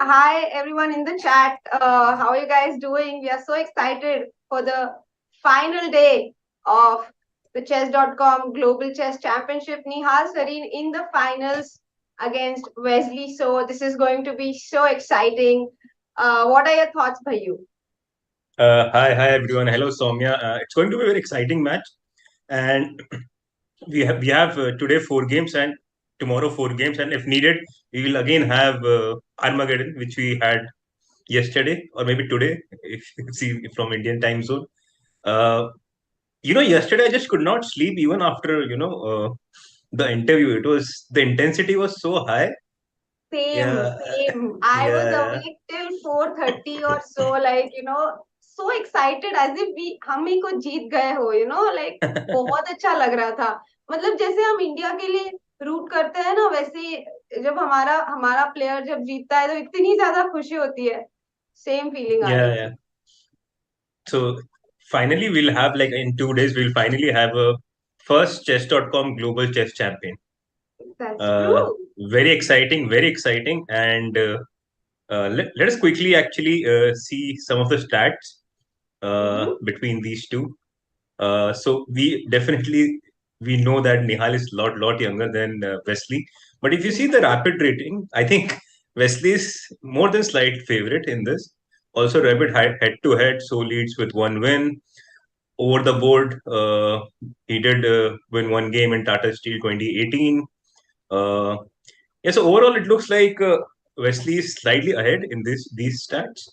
Hi, everyone in the chat. How are you guys doing? We are so excited for the final day of the Chess.com Global Chess Championship. Nihal Sarin in the finals against Wesley So. This is going to be so exciting. What are your thoughts, Bhayu? Hi everyone. Hello Soumya. It's going to be a very exciting match, and we have today four games and tomorrow four games, and if needed, we will again have Armageddon, which we had yesterday or maybe today, if you see from Indian time zone. Uh, Yesterday I just could not sleep even after the interview. It was the intensity was so high. Same, Yeah, same. I was yeah, awake till 4:30 or so, so excited as if we हम ही को जीत गए हो, like बहुत अच्छा लग रहा था. मतलब जैसे हम इंडिया के लिए रूट करते हैं ना, वैसे ही जब हमारा हमारा प्लेयर जब जीतता है तो इतनी ज्यादा खुशी होती है. सेम फीलिंग आ रही yeah, yeah. थी. So finally, we'll have like in 2 days, we'll finally have a first chess.com global chess champion. That's Uh, true. Very exciting, very exciting. And let us quickly actually see some of the stats Mm-hmm. between these two. So we know that Nihal is lot younger than Wesley. But if you see the rapid rating, I think Wesley is more than slight favorite in this. Also, rapid head to head, so leads with one win. Over the board, he did win one game in Tata Steel 2018. Uh, yeah, so overall, it looks like Wesley is slightly ahead in these stats.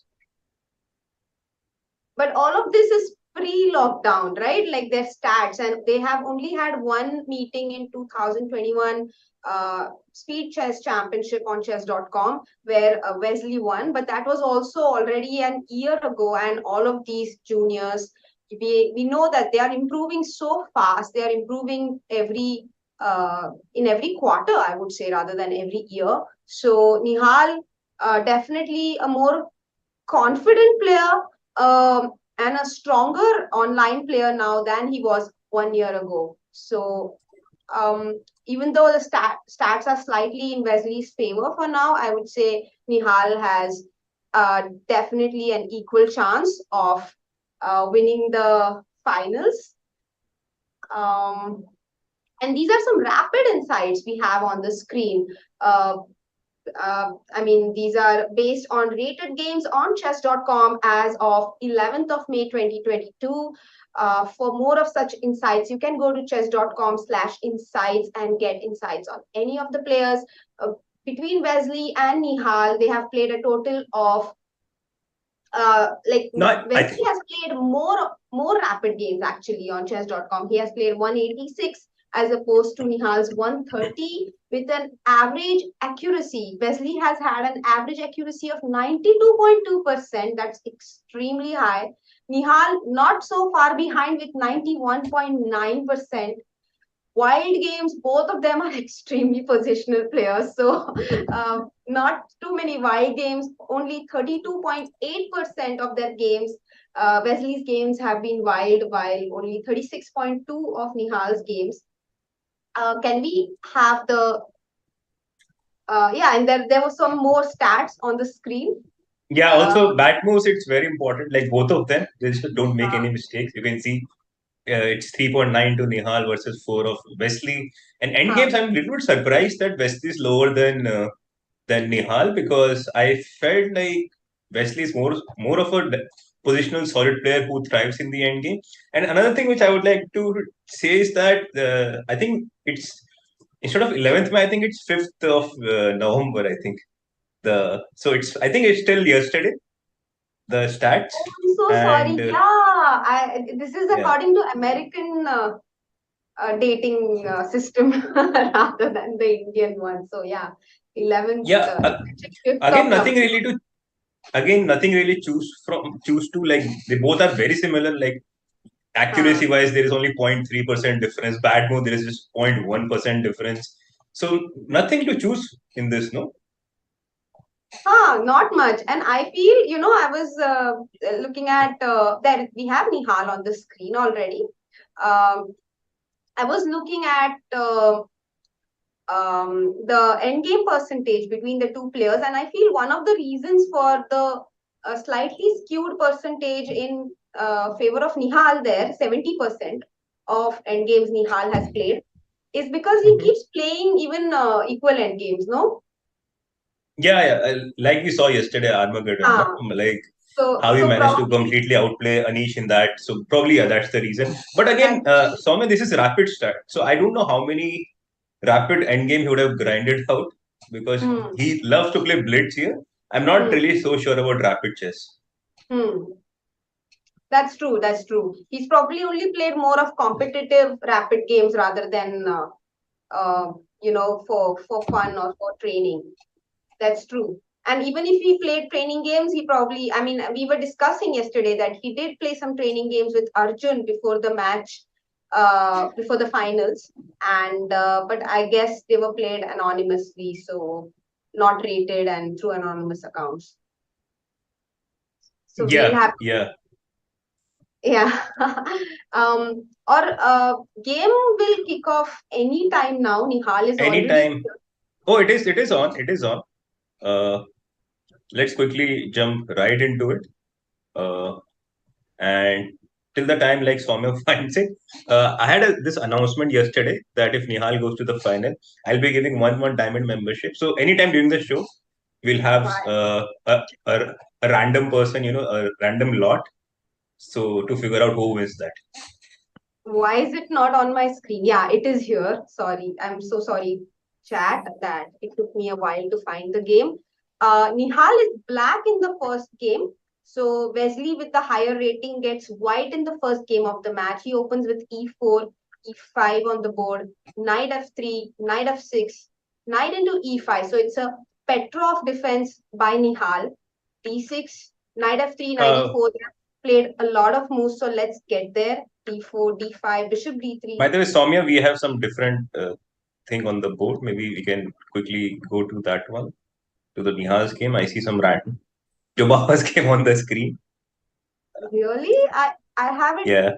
But all of this is pre-lockdown, right? Like their stats, and they have only had one meeting in 2021 Speed Chess Championship on chess.com where Wesley won, but that was also already an year ago. And all of these juniors, we know that they are improving so fast. They are improving in every quarter, I would say, rather than every year. So Nihal, definitely a more confident player, and a stronger online player now than he was 1 year ago. So even though the stats are slightly in Wesley's favor for now, I would say Nihal has definitely an equal chance of winning the finals. Um, and these are some rapid insights we have on the screen. Uh, I mean, these are based on rated games on chess.com as of 11th of May 2022. For more of such insights, you can go to chess.com/insights and get insights on any of the players. Between Wesley and Nihal, they have played a total of No, I Wesley think has played more rapid games actually on chess.com. He has played 186 as opposed to Nihal's 130 with an average accuracy. Wesley has had an average accuracy of 92.2%. That's extremely high. Nihal not so far behind with 91.9%. Wild games, both of them are extremely positional players. So, not too many wild games, only 32.8% of their games. Wesley's games have been wild, while only 36.2 of Nihal's games. Can we have yeah, and there were some more stats on the screen. yeah. Also, Um, bat moves. It's very important. Like both of them, they just don't make uh, any mistakes. You can see it's 3.9 to Nihal versus 4 of Wesley. And end huh. games, I'm a little bit surprised that Wesley is lower than Nihal, because I felt like Wesley is more of a positional solid player who thrives in the end game. And another thing which I would like to say is that I think it's instead of 11th May, I think it's 5th of November. I think it's I think it's still yesterday the stats. Oh, I'm so And sorry. Yeah, this is yeah, according to American dating system rather than the Indian one. So yeah, 11th, yeah. actually 5th Again, of nothing November. really to nothing really choose to, like they both are very similar. Like Uh, accuracy wise, there is only 0.3% difference. Bad mode, there is just 0.1% difference. So nothing to choose in this, no? not much. And I feel, I was looking at that we have Nihal on the screen already. Um, I was looking at the endgame percentage between the two players, and I feel one of the reasons for the slightly skewed percentage in favor of Nihal there, 70% of endgames Nihal has played, is because he Mhm. keeps playing even equal endgames, no? Yeah. Like we saw yesterday, Armageddon, no? Ah, Like how he so managed to probably completely outplay Anish in that. So probably yeah, that's the reason. But again, that's Soumya, this is rapid start. So I don't know how many rapid endgame he would have grinded out because hmm, he loves to play blitz here. I'm not hmm, really so sure about rapid chess. hmm. That's true. That's true. He's probably only played more of competitive rapid games rather than uh, for fun or for training. That's true. And even if he played training games, he probably, I mean, we were discussing yesterday that he did play some training games with Arjun before the match, before the finals. And, but I guess they were played anonymously, so not rated and through anonymous accounts. So we'll Yeah, have, yeah. yeah. Or game will kick off anytime now. Nihal is already Anytime. Oh, it is on. It is on. Uh, let's quickly jump right into it. Uh, and till the time like Soumya finds it, I had this announcement yesterday that if Nihal goes to the final, I'll be giving one diamond membership. So anytime during the show, we'll have here. a random person, a random lot. So to figure out who wins that. Why is it not on my screen? Yeah, it is here. Sorry. I'm so sorry, chat, that it took me a while to find the game. Nihal is black in the first game. So Wesley with the higher rating gets white in the first game of the match. He opens with e4, e5 on the board, knight f3, knight f6, knight into e5. So it's a Petrov defense by Nihal. d6, knight f3, knight Uh, e4. They have played a lot of moves, so let's get there. D4, D5, Bishop by D3. the way, Soumya, we have some different thing on the board. Maybe we can quickly go to that one, to the Nihal's game. I see some random Jobawa's game on the screen. Really? I have it. Yeah.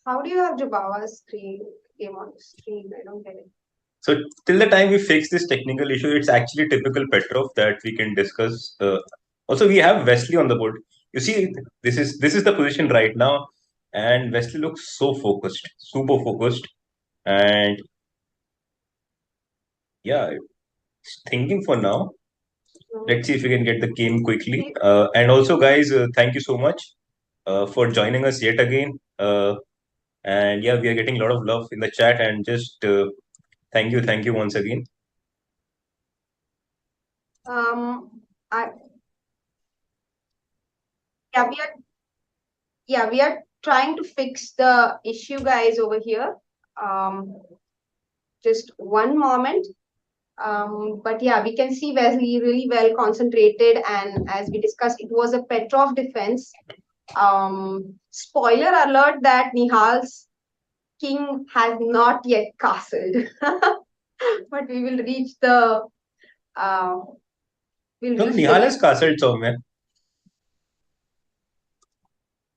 How do you have Jabawa's screen game on the screen? I don't get it. So till the time we fix this technical issue, it's actually typical Petrov that we can discuss. Also, we have Wesley on the board. You see, this is the position right now, and Wesley looks so focused, super focused, and yeah, it's thinking for now. Hmm. Let's see if we can get the game quickly. And also, guys, thank you so much for joining us yet again. And yeah, we are getting a lot of love in the chat, and just thank you once again. Um, I yeah we are trying to fix the issue, guys, over here. Um, just one moment. But yeah, we can see Wesley really well concentrated, and as we discussed, it was a Petrov defense. Spoiler alert that Nihal's king has not yet castled, but we will reach the uh, we'll No, reach the Nihal game. has castled somewhere.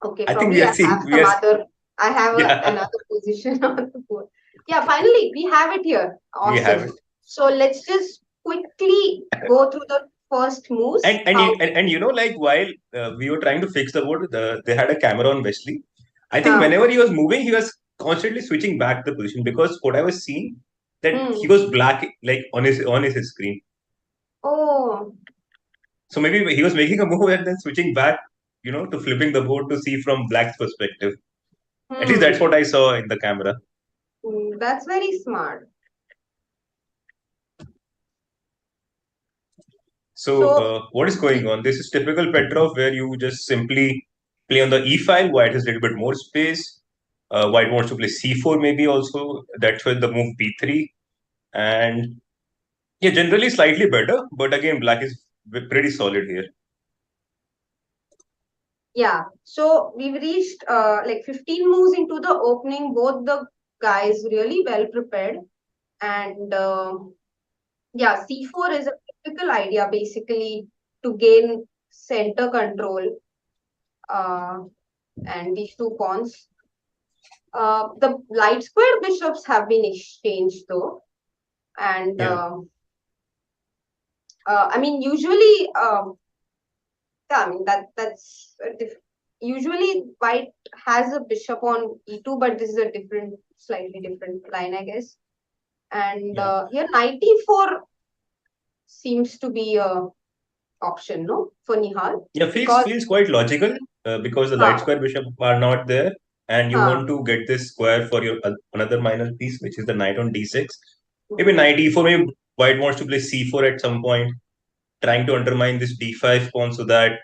Okay, I think probably I have we some are other. I have yeah, another position on the board. Yeah, finally we have it here. we have Awesome. it. So let's just quickly go through the first moves. How? And like while we were trying to fix the board, they had a camera on Wesley. I think Huh. whenever he was moving, he was constantly switching back the position because what I was seeing that he Hmm. was black like on his screen. Oh. So maybe he was making a move and then switching back, to flipping the board to see from black's perspective. At least that's Hmm. what I saw in the camera. That's very smart. So, So what is going on? This is typical Petrov where you just simply play on the e file. White has a little bit more space. White wants to play c4 maybe also. That's where the move b3. And yeah, generally slightly better. But again, black is pretty solid here. yeah, so we've reached like 15 moves into the opening. Both the guys really well prepared, and yeah, C4 is a typical idea basically to gain center control, uh, and these two pawns. The light square bishops have been exchanged though, and Yeah. I mean usually yeah, I mean that's usually white has a bishop on e2, but this is a different, slightly different line, I guess. And Yeah. here knight e4 seems to be a option, no, for Nihal, Yeah, because feels quite logical because the light huh, square bishop are not there, and you huh, want to get this square for your another minor piece, which is the knight on d6. Maybe mhm. knight e4. Maybe white wants to play c4 at some point, trying to undermine this d5 pawn so that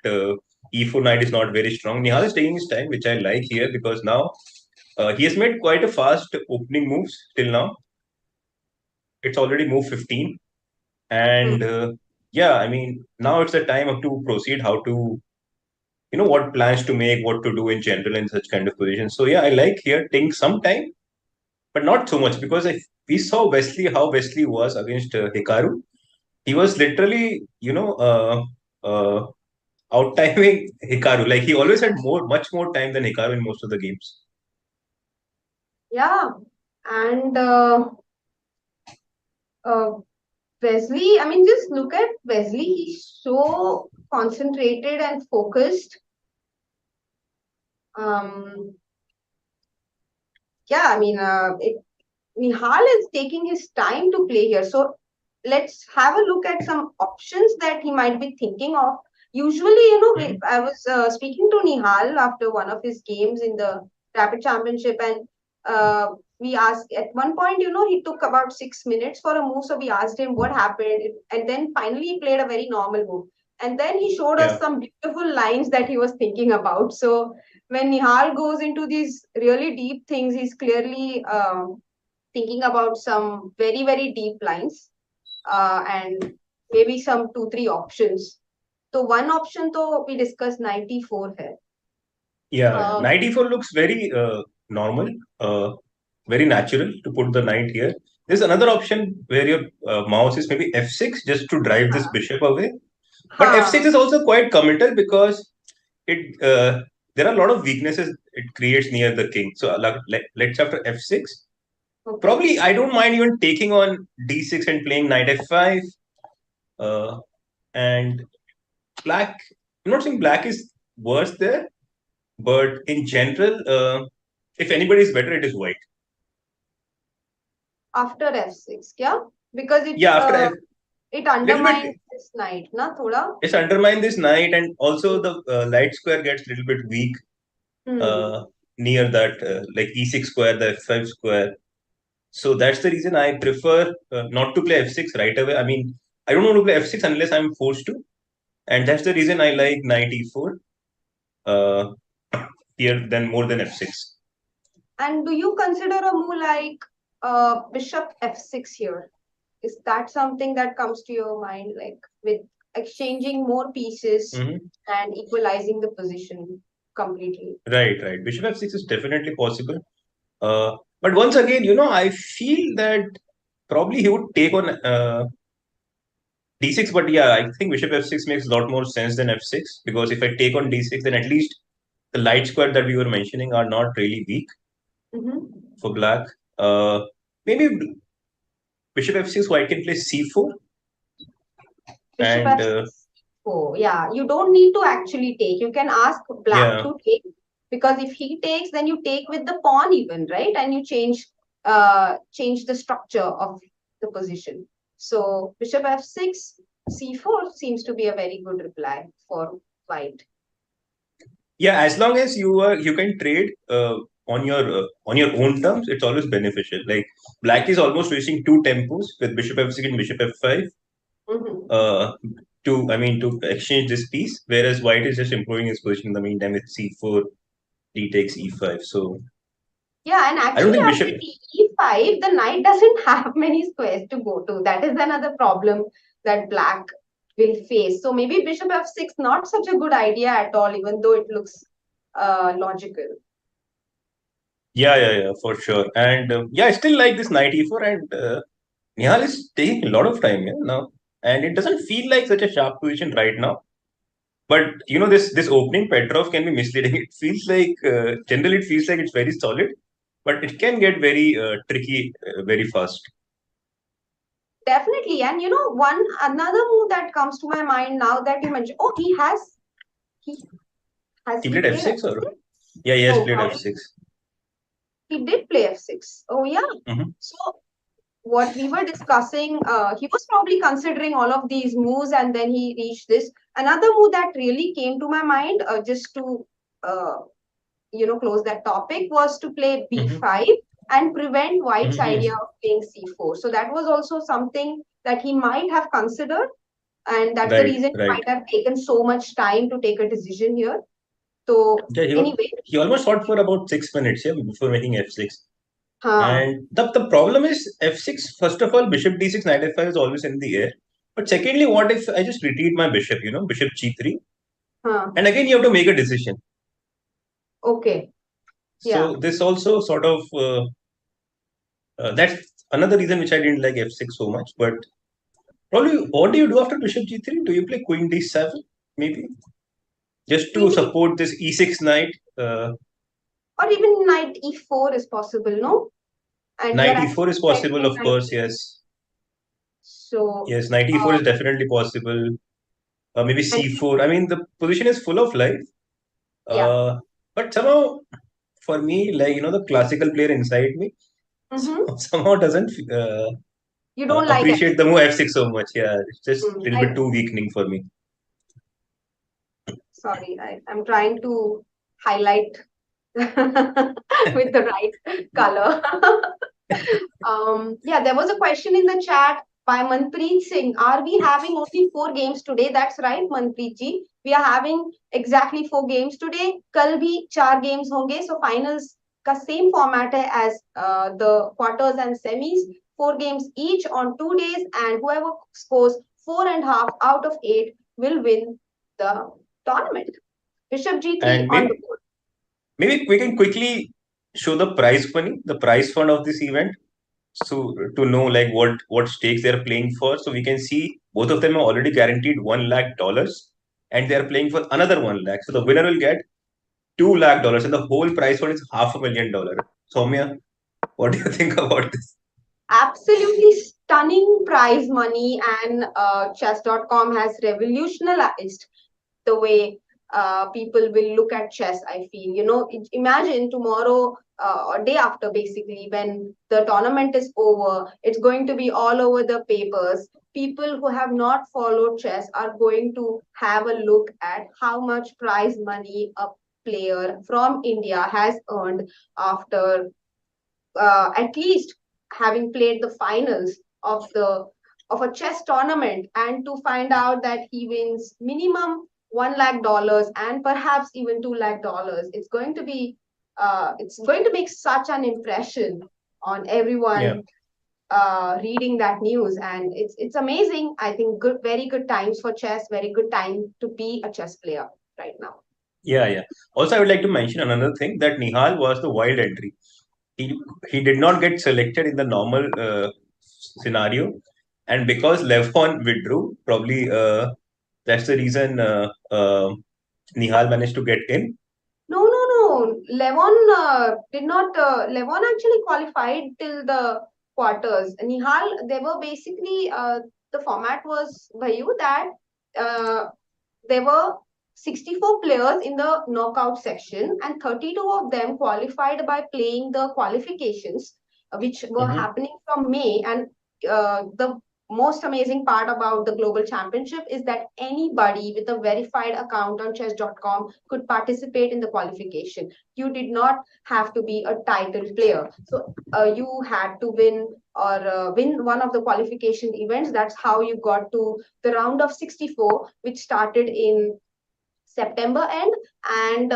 e4 knight is not very strong. Nihal is taking his time, which I like here because now he has made quite a fast opening moves till now. It's already moved 15, Hmm. and yeah, I mean now it's the time of to proceed. How to what plans to make, what to do in general in such kind of positions. So yeah, I like here taking some time, but not so much because if we saw Wesley how Wesley was against Hikaru, he was literally out timing Hikaru. Like he always had much more time than Hikaru in most of the games. Yeah, and uh, Wesley, I mean, just look at Wesley. He's so concentrated and focused. Um, yeah, I mean, Nihal is taking his time to play here. So let's have a look at some options that he might be thinking of. Usually, Mhm. I was speaking to Nihal after one of his games in the Rapid Championship, and we asked at one point, he took about 6 minutes for a move. So we asked him what happened, and then finally he played a very normal move. And then he showed us Yeah, some beautiful lines that he was thinking about. So when Nihal goes into these really deep things, he's clearly thinking about some very, very deep lines and maybe some two, three options. So one option though we discussed 94 here. yeah. Um, 94 looks very normal, very natural to put the knight here. There's another option where your mouse is maybe f6 just to drive this bishop away. But f6 huh, is also quite committal because it there are a lot of weaknesses it creates near the king. So let's after f6. okay. Probably I don't mind even taking on d6 and playing knight f5. Uh, and black, I'm not saying black is worse there, but in general, if anybody is better, it is white. After f6, yeah? Because Yeah, after it little undermines bit, this knight, na, thoda? it's undermine this knight, and also the light square gets a little bit weak Hmm. uh, near that, like e6 square, the f5 square. So that's the reason I prefer not to play f6 right away. I mean, I don't want to play f6 unless I'm forced to, and that's the reason I like knight e4 uh, here than more than f6. And do you consider a move like bishop f6 here? Is that something that comes to your mind, like with exchanging more pieces Hmm. and equalizing the position completely? Right, right. Bishop f6 is definitely possible. But once again, I feel that probably he would take on d6. But yeah, I think bishop f6 makes a lot more sense than f6 because if I take on d6, then at least the light square that we were mentioning are not really weak Mm-hmm. for black. Maybe bishop f6, white can play c4 Bishop and f6. Oh, yeah. You don't need to actually take. You can ask black yeah, to take because if he takes, then you take with the pawn even, right? And you change the structure of the position. So bishop f6, c4 seems to be a very good reply for white. yeah. As long as you can trade on your own terms, it's always beneficial. Like black is almost reaching two tempos with bishop f6 and bishop f5 Mm-hmm. uh, to exchange this piece, whereas white is just improving his position in the meantime with c4, d takes e5. So Yeah, and I don't actually think after bishop. e5, the knight doesn't have many squares to go to. That is another problem that black will face. So maybe bishop f6 not such a good idea at all, even though it looks logical. Yeah, yeah, yeah, for sure. And yeah, I still like this knight e4, and Nihal is taking a lot of time now, and it doesn't feel like such a sharp position right now. But this opening Petrov can be misleading. It feels like generally it feels like it's very solid, but it can get very tricky very fast. Definitely. And one another move that comes to my mind now that you mentioned, oh, he has He he played played f6 or F6? yeah, he has Oh, played how f6. he did play F6. Oh, yeah. Hmm. So what we were discussing, he was probably considering all of these moves and then he reached this. Another move that really came to my mind, just to uh, close that topic, was to play Hmm. b5 and prevent white's idea Hmm. of playing c4. So that was also something that he might have considered, and that's the Right, reason he right. might have taken so much time to take a decision here. So Yeah, anyway, he almost fought for about 6 minutes, yeah, before making f6. huh, And the problem is f6, first of all, bishop d6, knight f5 is always in the air. But secondly, what if I just retreat my bishop, bishop g3? huh, And again, you have to make a decision. okay, yeah. So this also sort of, that's another reason which I didn't like f6 so much. But probably, what do you do after bishop g3? Do you play queen d7? Maybe? Just to Queen support this e6 knight. or even knight e4 is possible, no? And you're Knight actually e4 is possible, threatening of knight course, e4. yes. So, Yes, knight e4 uh, is definitely possible. Maybe and c4. I mean, the position is full of life. yeah, Uh, but somehow, for me, like, the classical player inside me mm-hmm. somehow doesn't You don't like appreciate F6. the move f6 so much. Yeah, it's just a little bit I too weakening for me. sorry, I'm trying to highlight with the right color. Yeah, there was a question in the chat by Manpreet Singh. Are we having only 4 games today? That's right, Manpreet ji. We are having exactly 4 games today. कल भी 4 games होंगे. So finals का same format है as the quarters and semis. 4 games each on 2 days, and whoever scores 4.5 out of 8 will win the tournament. Bishop G3 And on the maybe board. maybe we can quickly show the prize money, the prize fund of this event, so to know like what stakes they're playing for. So we can see both of them are already guaranteed $1 lakh, and they're playing for another 1 lakh. So the winner will get $2 lakh, and the whole prize fund is $500,000. Soumya, what do you think about this? Absolutely stunning prize money, and chess.com has revolutionized the way people will look at chess. I feel, imagine tomorrow or day after, basically, when the tournament is over, it's going to be all over the papers. People who have not followed chess are going to have a look at how much prize money a player from India has earned after at least having played the finals of a chess tournament, and to find out that he wins minimum $1 lakh and perhaps even $2 lakh. It's going to make such an impression on Yeah. everyone reading that news, and it's amazing. I think good, very good times for chess, very good time to be a chess player right now. Yeah, yeah. Also, I would like to mention another thing that Nihal was the wild entry. He he did not get selected in the normal scenario, and because Levon withdrew, probably that's the reason Nihal managed to get in. No, no, no. Levon did not. Levon actually qualified till the quarters. Nihal, they were basically the format was Vayu that uh, there were 64 players in the knockout section, and 32 of them qualified by playing the qualifications, which were Hmm. happening from May. And the most amazing part about the global championship is that anybody with a verified account on chess.com could participate in the qualification. You did not have to be a title player. So you had to win or win one of the qualification events. That's how you got to the round of 64, which started in September end. And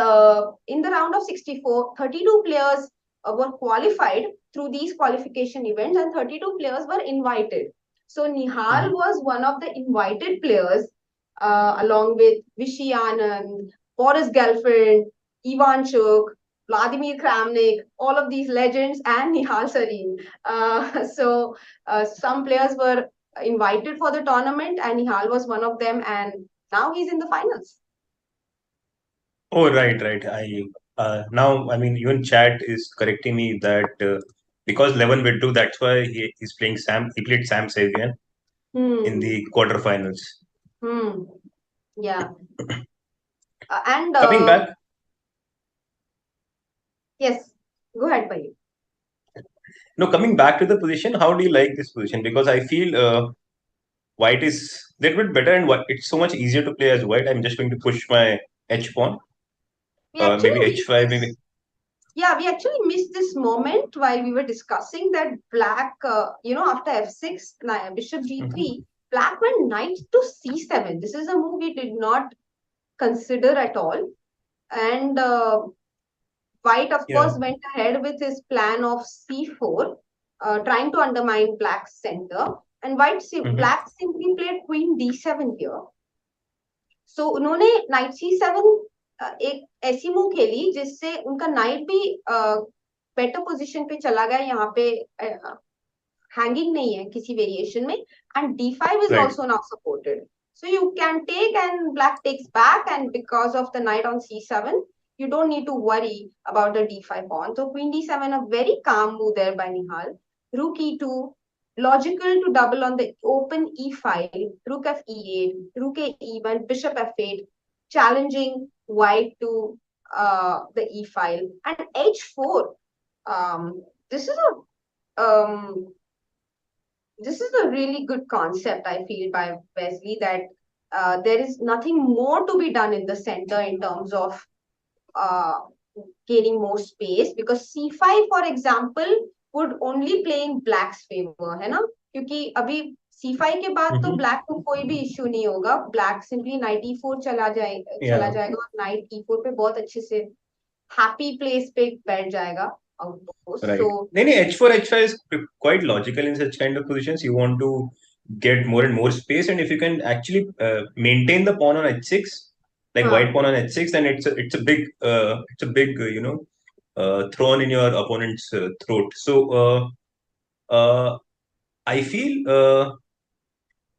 in the round of 64, 32 players were qualified through these qualification events, and 32 players were invited. So Nihal Hmm. was one of the invited players, along with Vishy Anand, Boris Gelfand, Ivan Chuk, Vladimir Kramnik, all of these legends, and Nihal Sarin. Some players were invited for the tournament, and Nihal was one of them, and now he's in the finals. Oh, right, right. now, I mean, even chat is correcting me that because 11 withdrew, that's why he's playing Sam. He played Sam Savian in Hmm. the quarterfinals. Hmm. Yeah. And Coming back, yes, go ahead, Bayu. no, coming back to the position, how do you like this position? Because I feel white is a little bit better, and it's so much easier to play as white. I'm just going to push my H pawn, We actually maybe missed H5, maybe. this. Yeah, we actually missed this moment while we were discussing that black, after f6, bishop Mhm. g3, black went knight to c7. This is a move we did not consider at all. And white, of Yeah. course, went ahead with his plan of c4, trying to undermine black's center. And Hmm. black simply played queen d7 here. सो उन्होंने night C seven एक ऐसी move खेली जिससे उनका night भी better position पे चला गया यहाँ पे हैंगिंग नहीं है किसी वेरिएशन में and d5 is Right. also now supported. So you can take and black takes back, and because of the knight on c7 you don't need to worry about the d5 pawn. So queen d7, a very calm move there by Nihal. Rook e2, logical to double on the open e file. Rook f e8, rook a e1, bishop f8, challenging white to the e file. And h4, um, this is a um, this is a really good concept, I feel, by Wesley, that there is nothing more to be done in the center in terms of uh, gaining more space, because c5, for example, would only play in black's favor, है ना? क्योंकि अभी c5 के बाद तो Hmm. black को कोई भी issue नहीं होगा. Black simply knight e4 चला Yeah. जाएगा और knight e4 पे बहुत अच्छे से happy place पे बैठ जाएगा outpost. Right. So Then H4, H5 is quite logical in such kind of positions. You want to get more and more space, and if you can actually maintain the pawn on H6, like white हाँ. pawn on H6, then it's a big thrown in your opponent's throat. So I feel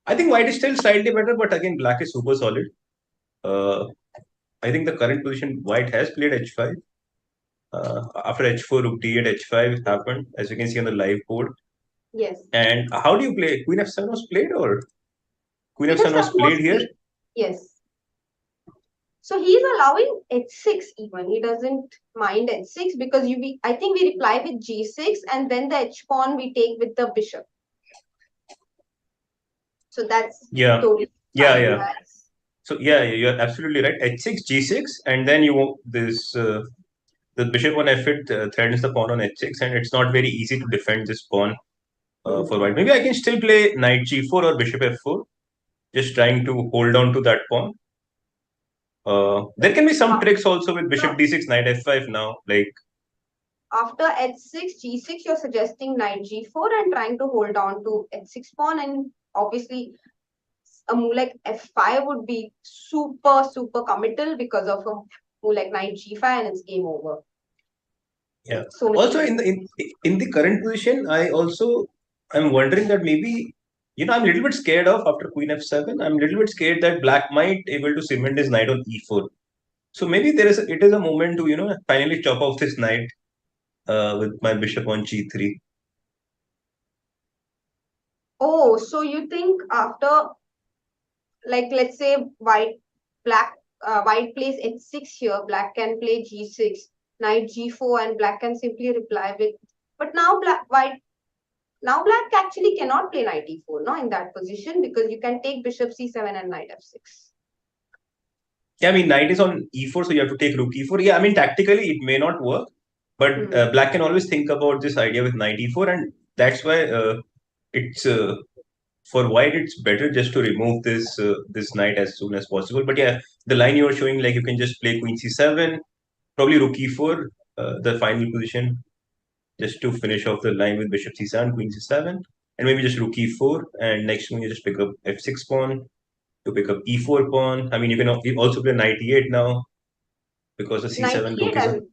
I think white is still slightly better, but again black is super solid. Uh, I think the current position white has played H5. After H4, Rook D8, H5 happened, as you can see on the live board. Yes. And how do you play? Queen F7 was played, or Queen Queen F7 f7 was was played here? played. Yes. So he's allowing h6 even. He doesn't mind h6 because I think we reply with g6 and then the h pawn we take with the bishop. So that's Yeah, totally yeah, fine. yeah. Yes. So yeah, you're absolutely right. H6, G6, and then the bishop on F8 threatens the pawn on H6, and it's not very easy to defend this pawn for Hmm. white. Maybe I can still play knight G4 or bishop F4, just trying to hold on to that pawn. There can be some tricks also with bishop So D6, knight F5 now. Like, after h6, g6, you're suggesting knight g4 and trying to hold on to h6 pawn, and obviously a move like f5 would be super, super committal because of a move like knight g5 and it's game over. yeah. So many Also, pieces. in the current position, I'm wondering that maybe I'm a little bit scared of after Queen F7. I'm a little bit scared that Black might able to cement his knight on E4. So maybe it is a moment to finally chop off this knight with my bishop on G3. Oh, so you think after, like, let's say white plays h6 here, black can play g6, knight g4, and black can simply reply with, but now black actually cannot play knight e4, no, in that position, because you can take bishop c7 and knight f6. Yeah, I mean knight is on E4, so you have to take rook E4. Yeah, I mean tactically it may not work, but Hmm. Black can always think about this idea with knight E4, and that's why it's for white it's better just to remove this knight as soon as possible. But yeah, the line you were showing, like you can just play queen c7, probably rook e4, the final position, just to finish off the line with bishop c7, queen c7, and maybe just rook e4, and next one you just pick up f6 pawn to pick up e4 pawn. I mean you can also play knight e8 now because the Knight c7 rook e8, is a and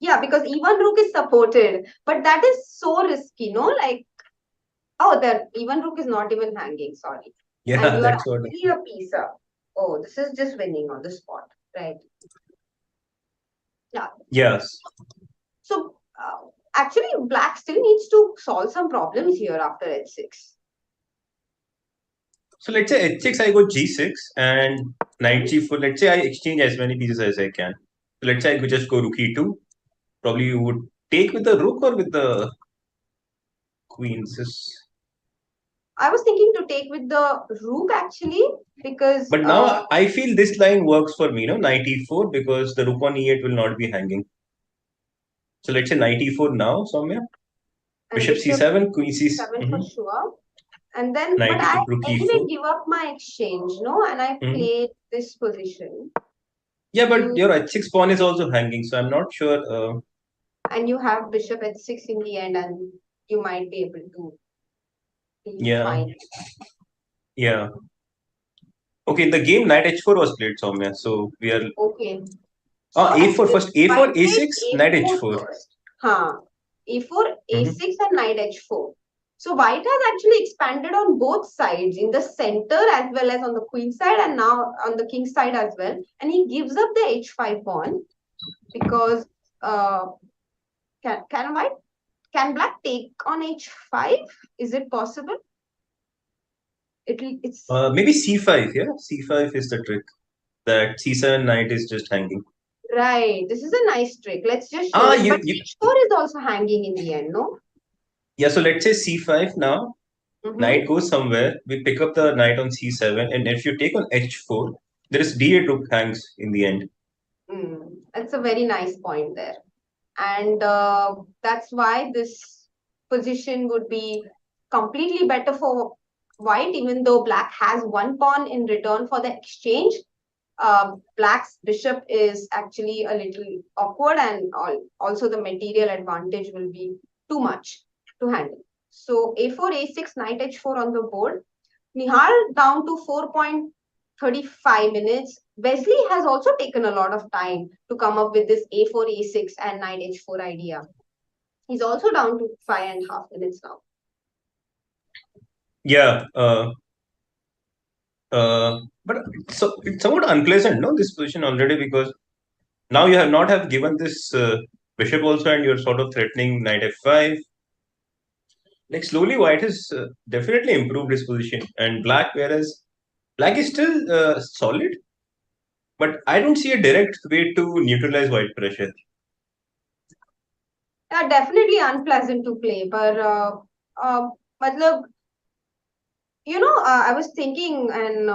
yeah, because even rook is supported, but that is so risky, no? Like, oh, the even rook is not even hanging, sorry, and yeah, you are that's what. actually a piece up. Oh, this is just winning on the spot, right? Yes. So actually, black still needs to solve some problems here after h6. So let's say h6, I go g6 and knight Mhm. g4. Let's say I exchange as many pieces as I can. So let's say I could just go rook e2. Probably you would take with the rook or with the queen. I was thinking to take with the rook actually because But now I feel this line works for me, no? Knight e4 because the rook on e8 will not be hanging. So let's say knight e4 now, Soumya. and Bishop bishop c7, queen c. seven for sure. And then, but Knight I rook anyway e4. give up my exchange, no, and I Mhm. play this position. Yeah, but You your h6 pawn is also hanging, so I'm not sure. and you have bishop h6 in the end, and you might be able to be Yeah, fine. yeah. Okay, in the game knight h4 was played, Soumya. So we are Okay. So a4 first. A4, white played a6, knight a4 h4. first. Huh. A4, Mhm. a6, and knight h4. So white has actually expanded on both sides, in the center as well as on the queen side, and now on the king side as well. And he gives up the h5 pawn because uh, can white can black take on h5? Is it possible? It's Maybe c5. Yeah, c5 is the trick. That c7 knight is just hanging. right. This is a nice trick. Let's just show Ah, it. But you. h4 is also hanging in the end, no? Yeah. So let's say c5 now. Mm-hmm. Knight goes somewhere. We pick up the knight on c7, and if you take on h4, there is d8 rook hangs in the end. That's a very nice point there. And that's why this position would be completely better for white, even though black has one pawn in return for the exchange. Black's bishop is actually a little awkward, and also the material advantage will be too much to handle. So a4, a6, knight h4 on the board. Nihal down to 4.35 minutes. Wesley has also taken a lot of time to come up with this a4, a6, and knight h4 idea. He's also down to 5.5 minutes now. Yeah. But so it's somewhat unpleasant, no? This position already because now you have not have given this bishop also, and you're sort of threatening knight f5. Like slowly, white has definitely improved his position, and black, whereas black is still solid, but I don't see a direct way to neutralize white pressure. Yeah, definitely unpleasant to play, but matlab, I was thinking, and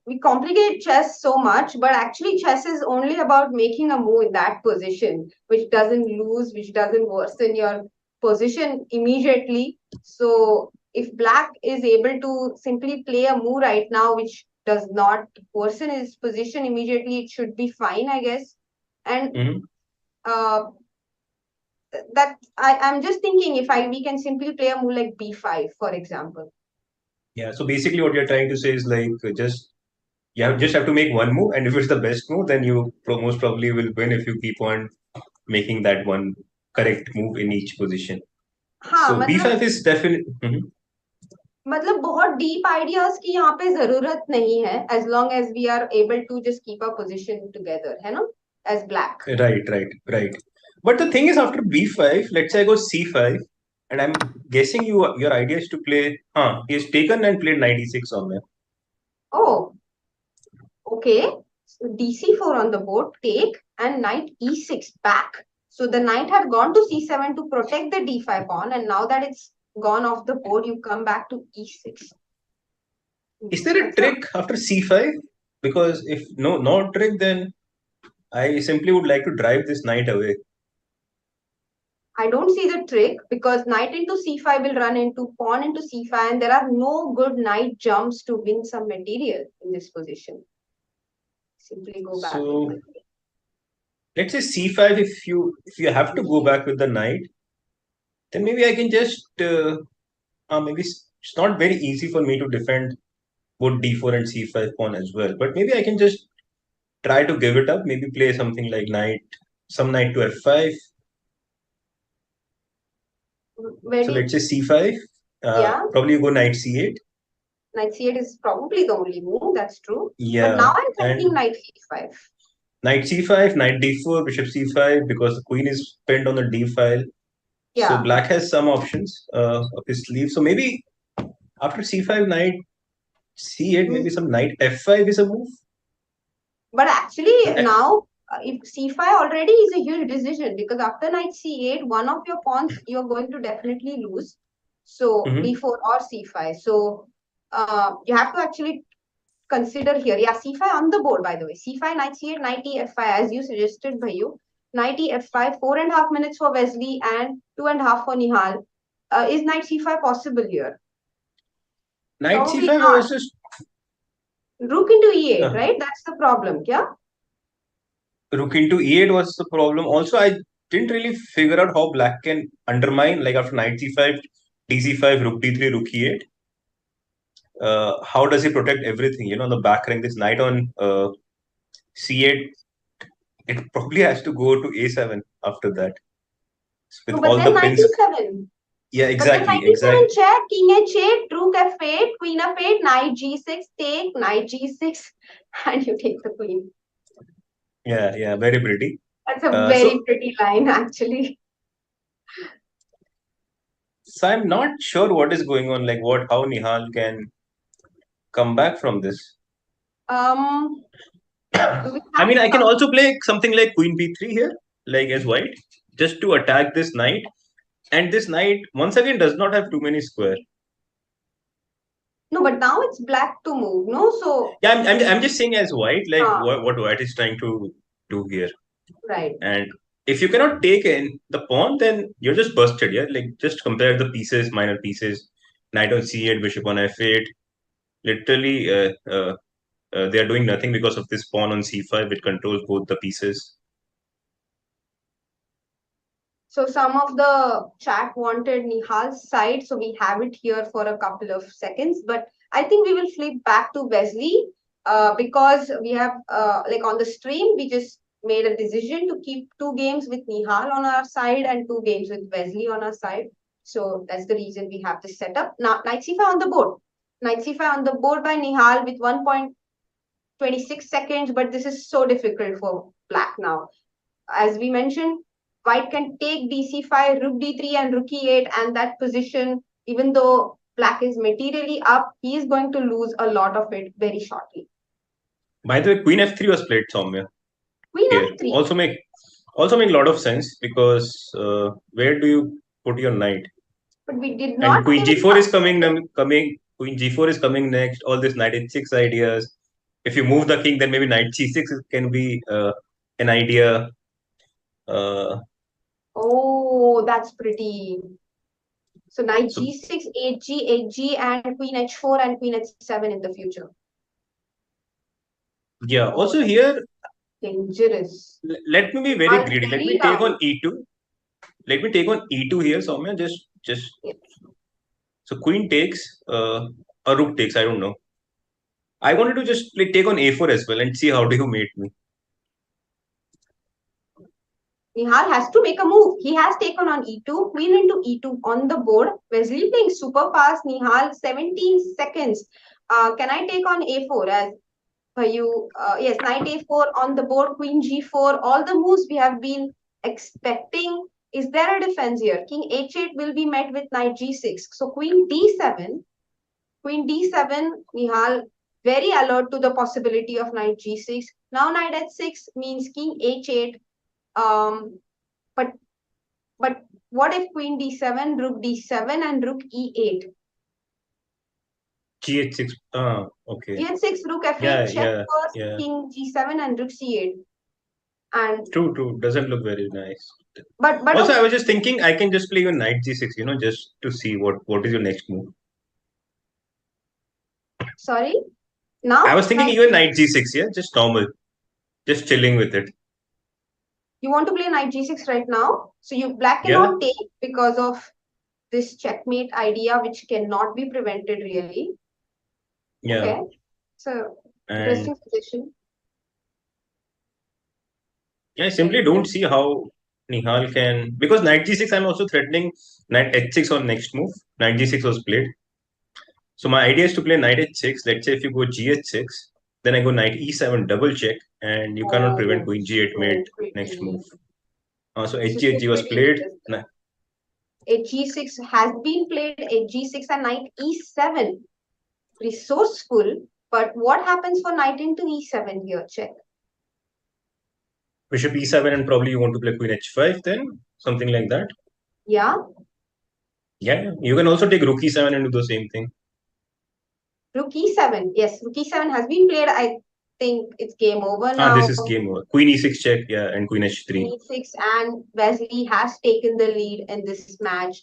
we complicate chess so much, but actually chess is only about making a move in that position, which doesn't lose, which doesn't worsen your position immediately. So if black is able to simply play a move right now, which does not worsen his position immediately, it should be fine, I guess. And Mhm. uh, that I'm just thinking if we can simply play a move like b5, for example. Yeah. So basically, what you're trying to say is like just just have to make one move, and if it's the best move, then you most probably will win if you keep on making that one correct move in each position. हाँ So मतलब b5 is definitely. मतलब बहुत deep ideas की यहाँ पे जरूरत नहीं है as long as we are able to just keep our position together है ना as black. Right, right, right. But the thing is, after b5, let's say I go c5, and I'm guessing your idea is to play. He has taken and played knight e6 on there. Oh, okay. So dc4 on the board, take, and knight e6 back. So the knight had gone to c7 to protect the d5 pawn, and now that it's gone off the board, you come back to e6. Is there a That's a trick after c5? Because if no trick, then I simply would like to drive this knight away. I don't see the trick because knight into c5 will run into pawn into c5, and there are no good knight jumps to win some material in this position. Simply go back to So my. let's say c5. If you have to go back with the knight, then maybe I can just maybe it's not very easy for me to defend both d4 and c5 pawn as well. But maybe I can just try to give it up. Maybe play something like some knight to f5. Where So do you, let's say c5. yeah, Probably you go knight c8. knight c8 is probably the only move, that's true. But now Yeah, I'm thinking and knight e5. Knight c5, knight d4, bishop c5, because the queen is pinned on the d file. So Yeah. black has some options up his sleeve. So maybe after c5, knight c8, maybe Mm. some knight f5 is a move. But actually But now, if c5 already is a huge decision, because after knight c8, one of your pawns you're going to definitely lose. So Mhm. d4 or c5. So you have to actually consider here. Yeah, c5 on the board, by the way. c5, knight c8, knight e f5, as you suggested, Bhayu. Knight e f5, 4.5 minutes for Wesley and 2.5 for Nihal. Is knight c5 possible here? Knight Probably c5, I not. was just Rook into e8, uh, right? That's the problem. Yeah. rook into e8 was the problem. Also, I didn't really figure out how black can undermine, like after knight c5, d5, rook d3, rook e8. How does he protect everything? On the back rank, this knight on c8, it probably has to go to a7 after that with No, but all then the knight pins. e7. Yeah, But then exactly, knight e7 exactly. check, king h8, rook f8, queen f8, knight g6, take, knight g6, and you take the queen. Yeah, yeah, very pretty. That's a So, very pretty line, actually. so I'm not sure what is going on, like how Nihal can come back from this. Um, do we I have mean, I can some? also play something like Queen b3 here, like as white, just to attack this knight. And this knight, once again, does not have too many square. No, but now it's black to move, no? So, Yeah, I'm just saying as white, like ah, what white is trying to do here. right. And if you cannot take in the pawn, then you're just busted. Yeah, like just compare the pieces, minor pieces. Knight on c8, bishop on f8. Literally, they are doing nothing because of this pawn on c5, which controls both the pieces. So some of the chat wanted Nihal's side, so we have it here for a couple of seconds. But I think we will flip back to Wesley because we have like on the stream we just made a decision to keep 2 games with Nihal on our side and 2 games with Wesley on our side. So that's the reason we have this setup. Now knight c5 on the board. Knight c5 on the board by Nihal with 1.26 seconds, but this is so difficult for black now. As we mentioned, white can take dc5, rook d3 and rook e8, and that position, even though black is materially up, he is going to lose a lot of it very shortly. By the way, Queen f3 was played somewhere Queen here. f3, Also make a lot of sense because where do you put your knight? but we did And not Queen even g4 is coming consider. coming. Queen g4 is coming next. All this knight h6 ideas. If you move the king, then maybe knight c6 can be an idea. Uh, Oh, that's pretty. So knight so g6, 8g, 8g, and queen h4 and queen h7 in the future. yeah. Oh, Also that's here, dangerous. let me be very Nihal's greedy. Let very me take on down. e2. Let me take on e2 here, Soumya. Just Yeah. so queen takes, a rook takes. I don't know. I wanted to just take on a4 as well and see how do you mate me. Nihal has to make a move. He has taken on e2, queen into e2 on the board. Wesley playing super fast. Nihal, 17 seconds. Can I take on a4 as yes, knight a4 on the board, queen g4. All the moves we have been expecting. Is there a defense here? King h8 will be met with knight g6. So queen d7. Queen d7, Nihal very alert to the possibility of knight g6. Now knight h6 means king h8. Um, but but what if queen d7, rook d7, and rook e8? Gh6. Okay. G6, rook f8, Yeah, check yeah, first, yeah. king g7, and rook c8. And True, true. Doesn't look very nice. but Also, okay, I was just thinking I can just play even knight g6, just to see what is your next move. sorry. I Now was thinking knight even knight g6. g6, yeah, just normal, just chilling with it. You want to play knight g6 right now? So you black Yeah, cannot take because of this checkmate idea, which cannot be prevented really. yeah. Okay, so And interesting suggestion. yeah, I Very simply don't good. see how Nihal can, because knight g6, I'm also threatening knight h6 on next move. Knight g6 was played. So my idea is to play knight h6. Let's say if you go gh6, Then I go knight e7 double check, and you cannot prevent Oh, queen g8 mate so next move. pretty. So This is so hg was pretty. played. H6 has been played, H6 and knight E7. Resourceful, but what happens for knight into E7 here? Check. Bishop e7, and probably you want to play queen h5 then, something like that. Yeah, Yeah, you can also take rook e7 and do the same thing. rook E7. Yes, rook E7 has been played. I think it's game over This now. is game over. Queen e6 check, yeah, and queen h3. Queen E6 and Wesley has taken the lead in this match.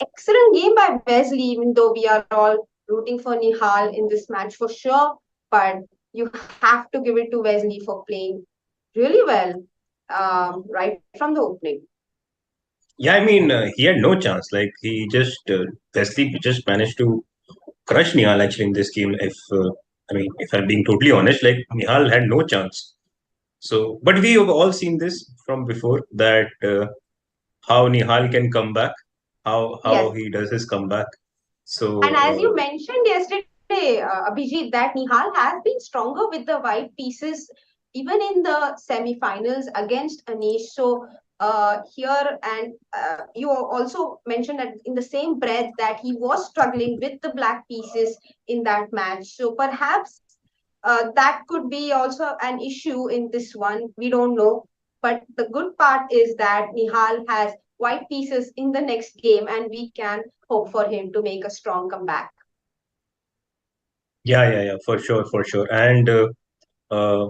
Excellent game by Wesley, even though we are all rooting for Nihal in this match for sure. But you have to give it to Wesley for playing really well right from the opening. Yeah, I mean, he had no chance. Like, Wesley just managed to crush Nihal actually in this game. If I'm being totally honest, like, Nihal had no chance. So, but we have all seen this from before, that how Nihal can come back, how Yes. he does his comeback. And as So, you mentioned yesterday, Abhijit, that Nihal has been stronger with the white pieces even in the semi-finals against Anish. So here, and you also mentioned that in the same breath that he was struggling with the black pieces in that match. So perhaps that could be also an issue in this one. We don't know. But the good part is that Nihal has white pieces in the next game, and we can hope for him to make a strong comeback. yeah, for sure. And uh,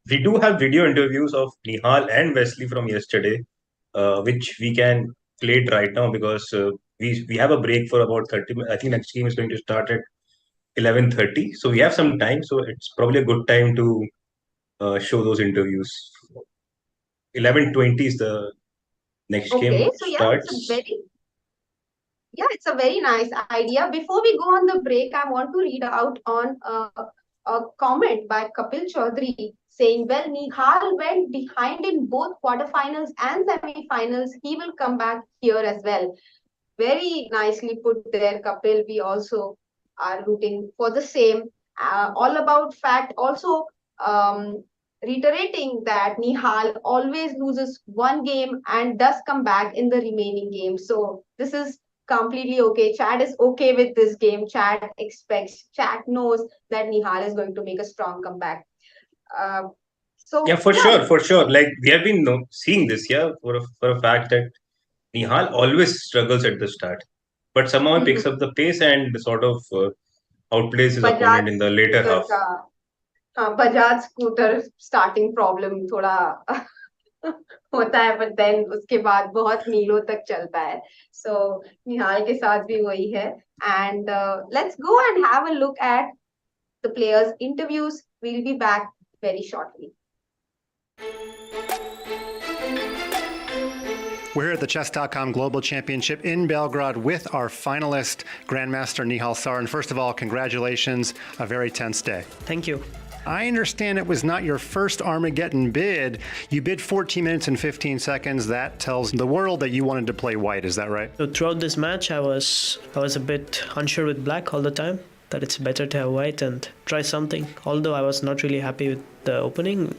we do have video interviews of Nihal and Wesley from yesterday, which we can play it right now, because we have a break for about 30 minutes. I think next game is going to start at 11:30, so we have some time. So it's probably a good time to show those interviews. 11:20 is the next game Okay, so starts. it's a very nice idea. Before we go on the break, I want to read out on a comment by Kapil Chaudhary saying, "Well, Nihal went behind in both quarterfinals and semi-finals. He will come back here as well." Very nicely put there, Kapil. We also are rooting for the same. All about fact. Also, um, reiterating that Nihal always loses one game and does come back in the remaining games. So this is completely okay. Chad is okay with this game. Chad knows that Nihal is going to make a strong comeback. Uh, Yeah, so for yeah, sure, for sure. Like, we have been seeing this, yeah, for a fact that Nihal always struggles at the start, but somehow he picks up the pace and sort of outplays his Bajaj opponent in the later scooter half. का हाँ Bajaj scooter starting problem थोड़ा होता है but then उसके बाद बहुत मीलों तक चलता है सो निहाल के साथ भी वही है and let's go and have a look at the players interviews we'll be back very shortly. We're at the Chess.com Global Championship in Belgrade with our finalist, Grandmaster Nihal Sarin. First of all, congratulations. A very tense day. Thank you. I understand it was not your first Armageddon bid. You bid 14 minutes and 15 seconds. That tells the world that you wanted to play white. Is that right? So throughout this match, I was a bit unsure with black all the time, that it's better to have white and try something. Although I was not really happy with the opening,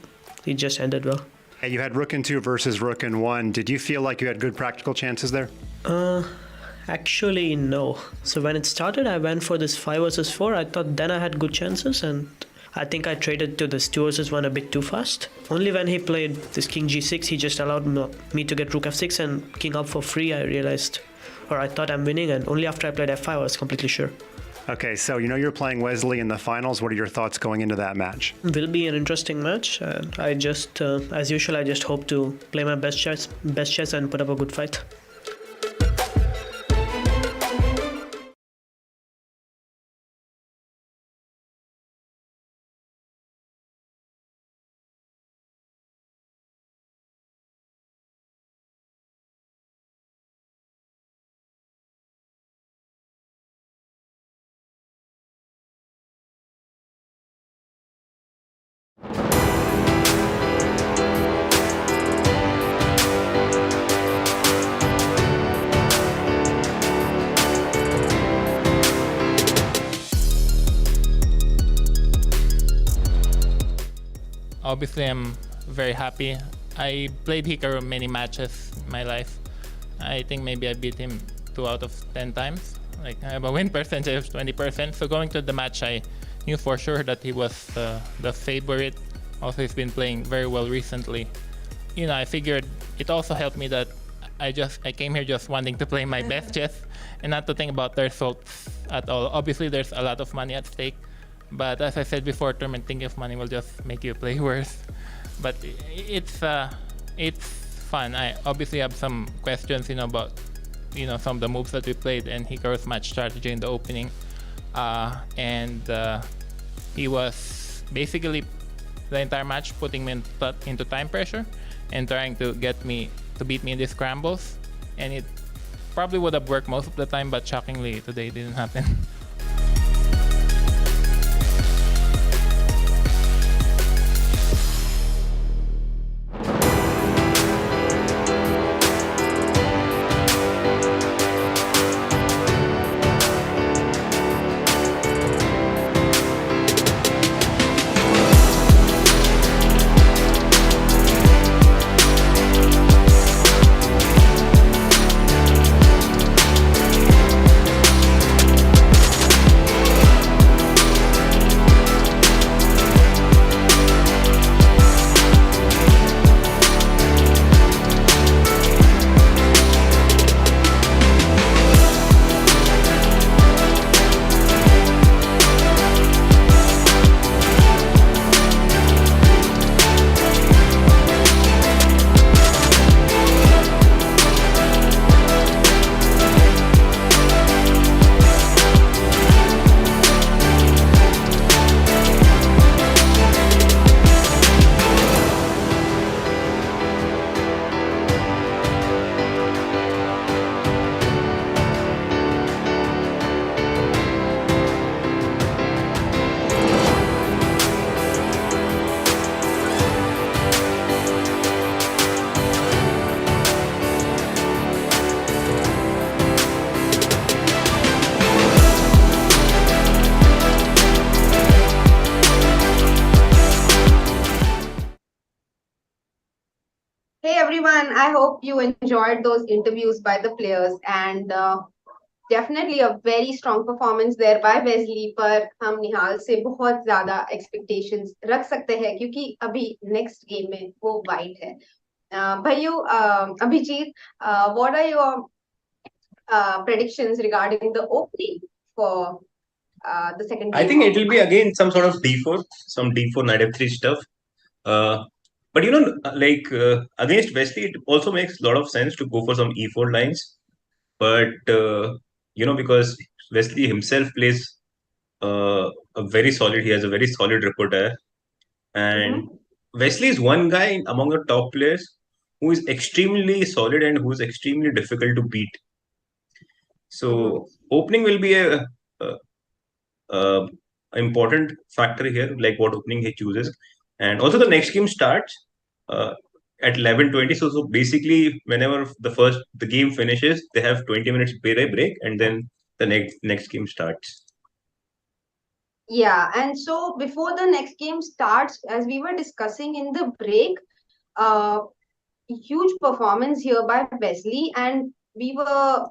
it just ended well. You had rook in 2 versus rook in 1. Did you feel like you had good practical chances there? Actually, no. So when it started, I went for this 5 versus 4. I thought then I had good chances, and I think I traded to this 2 versus 1 a bit too fast. Only when he played this king g6, he just allowed me to get rook f6 and king up for free, I realized, or I thought I'm winning, and only after I played f5 I was completely sure. Okay, so you know you're playing Wesley in the finals. What are your thoughts going into that match? Will be an interesting match. I just, as usual, I just hope to play my best chess and put up a good fight. obviously I'm very happy. I played Hikaru many matches in my life. I think maybe I beat him 2 out of 10 times. Like, I have a win percentage of 20%. So going to the match, I knew for sure that he was the favorite. Also, he's been playing very well recently. You know, I figured it also helped me that I came here just wanting to play my best chess and not to think about the results at all. Obviously, there's a lot of money at stake, but as I said before, tournament thinking of money will just make you play worse. But it's fun. I obviously have some questions, about some of the moves that we played and Hikaru's match strategy in the opening, and he was basically the entire match putting me into time pressure and trying to get me to beat me in these scrambles, and it probably would have worked most of the time, but shockingly today it didn't happen. Hey everyone, I hope you enjoyed those interviews by the players, and definitely a very strong performance there by Wesley. पर हम निहाल से बहुत ज्यादा expectations रख सकते हैं क्योंकि अभी next game में वो white है. भाइयों, Abhijit, what are your predictions regarding the opening for the second game? I think it will be again some sort of d4, some d4 knight f3 stuff. But against Wesley, it also makes a lot of sense to go for some e4 lines. But because Wesley himself plays a very solid, he has a very solid repertoire, and Wesley is one guy among the top players who is extremely solid and who is extremely difficult to beat. So opening will be a important factor here, like what opening he chooses, and also the next game starts at 11:20. So basically, whenever the game finishes, they have 20 minutes break, and then the next game starts. Yeah, and so before the next game starts, as we were discussing in the break, huge performance here by Wesley, and we were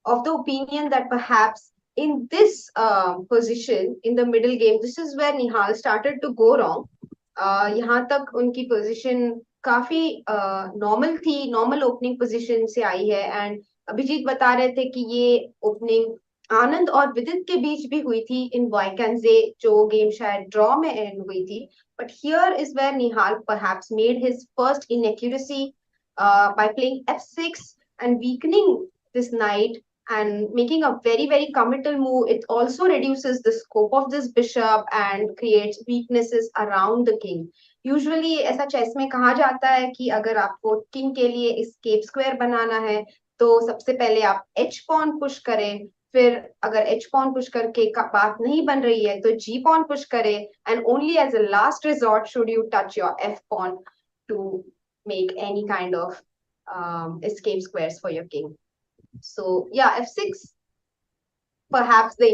of the opinion that perhaps in this position in the middle game, this is where Nihal started to go wrong. यहाँ तक उनकी position काफी normal थी, normal opening position से आई है, and Abhijit बता रहे थे कि ये ओपनिंग आनंद और विदित के बीच भी हुई थी इन वाइकेंजे, जो गेम शायद ड्रॉ में एंड हुई थी. But here is where Nihal perhaps made his first inaccuracy by playing f6 and weakening this knight and making a very, very committal move. It also reduces the scope of this bishop and creates weaknesses around the king. Usually ऐसा chess में कहा जाता है कि अगर आपको king के लिए escape square बनाना है तो सबसे पहले आप h pawn पुश करें, फिर अगर h pawn पुश करके बात नहीं बन रही है तो g pawn पुश करें, and only as a last resort should you touch your f pawn to make any kind of escape squares for your king. So yeah, f6, perhaps the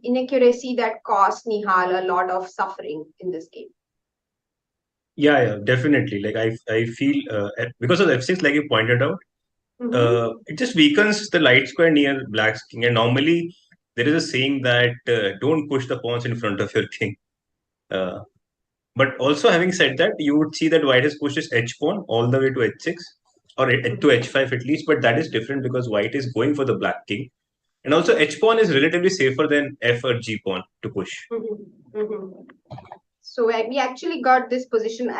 inaccuracy that cost Nihal a lot of suffering in this game. Yeah, definitely. Like I feel because of f6, like you pointed out, it just weakens the light square near black's king. And normally there is a saying that don't push the pawns in front of your king. Uh, but also having said that, you would see that white has pushed his h pawn all the way to h6 or to h5 at least. But that is different because white is going for the black king. And also h pawn is relatively safer than f or g pawn to push. So we actually got this position.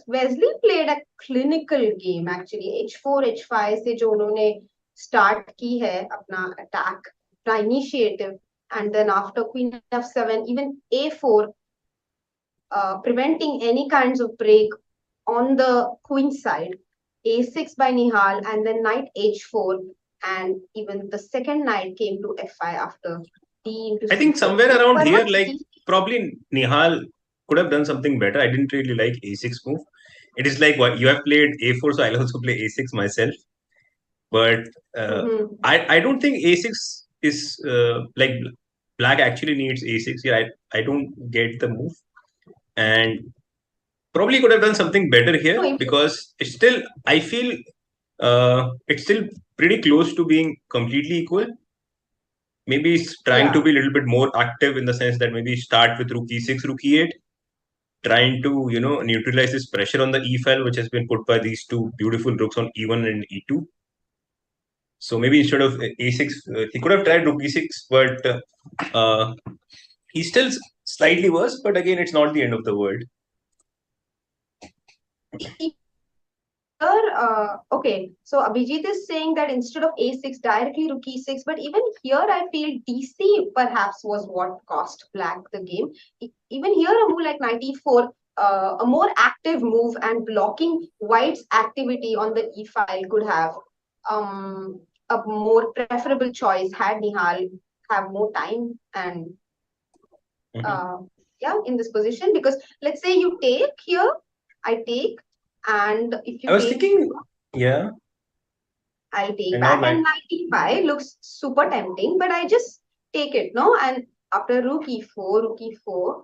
Wesley played a clinical game actually. H4, H5 से जो उन्होंने start की है अपना attack, अपना initiative, and then after Queen F7, even A4, preventing any kinds of break on the queen side. A6 by Nihal, and then knight H4, and even the second knight came to F5 after D into I think C4. somewhere around here, Perhaps like probably Nihal could have done something better. I didn't really like a6 move. It is like what you have played a4, so I'll also play a6 myself. But I don't think a6 is like black actually needs a6 here. I don't get the move, and probably could have done something better here because it's still I feel it's still pretty close to being completely equal. Maybe he's trying to be a little bit more active in the sense that maybe start with rook e6, rook e8, trying to neutralize this pressure on the e file which has been put by these two beautiful rooks on e1 and e2. So maybe instead of a6, he could have tried rook e6, but he's still slightly worse. But again, it's not the end of the world. Okay, so Abhijit is saying that instead of a6, directly rook e6, but even here I feel dc perhaps was what cost black the game. Even here a move like knight e4, a more active move and blocking white's activity on the e file could have a more preferable choice had Nihal have more time and in this position, because let's say you take here, I take, and if you I was take, thinking, I'll take back, and 95 looks super tempting, but I just take it, no? And after rook e4, queen e4.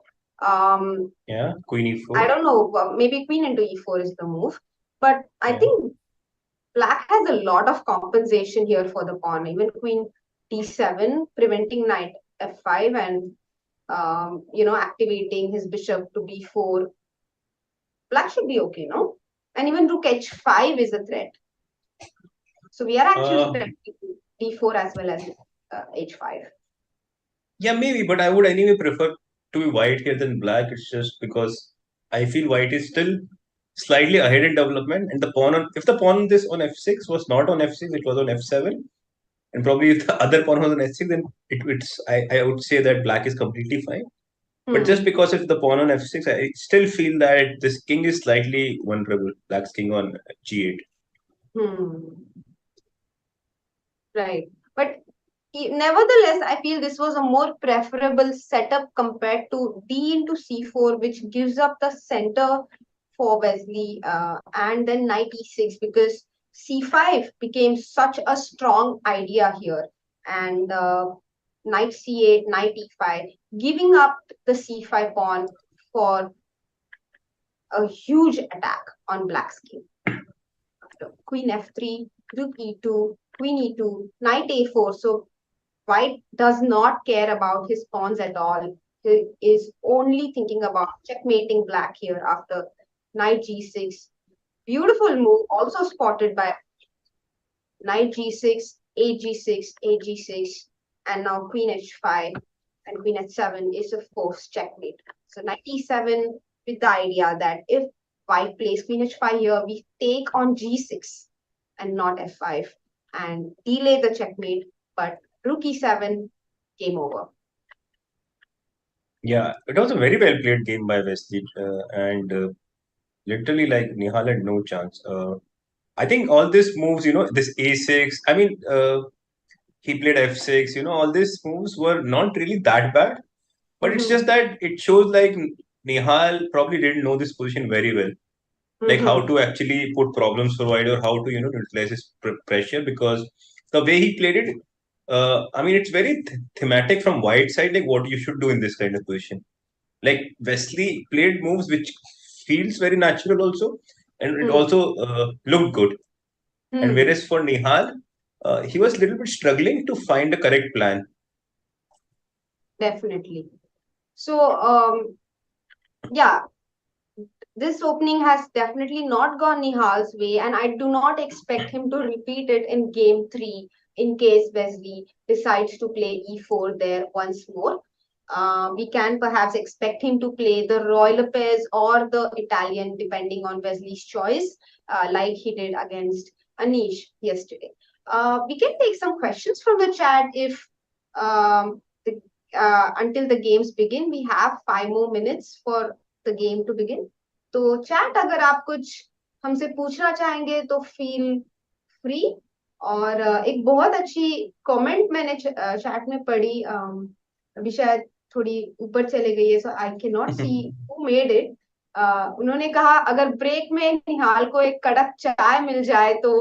I don't know, maybe queen into e4 is the move, but I think black has a lot of compensation here for the pawn, even queen d7, preventing knight f5 and activating his bishop to b4. Black should be okay, no? And even rook h5 is a threat. So we are actually threatening d4 as well as h5. Yeah, maybe, but I would anyway prefer to be white here than black. It's just because I feel white is still slightly ahead in development, and the pawn on if the pawn this on f6 was not on f6, it was on f7, and probably if the other pawn was on h6, then I would say that black is completely fine. But just because of the pawn on f6, I still feel that this king is slightly vulnerable. Black's king on g8. Right. But nevertheless, I feel this was a more preferable setup compared to d into c4, which gives up the center for Wesley, and then knight e6, because c5 became such a strong idea here. And knight c8, knight e5, giving up the c5 pawn for a huge attack on black's king. Queen f3, rook e2, queen e2, knight a4. So white does not care about his pawns at all. He is only thinking about checkmating black here after knight g6. Beautiful move, also spotted by knight g6, a g6, a g6, and now queen h5 and queen h7 is of course checkmate. So knight e7 with the idea that if white plays queen h5 here, we take on g6 and not f5 and delay the checkmate, but rook e7, game over. Yeah, it was a very well played game by Wesley, and literally like Nihal had no chance. I think all these moves, this a6, I mean, he played f6, all these moves were not really that bad, but it's just that it shows like Nihal probably didn't know this position very well, like how to actually put problems for white or how to, utilize his pressure, because the way he played it, I mean, it's very thematic from white side, like what you should do in this kind of position. Like Wesley played moves which feels very natural also, and it also looked good. And whereas for Nihal, he was a little bit struggling to find a correct plan. Definitely. So, yeah, this opening has definitely not gone Nihal's way, and I do not expect him to repeat it in game three in case Wesley decides to play e4 there once more. We can perhaps expect him to play the Royal Pairs or the Italian, depending on Wesley's choice, like he did against Anish yesterday. We can take some questions from the chat if until the games begin. We have 5 more minutes for the game to begin. तो chat अगर आप कुछ हमसे पूछना चाहेंगे तो feel free. और एक बहुत अच्छी कमेंट मैंने चैट में पढ़ी, अभी शायद थोड़ी ऊपर चले गई है, so I cannot see who made it. उन्होंने कहा अगर ब्रेक में निहाल को एक कड़क चाय मिल जाए तो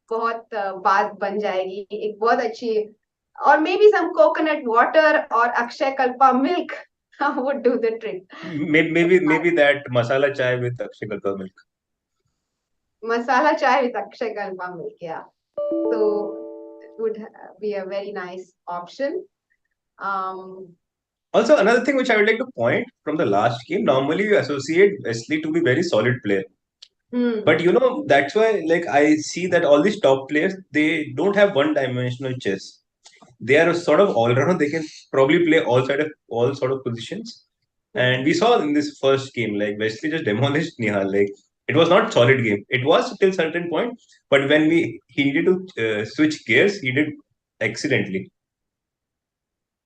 बहुत बात बन जाएगी। एक बहुत अच्छी, और maybe some coconut water और Akshaya Kalpa milk would do the trick. Maybe that masala chai with Akshay Kalpa milk. Masala chai with Akshay Kalpa milk, yeah. So it would be a very nice option. Also, another thing which I would like to point from the last game, normally you associate Wesley to be very solid player. But that's why like I see that all these top players, they don't have one-dimensional chess. They are sort of all-round. They can probably play all sort of positions. And we saw in this first game, like Wesley just demolished Nihal. Like it was not solid game. It was till certain point, but when he needed to switch gears, he did excellently.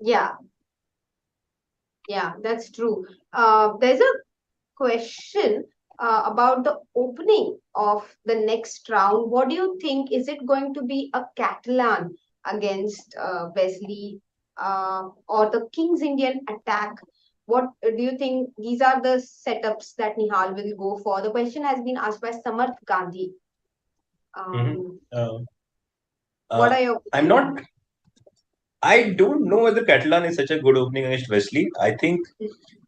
Yeah, that's true. There's a question about the opening of the next round. What do you think? Is it going to be a Catalan against Wesley or the King's Indian attack? What do you think? These are the setups that Nihal will go for. The question has been asked by Samarth Gandhi. What are your opinions? I don't know whether Catalan is such a good opening against Wesley. I think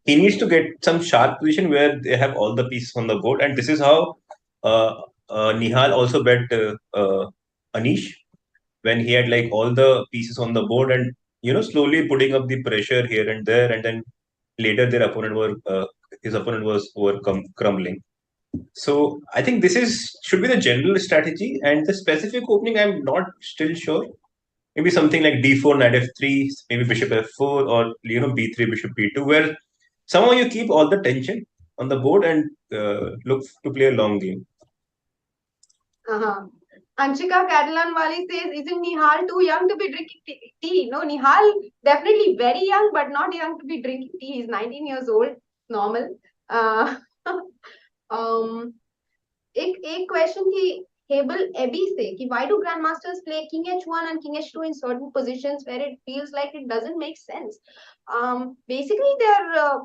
he needs to get some sharp position where they have all the pieces on the board, and this is how Nihal also bet Anish when he had like all the pieces on the board, and slowly putting up the pressure here and there, and then later his opponent was crumbling. So I think this should be the general strategy, and the specific opening I'm not still sure. Maybe something like d4 knight f3, maybe bishop f4, or b3 bishop b2, where somehow you keep all the tension on the board and look to play a long game. Anshika Catalan Wali says, isn't Nihal too young to be drinking tea? No, Nihal definitely very young, but not young to be drinking tea. He's 19 years old, normal. एक question थी Hebel Ebi से कि why do grandmasters play king h1 and king h2 in certain positions where it feels like it doesn't make sense? Basically they're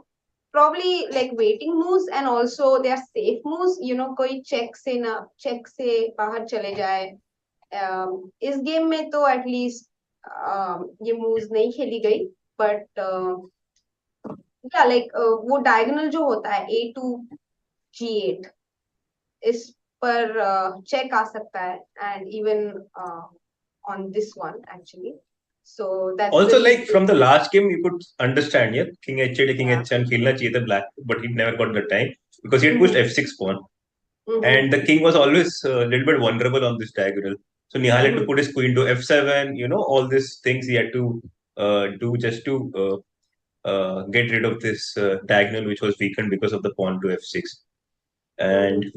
probably like waiting moves, and also they are safe moves. कोई check से बाहर चले जाए. इस game में तो at least ये moves नहीं खेली गई, but yeah, like वो diagonal जो होता है a2 g8, इस पर check आ सकता है, and even on this one actually. So that's also like from the last game you could understand, yeah, king h8 king h7 खेलना चाहिए था black, but he never got the time because he had pushed f6 pawn, and the king was always a little bit vulnerable on this diagonal. So Nihal had to put his queen to f7, all these things he had to do just to get rid of this diagonal which was weakened because of the pawn to f6. And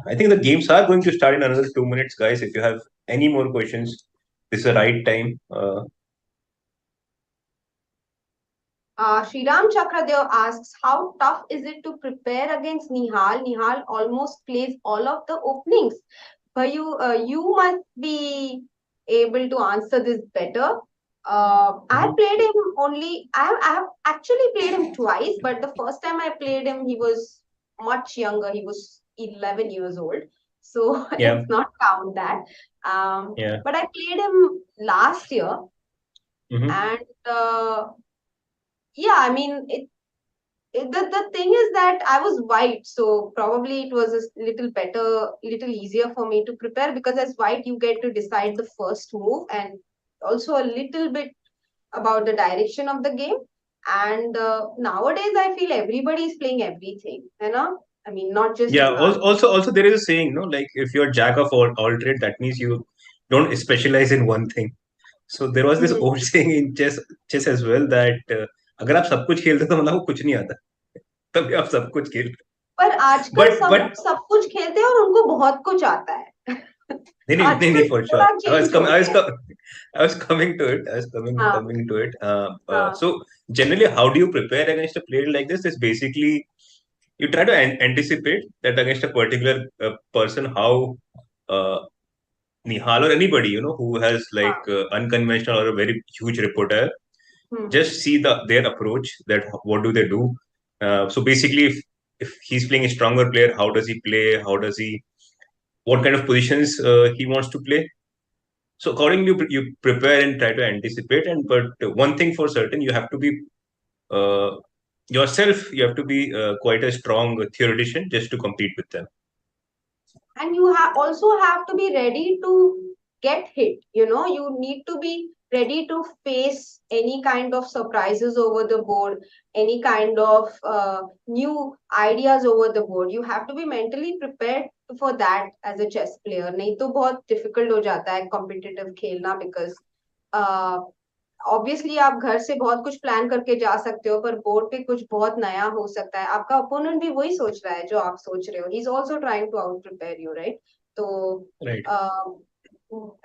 I think the games are going to start in another 2 minutes, guys. If you have any more questions, this is the right time. Sriram Chakradev asks, how tough is it to prepare against Nihal? Nihal almost plays all of the openings. But you must be able to answer this better. I played him I have actually played him twice, but the first time I played him, he was much younger. He was 11 years old. So let's not count that. But I played him last year. And yeah, I mean, the thing is that I was white, so probably it was a little better, little easier for me to prepare, because as white you get to decide the first move and also a little bit about the direction of the game. And nowadays I feel everybody is playing everything, you know. I mean, not just Yeah. Nihal. Also, there is a saying, no, like if you're jack of all trade, that means you don't specialize in one thing. So there was this hmm, old saying in chess as well that अगर आप सब कुछ खेलते हो तो मतलब वो कुछ नहीं आता, तभी आप सब कुछ खेलते पर आजकल हो। सब But सब कुछ खेलते हैं और उनको बहुत कुछ आता है। नहीं, आजकल for sure. थोड़ा चेंज हो गया है। I was coming to it. I was हाँ, coming to it. हाँ, So generally, how do you prepare against a player like this? Is basically you try to anticipate that against a particular person, how uh, Nihal or anybody, who has like हाँ, unconventional or a very huge repertoire, hmm, just see their approach, that what do they do. So basically, if he's playing a stronger player, how does he play? What kind of positions he wants to play? So accordingly, you prepare and try to anticipate. And but one thing for certain, you have to be uh, yourself. You have to be quite a strong theoretician just to compete with them. and you also have to be ready to get hit, you know. You need to be ready to face any kind of surprises over the board, any kind of new ideas over the board. You have to be mentally prepared for that as a chess player. नहीं तो बहुत difficult हो जाता है competitive खेलना, because uh, obviously आप घर से बहुत कुछ प्लान करके जा सकते हो, पर बोर्ड पे कुछ बहुत नया हो सकता है। आपका ओपोनेंट भी वही सोच रहा है जो आप सोच रहे हो, he is also trying to out prepare you, right? तो Right.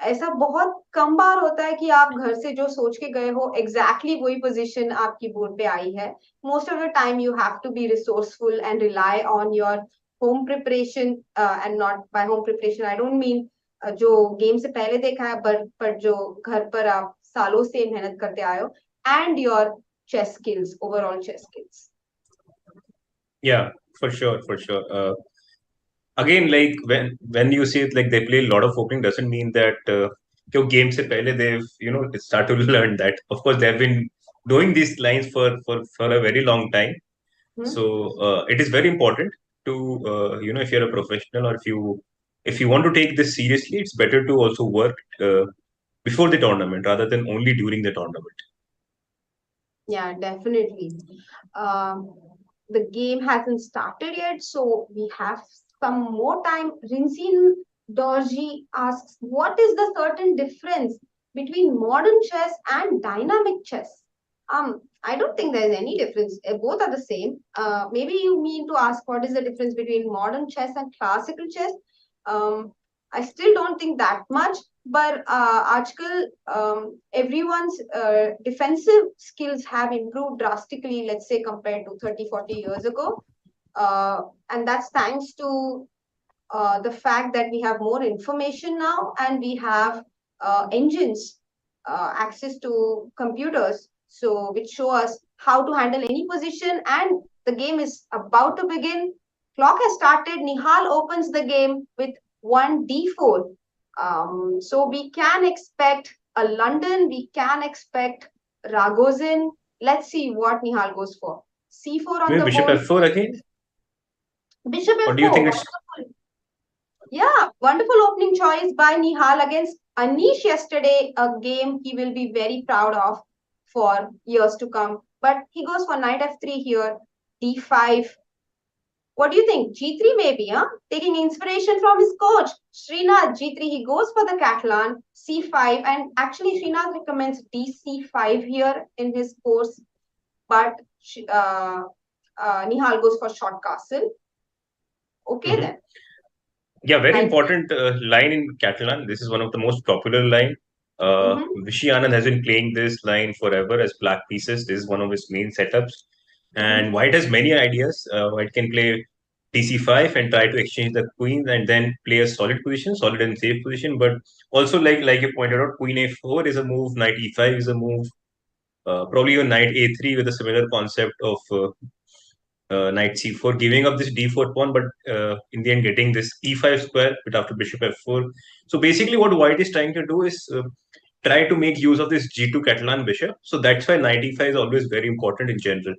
ऐसा बहुत कम बार होता है कि आप घर से जो सोच के गए हो एग्जैक्टली वही पोजीशन आपकी बोर्ड पे आई है। Most of the time you have to be resourceful and rely on your home preparation, and not by home preparation I don't mean जो गेम से पहले देखा है, पर जो घर पर आप सालों से मेहनत करते आए हो, and your chess skills, overall chess skills. Yeah, for sure, for sure. Again, like when you see it, like they play a lot of opening, doesn't mean that game se pehle they've start to learn that. Of course, they've been doing these lines for a very long time. So it is very important to if you're a professional, or if you want to take this seriously, it's better to also work before the tournament rather than only during the tournament. Yeah, definitely. Um, the game hasn't started yet, so we have some more time. Rinzin Dorji asks, what is the certain difference between modern chess and dynamic chess? I don't think there's any difference. Both are the same. Maybe you mean to ask what is the difference between modern chess and classical chess? I still don't think that much, but आजकल everyone's defensive skills have improved drastically, let's say compared to 30-40 years ago, and that's thanks to the fact that we have more information now, and we have engines, access to computers, so which show us how to handle any position. And the game is about to begin. Clock has started. Nihal opens the game with 1d4. So we can expect a London, we can expect Ragozin. Let's see what Nihal goes for. C4 on Maybe the bishop board. f4 again, Bishop or do you f4. think it's Wonderful. Yeah, wonderful opening choice by Nihal against Anish yesterday, a game he will be very proud of for years to come. But he goes for knight f3 here, d5. What do you think? G3 maybe, huh? Taking inspiration from his coach, Srinath. G3, he goes for the Catalan, C5, and actually Srinath recommends DC5 here in his course, but Nihal goes for short castle. Okay Mhm. then. Yeah, very Knight. important line in Catalan. This is one of the most popular line. Vishy Anand has been playing this line forever as black pieces. This is one of his main setups. And White has many ideas. White can play DC5 and try to exchange the queen and then play a solid position, solid and safe position. But also, like you pointed out, Queen A4 is a move, Knight E5 is a move, probably even Knight A3 with a similar concept of knight c4, giving up this d4 pawn, but in the end getting this e5 square bit after bishop f4. So basically, what White is trying to do is try to make use of this g2 Catalan bishop. So that's why knight e5 is always very important in general.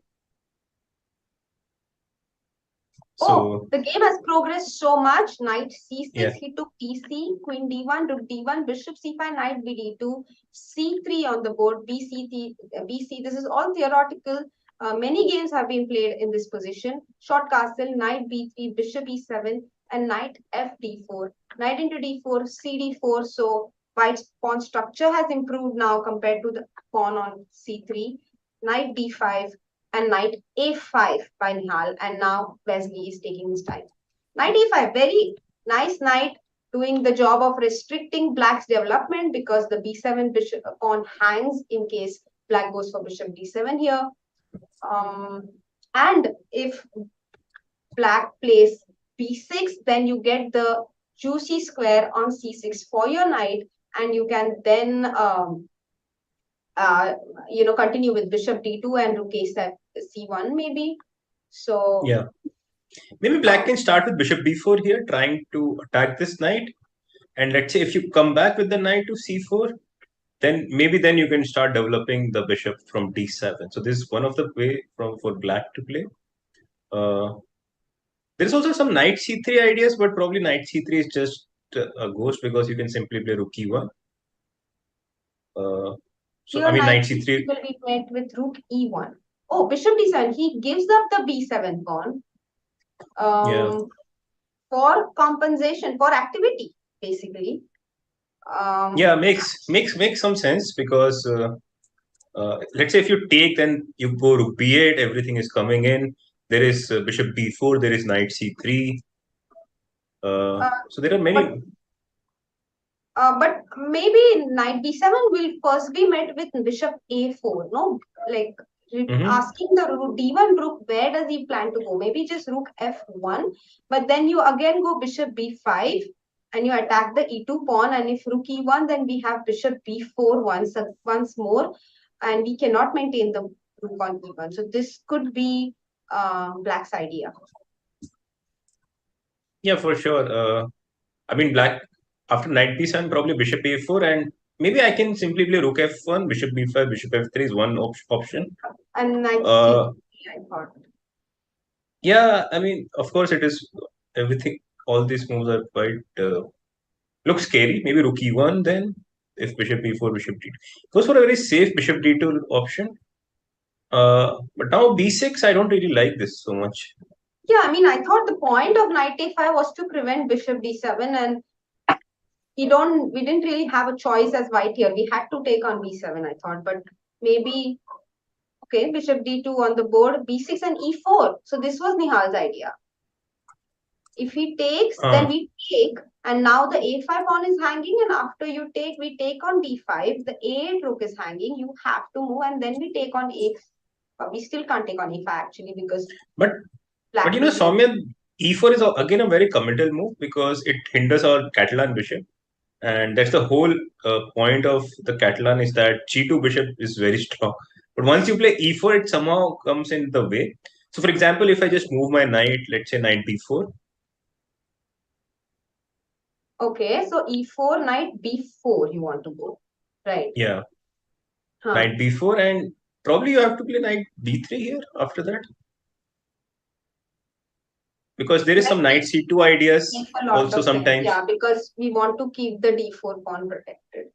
Oh, So the game has progressed so much. Knight c6, yeah, he took tc, queen d1, rook d1, bishop c5, knight bd2, c3 on the board, bc. This is all theoretical. Many games have been played in this position. Short castle, knight b3, bishop e7, and knight fd4. Knight into d4, cd4. So white's pawn structure has improved now compared to the pawn on c3. Knight d5 and knight a5 by Nihal. And now Wesley is taking his time. Knight a5, very nice knight, doing the job of restricting black's development because the b7 bishop pawn hangs in case black goes for bishop d7 here. And if black plays b6, then you get the juicy square on c6 for your knight, and you can then continue with bishop d2 and rook a7, c1 maybe. So yeah. Maybe black can start with bishop b4 here, trying to attack this knight. And let's say if you come back with the knight to c4, then maybe then you can start developing the bishop from d7. So this is one of the way for black to play. There's also some knight c3 ideas, but probably knight c3 is just a ghost because you can simply play rook e1. So I here mean knight knight c3. will be met with rook e1. Oh, bishop d7. He gives up the b7 pawn Yeah. for compensation, for activity, basically. Yeah, makes some sense because let's say if you take, then you go rook b8, everything is coming in. There is bishop b4, there is knight c3. So there are but many. But maybe knight b7 will first be met with bishop a4, no? Like asking the d1 rook, where does he plan to go? Maybe just rook f1, but then you again go bishop b5 and you attack the e2 pawn. And if rook e1, then we have bishop b4 once more, and we cannot maintain the rook on e1. So this could be black's idea. Yeah, for sure. I mean, black after knight b7, probably bishop a4, and maybe I can simply play rook f1, bishop b5, bishop f3 is one option. And knight Uh, c3, I thought. yeah, I mean, of course, it is everything. All these moves are quite look scary. Maybe rook e1 then, if bishop e4, bishop d2. Goes for a very safe bishop d2 option. But now b6, I don't really like this so much. Yeah, I mean, I thought the point of knight a5 was to prevent bishop d7, and we didn't really have a choice as white here. We had to take on b7, I thought, but maybe okay, bishop d2 on the board, b6 and e4. So this was Nihal's idea. If he takes, then we take, and now the a5 pawn is hanging, and after you take, we take on d5. The a8 rook is hanging. You have to move, and then we take on a. We still can't take on e5 actually because. But you know, Soumya, e4 is again a very committal move because it hinders our Catalan bishop. And that's the whole point of the Catalan is that g2 bishop is very strong. But once you play e4, it somehow comes in the way. So for example, if I just move my knight, let's say knight b4. Okay, so e4, knight b4 you want to go, right? Yeah. Knight b4, and probably you have to play knight d3 here after that. Because there is some knight c2 ideas also sometimes. Yeah, because we want to keep the d4 pawn protected.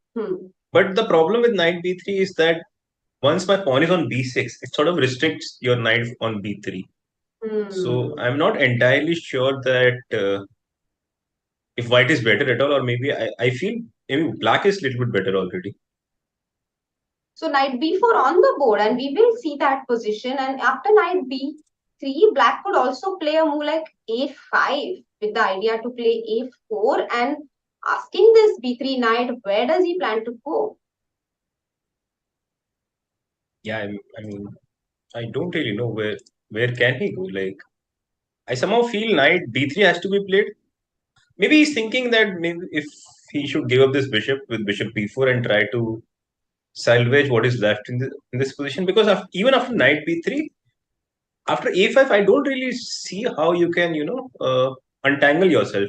But the problem with knight b3 is that once my pawn is on b6, it sort of restricts your knight on b3. So I'm not entirely sure that if white is better at all, or maybe I feel maybe black is a little bit better already. So knight b4 on the board, and we will see that position. And after knight b3, black could also play a move like a5 with the idea to play a4 and asking this b3 knight, where does he plan to go? Yeah, I mean, I don't really know where can he go. Like, I somehow feel knight b3 has to be played. Maybe he's thinking that maybe if he should give up this bishop with bishop b4 and try to salvage what is left in this position, because even after knight b3, after a5, I don't really see how you can untangle yourself.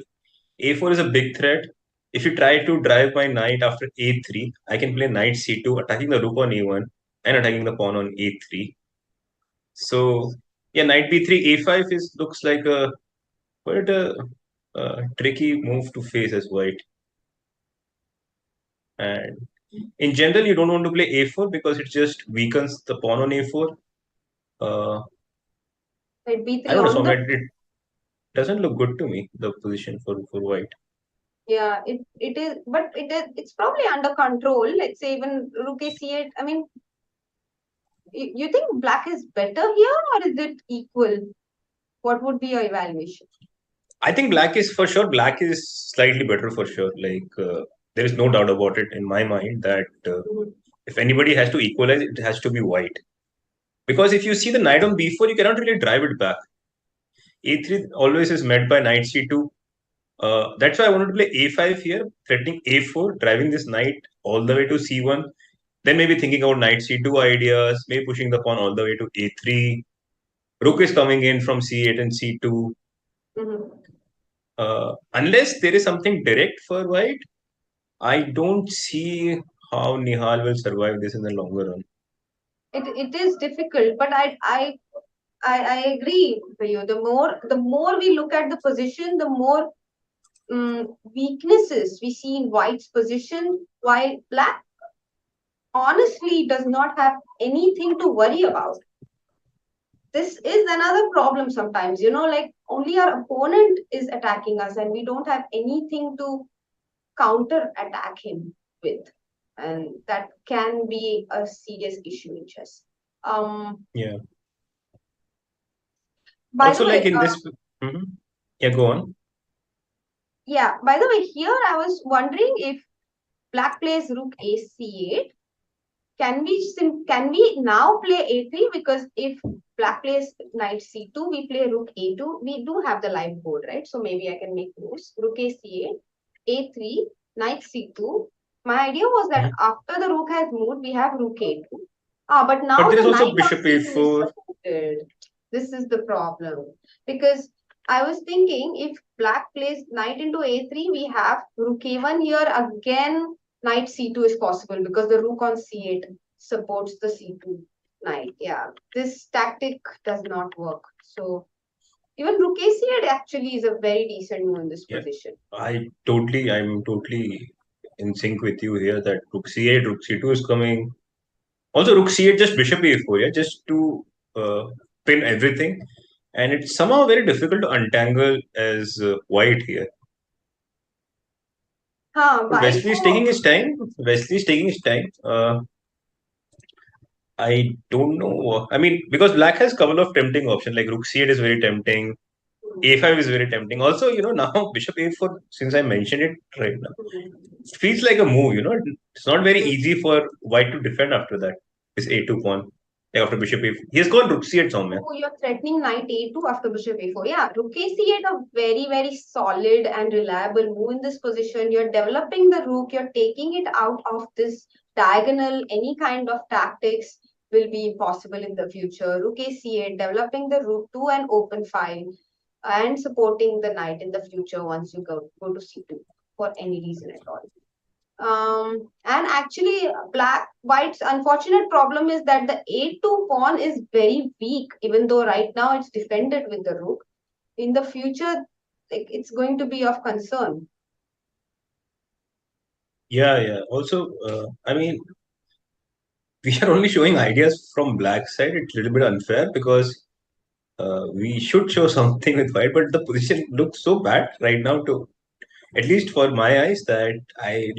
a4 is a big threat. If you try to drive my knight after a3, I can play knight c2, attacking the rook on a1 and attacking the pawn on a3. So yeah, knight b3, a5 looks like a quite a tricky move to face as white. And in general, you don't want to play a4 because it just weakens the pawn on a4. Right, I b3 don't know, on the. Soumya, it doesn't look good to me, the position for white. Yeah, it is, but it's probably under control. Let's say even rook a c8. I mean, you think black is better here, or is it equal? What would be your evaluation? I think black is for sure. Black is slightly better for sure. There is no doubt about it in my mind that Mhm. if anybody has to equalize, it has to be white. Because if you see the knight on b4, you cannot really drive it back. a3 always is met by knight c2. That's why I wanted to play a5 here, threatening a4, driving this knight all the way to c1. Then maybe thinking about knight c2 ideas, maybe pushing the pawn all the way to a3. Rook is coming in from c8 and c2. Mhm. Unless there is something direct for white, I don't see how Nihal will survive this in the longer run. It is difficult, but I agree with you. The more we look at the position, the more weaknesses we see in white's position, while black honestly does not have anything to worry about. This is another problem sometimes, like only our opponent is attacking us and we don't have anything to counter attack him with. And that can be a serious issue in chess. Yeah. By the Also, like way, in this. Mhm. Yeah, go on. yeah, by the way, here I was wondering if black plays rook a c8, can we now play a3? Because if black plays knight c2, we play rook a2. We do have the live board, right? So maybe I can make moves. Rook a c8, a3, knight c2. My idea was that Mhm. after the rook has moved, we have rook a2. But But now there is the also knight on bishop c2 is a4. supported. This is the problem. Because I was thinking if black plays knight into a3, we have rook a1 here. Again, knight c2 is possible because the rook on c8 supports the c2 knight. Yeah, this tactic does not work. So even rook a c8 actually is a very decent move in this Yeah, position. I'm totally in sync with you here that rook c8, rook c2 is coming. Also, rook c8, just bishop a4, yeah, just to uh, pin everything. And it's somehow very difficult to untangle as white here. But Why Wesley is taking so? his time. Wesley is taking his time. I don't know. I mean, because black has a couple of tempting options, like rook c8 is very tempting, a5 is very tempting. Also, now bishop a4, since I mentioned it right now, it feels like a move, It's not very easy for white to defend after that. This a2 pawn, like after bishop a4. He has gone rook c8 somewhere. Oh, you're threatening knight a2 after bishop a4. Yeah, rook a c8, a very, very solid and reliable move in this position. You're developing the rook, you're taking it out of this diagonal. Any kind of tactics will be impossible in the future. Rook a c8, developing the rook to an open file and supporting the knight in the future once you go to c2 for any reason at all. And actually, white's unfortunate problem is that the a2 pawn is very weak, even though right now it's defended with the rook. In the future, like it's going to be of concern. Yeah, yeah. Also, I mean, we are only showing ideas from black side. It's a little bit unfair because we should show something with white, but the position looks so bad right now, to at least for my eyes, that I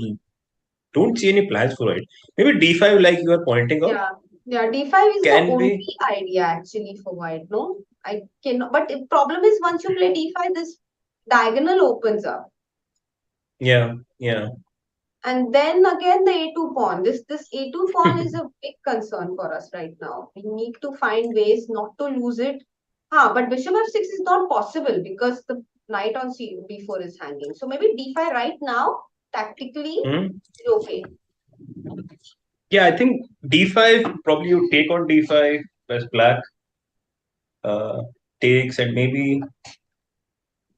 don't see any plans for it. Maybe d5, like you are pointing out, Yeah, yeah. D5 is the can only be. idea actually for white. No, I cannot. But the problem is once you play D5, this diagonal opens up. Yeah, yeah. And then again the a2 pawn. This a2 pawn is a big concern for us right now. We need to find ways not to lose it. But bishop f6 is not possible because the knight on b4 is hanging. So maybe d5 right now, tactically, Mhm. is okay. Yeah, I think d5, probably you take on d5 as black takes, and maybe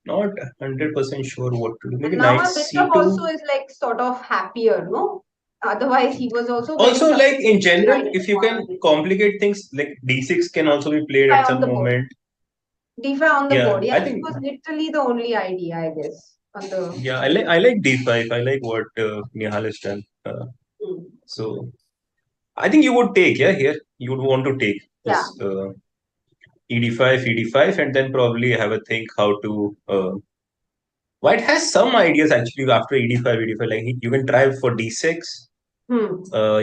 not 100% sure what to do. Maybe And now knight our bishop also c2. is like sort of happier, no? Otherwise, he was also very Also, like in frustrated. general, Knight if you pawn can on complicate things, like d6 can also be played at d5 on some the board. moment. d5 on the Yeah, board. Yeah, I it think was literally the only idea, I guess, on the. yeah, I like d5. I like what Nihal has done. Hmm. So I think you would take, yeah, here you would want to take Yeah. this ed5, and then probably have a think how to. White has some ideas actually after ed5. Like you can try for d6. Hmm.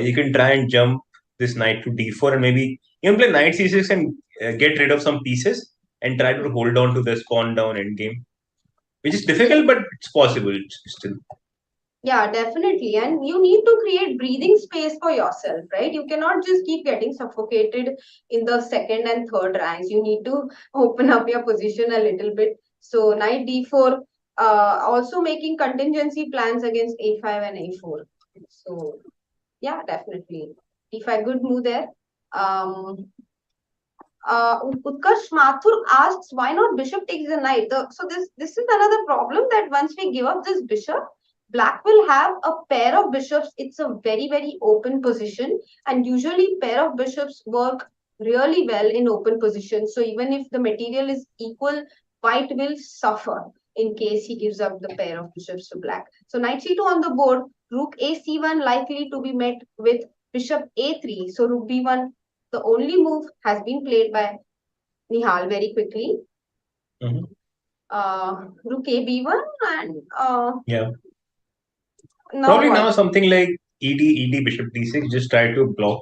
You can try and jump this knight to d4, and maybe you can play knight c6 and get rid of some pieces and try to hold on to the pawn down endgame, which is Yes. difficult, but it's possible still. Yeah, definitely. And you need to create breathing space for yourself, right? You cannot just keep getting suffocated in the second and third ranks. You need to open up your position a little bit. So knight d4, also making contingency plans against a5 and a4. So yeah, definitely. d5, good move there. Um, Utkarsh Mathur asks, why not bishop takes the knight? So this is another problem, that once we give up this bishop, black will have a pair of bishops. It's a very open position, and usually pair of bishops work really well in open position. So even if the material is equal, white will suffer in case he gives up the pair of bishops to black. So knight c2 on the board, rook a c1 likely to be met with bishop a3. So rook b1, the only move, has been played by Nihal very quickly. Mhm. Rook a b1, and Yeah, now probably what? now something like ed bishop d6. Just try to block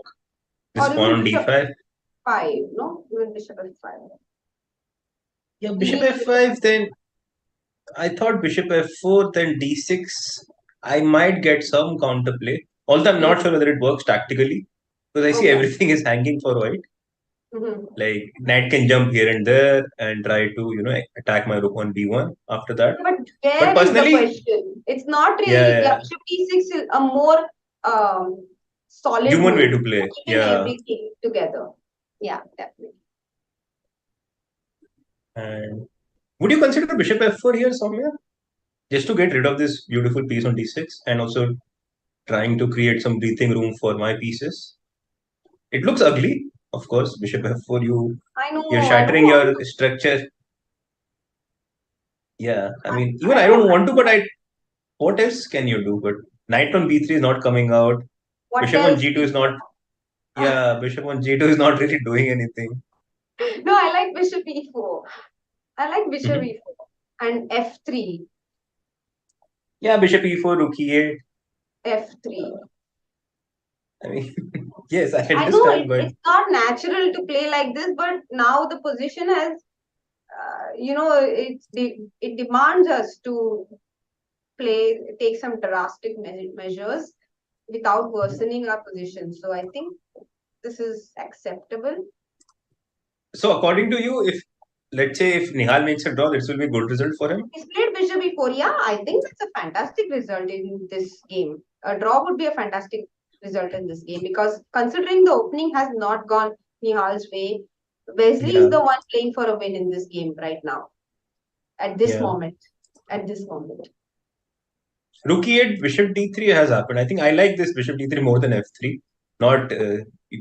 this Or pawn even on bishop d5. 5, no? Even bishop f5. Yeah, bishop Maybe f5. Then I thought bishop f4, then d6. I might get some counterplay, although I'm not sure whether it works tactically because I see okay. everything is hanging for white. Mhm. Like knight can jump here and there and try to attack my rook on b1 after that. But But where is the personally, question? It's not yeah, really, yeah, yeah, bishop d6 is a more solid human way move, to play. keeping Yeah, everything together. Yeah, definitely. and would you consider bishop f4 here, Soumya, just to get rid of this beautiful piece on d6 and also trying to create some breathing room for my pieces? It looks ugly, of course. Bishop f4, you're I don't shattering want your to. structure. Yeah, I mean, even I I don't. don't want to, but I what else can you do? But knight on b3 is not coming out. What Bishop on else? g2 is not. Yeah, bishop on g2 is not really doing anything. No, I like bishop e4. I like bishop Mhm. e4 and f3, Yeah, bishop e4, rook e8. f3. I mean, yes, I I know understand, but it's not natural to play like this, but now the position has, it demands us to take some drastic measures without worsening our position. So I think this is acceptable. so according to you, if let's say if Nihal makes a draw, this will be a good result for him. He's played bishop e4. Yeah, I think that's a fantastic result in this game. A draw would be a fantastic result in this game because considering the opening has not gone Nihal's way, Wesley is Yeah, the one playing for a win in this game right now, at this yeah. moment. At this moment. Rook e8, bishop d3 has happened. I think I like this bishop d3 more than f3. Not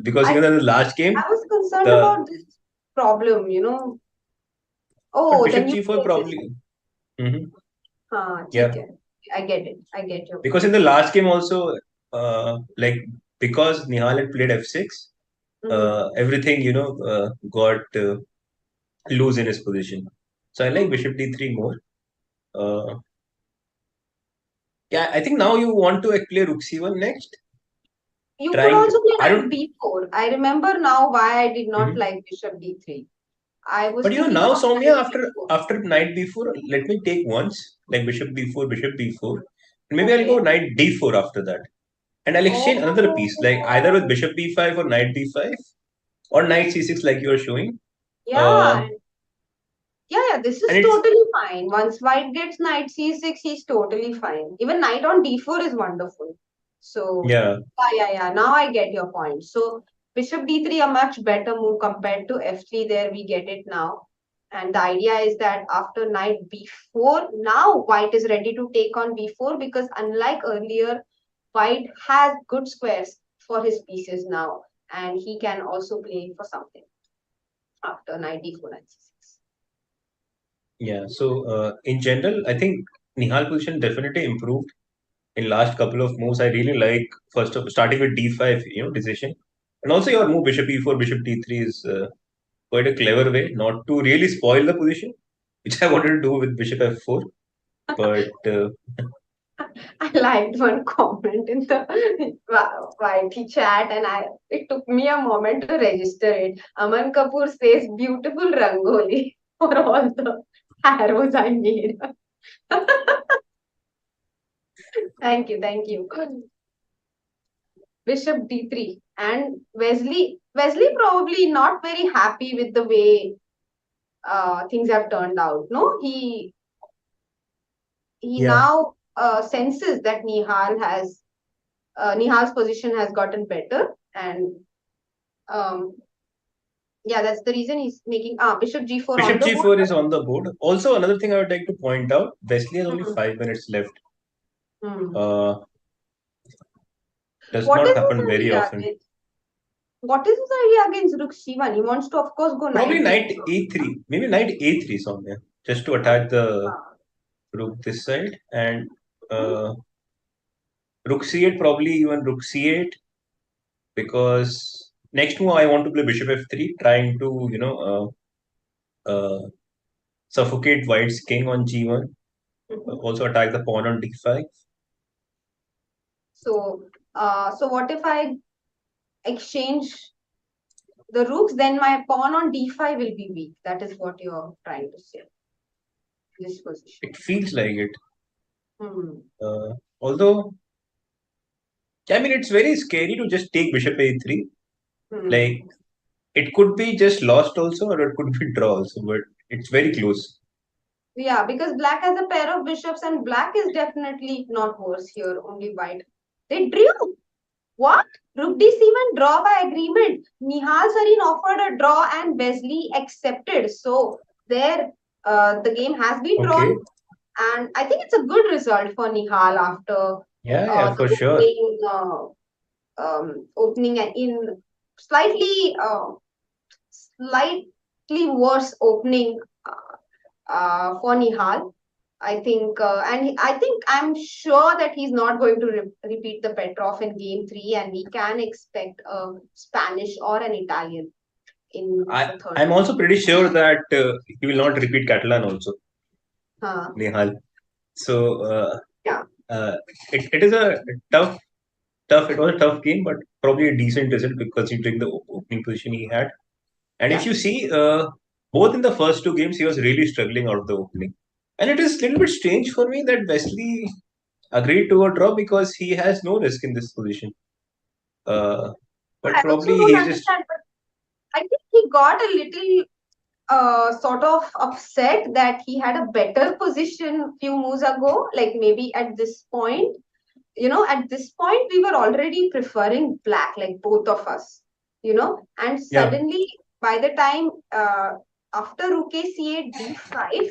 because I in the last game, I was concerned the about this problem. but Oh, bishop then you g4 play this. probably. Mhm. हाँ, ठीक Yeah, है. I get it. I get your because point. in the last game also, like because Nihal had played f6, Mm-hmm. everything got loose in his position. So I like bishop d3 more. Uh, yeah, I think now you want to play rook c1 next. You could Trying, also play I knight don't. b4. I remember now why I did not Mhm. like bishop d3. I was But thinking now about Soumya, knight after b4. after knight b4, let me take once like bishop b4, and maybe I'll go Okay. knight d4 after that, and I'll exchange another piece like either with Oh, bishop b5 or knight b5 or knight c6 like you are showing. yeah. Uh, Yeah, this and is it's totally fine. Once white gets knight c6, he's totally fine. Even knight on d4 is wonderful. So, yeah, yeah. Now I get your point. So, bishop d3, a much better move compared to f3. There we get it now. And the idea is that after knight b4, now white is ready to take on b4 because unlike earlier, white has good squares for his pieces now. And he can also play for something after knight d4 and c6. Yeah. So in general, I think Nihal position definitely improved in last couple of moves. I really like first of starting with d5, decision, and also your move bishop e4, bishop d3 is quite a clever way not to really spoil the position, which I wanted to do with bishop f4. But I liked one comment in the YT chat, and it took me a moment to register it. Aman Kapoor says, "Beautiful rangoli" for all the arrows I made. Thank you, thank you. Bishop d3 and Wesley probably not very happy with the way things have turned out. No, he yeah, now senses that Nihal's position has gotten better, and um, yeah, that's the reason he's making bishop g4 on bishop the board. g4 is on the board. Also, another thing I would like to point out: Wesley has only Hmm. 5 minutes left. Hmm. Uh, does What is not his happen very idea often. against? What is his idea against rook c1? He wants to, of course, go Probably knight knight d4. a3, maybe knight a3 somewhere, just to attack the Ah. rook this side, and Hmm. uh, rook c8, probably even rook c8, because next move I want to play bishop f3, trying to suffocate white's king on g1, Mhm. also attack the pawn on d5. So what if I exchange the rooks? Then my pawn on d5 will be weak. That is what you're trying to say. This position. It feels like it. Hmm. Although, I mean, it's very scary to just take bishop a3. Hmm. Like, it could be just lost also, or it could be draw also, but it's very close. Yeah, because black has a pair of bishops, and black is definitely not worse here. Only white. They drew. What? Rook d7 draw by agreement. Nihal Sarin offered a draw and Wesley accepted. So there, the game has been drawn, Okay. and I think it's a good result for Nihal after Yeah, yeah, the for sure. opening in slightly slightly worse opening for Nihal. I think, I think I'm sure that he's not going to repeat the Petrov in game 3, and we can expect a Spanish or an Italian in the third I'm game. also pretty sure that he will not repeat Catalan also, Huh. Nihal. So Yeah, uh, it is a tough. It was a tough game, but probably a decent result considering the opening position he had. And if yeah. you see, both in the first two games, he was really struggling out of the opening. And it is a little bit strange for me that Wesley agreed to a draw because he has no risk in this position. Uh, but I also probably don't he's just understand, but I think he got a little sort of upset that he had a better position few moves ago. Like maybe at this point, at this point we were already preferring black, like both of us, and yeah. suddenly by the time after rook a c8 d5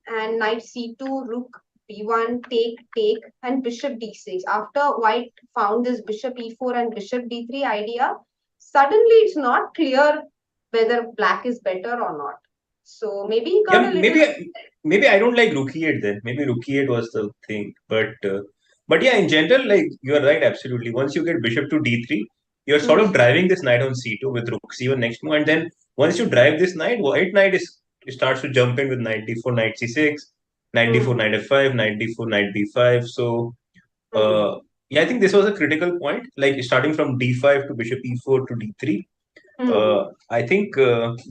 and knight c2 rook b1 take and bishop d6, after white found this bishop e4 and bishop d3 idea, suddenly it's not clear whether black is better or not. So maybe he got Yeah, a little maybe I don't like Rookie 8 then. Maybe Rookie 8 was the thing. But yeah, in general, like you're right, absolutely. Once you get bishop to d3, you're sort upset. of driving this knight on c2 with rook c1 next move, and then once you drive this knight, white knight is starts to jump in with knight d4, knight c6, knight d4, Hmm. knight f5, knight d4, knight b5. So Hmm. yeah, I think this was a critical point, like starting from d5 to bishop e4 to d3. Hmm. I think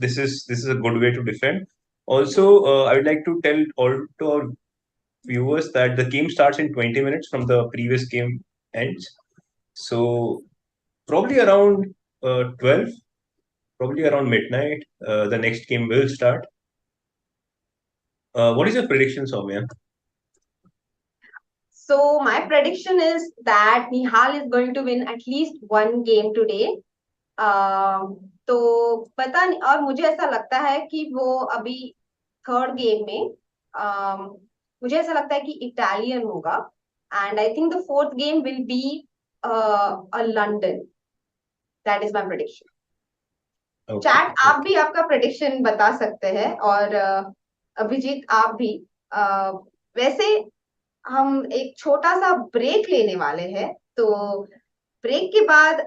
this is a good way to defend. Also, I would like to tell all to our viewers that the game starts in 20 minutes from the previous game ends. So probably around 12, probably around midnight, the next game will start. What is your prediction, Soumya? So my prediction is that Nihal is going to win at least one game today. तो पता नहीं, और मुझे ऐसा लगता है कि वो अभी थर्ड गेम में मुझे ऐसा लगता है कि इटालियन होगा, and I think the fourth game will be a London. That is my prediction. Okay. Chat आप भी आपका प्रेडिक्शन बता सकते हैं और अभिजीत आप भी वैसे हम एक छोटा सा ब्रेक लेने वाले हैं तो ब्रेक के बाद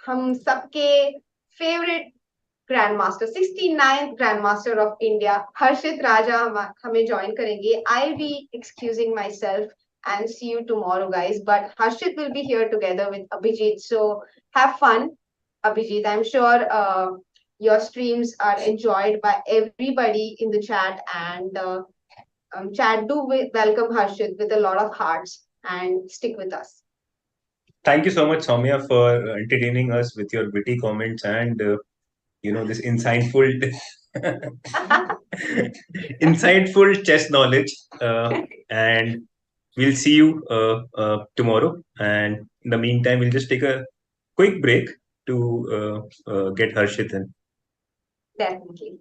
हम सबके favourite grandmaster 69th grandmaster of India Harshit Raja हमें ज्वाइन करेंगे. I be excusing myself and see you tomorrow guys, but Harshit will be here together with Abhijit, so have fun. Abhijit, I'm sure your streams are enjoyed by everybody in the chat, and chat do welcome Harshit with a lot of hearts and stick with us. Thank you so much, Soumya, for entertaining us with your witty comments and this insightful insightful chess knowledge. And we'll see you tomorrow. And in the meantime, we'll just take a quick break to get Harshit in. Definitely.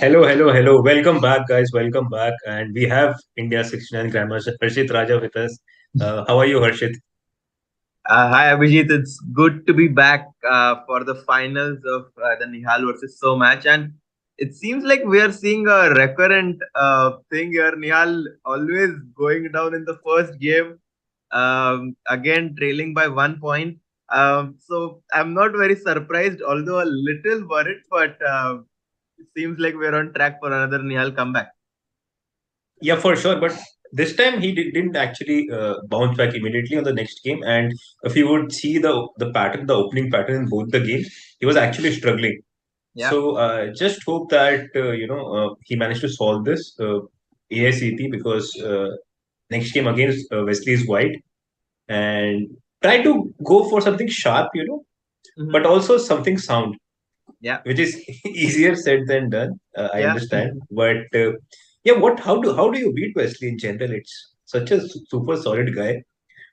Hello. Welcome back, guys. Welcome back. And we have India 69 Grandmaster Harshit Raja with us. How are you, Harshit? Hi Abhijit, it's good to be back for the finals of the Nihal versus So match, and it seems like we are seeing a recurrent thing here. Nihal always going down in the first game, again trailing by 1 point. So I'm not very surprised, although a little worried, but it seems like we're on track for another Nihal comeback. Yeah, for sure. But this time he didn't actually bounce back immediately on the next game. And if you would see the pattern, the opening pattern in both the games, he was actually struggling. Yeah, So just hope that he managed to solve this ASAP because next game against Wesley is white and try to go for something sharp, Mhm. but also something sound, Yeah, which is easier said than done. I yeah. understand, but yeah, what? How do you beat Wesley in general? It's such a super solid guy.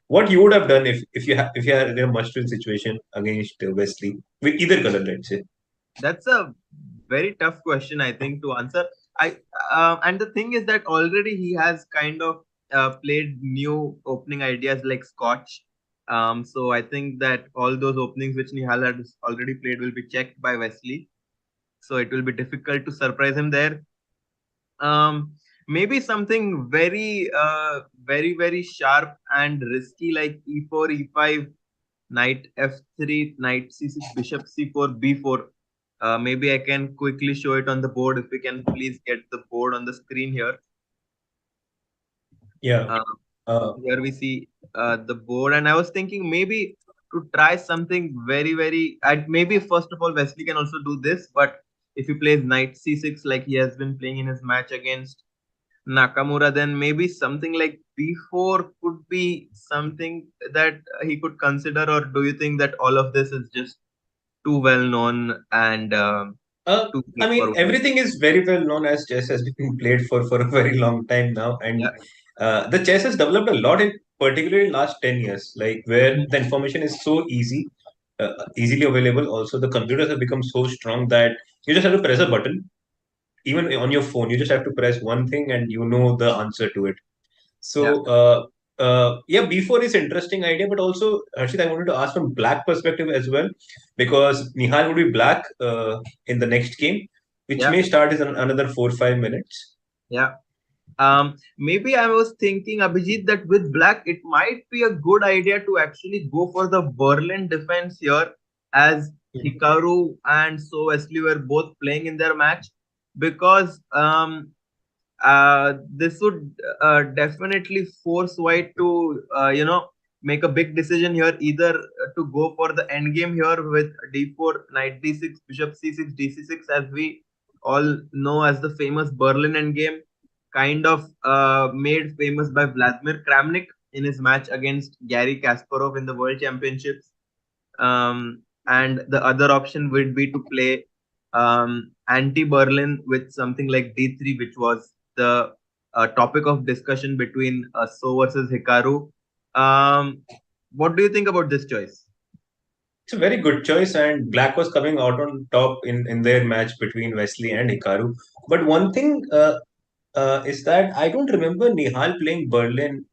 What you would have done if you are in a must-win situation against Wesley with either color, let's say. That's a very tough question, I think, to answer. I And the thing is that already he has kind of played new opening ideas like Scotch. So I think that all those openings which Nihal has already played will be checked by Wesley. So it will be difficult to surprise him there. Maybe something very sharp and risky like e4, e5, knight f3, knight c6, bishop c4, b4. Maybe I can quickly show it on the board if we can please get the board on the screen here. Yeah. Uh, Uh, Here we see the board, and I was thinking maybe to try something very. Maybe first of all, Wesley can also do this, but if he plays knight c6 like he has been playing in his match against Nakamura, then maybe something like b4 could be something that he could consider. Or do you think that all of this is just too well known and uh, too I big mean, for one? everything is very well known as chess has been played for a very long time now, and Yeah. the chess has developed a lot in particularly in last 10 years, like where Mhm. the information is so easily available. Also, the computers have become so strong that you just have to press a button, even on your phone. You just have to press one thing, and you know the answer to it. Yeah. So, yeah, B4 is interesting idea, but also, Harshit, I wanted to ask from black perspective as well, because Nihal would be black in the next game, which Yeah. may start in another 4 5 minutes. Yeah. Maybe I was thinking, Abhijit, that with black, it might be a good idea to actually go for the Berlin defense here, as Hikaru and So Wesley were both playing in their match, because this would definitely force White to, make a big decision here, either to go for the end game here with d4, knight d6, bishop c6, dc6, as we all know as the famous Berlin endgame, kind of made famous by Vladimir Kramnik in his match against Gary Kasparov in the World Championships. And the other option would be to play anti-Berlin with something like d3, which was the topic of discussion between So versus Hikaru. What do you think about this choice? It's a very good choice, and black was coming out on top in their match between Wesley and Hikaru. But one thing is that I don't remember Nihal playing Berlin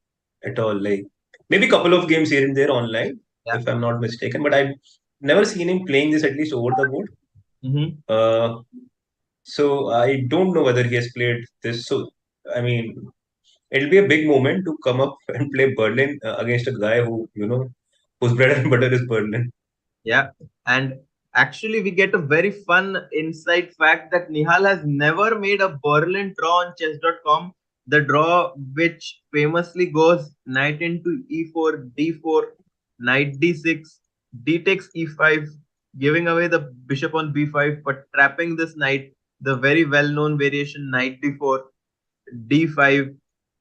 at all. Like maybe a couple of games here and there online, Yeah. if I'm not mistaken. But I've never seen him playing this at least over the board. Mm-hmm. Uh, so I don't know whether he has played this. So I mean, it'll be a big moment to come up and play Berlin against a guy whose bread and butter is Berlin. Yeah. And actually, we get a very fun inside fact that Nihal has never made a Berlin draw on chess.com. The draw, which famously goes knight into e4, d4, knight d6, d takes e5, giving away the bishop on b5, but trapping this knight, the very well known variation knight d4, d5,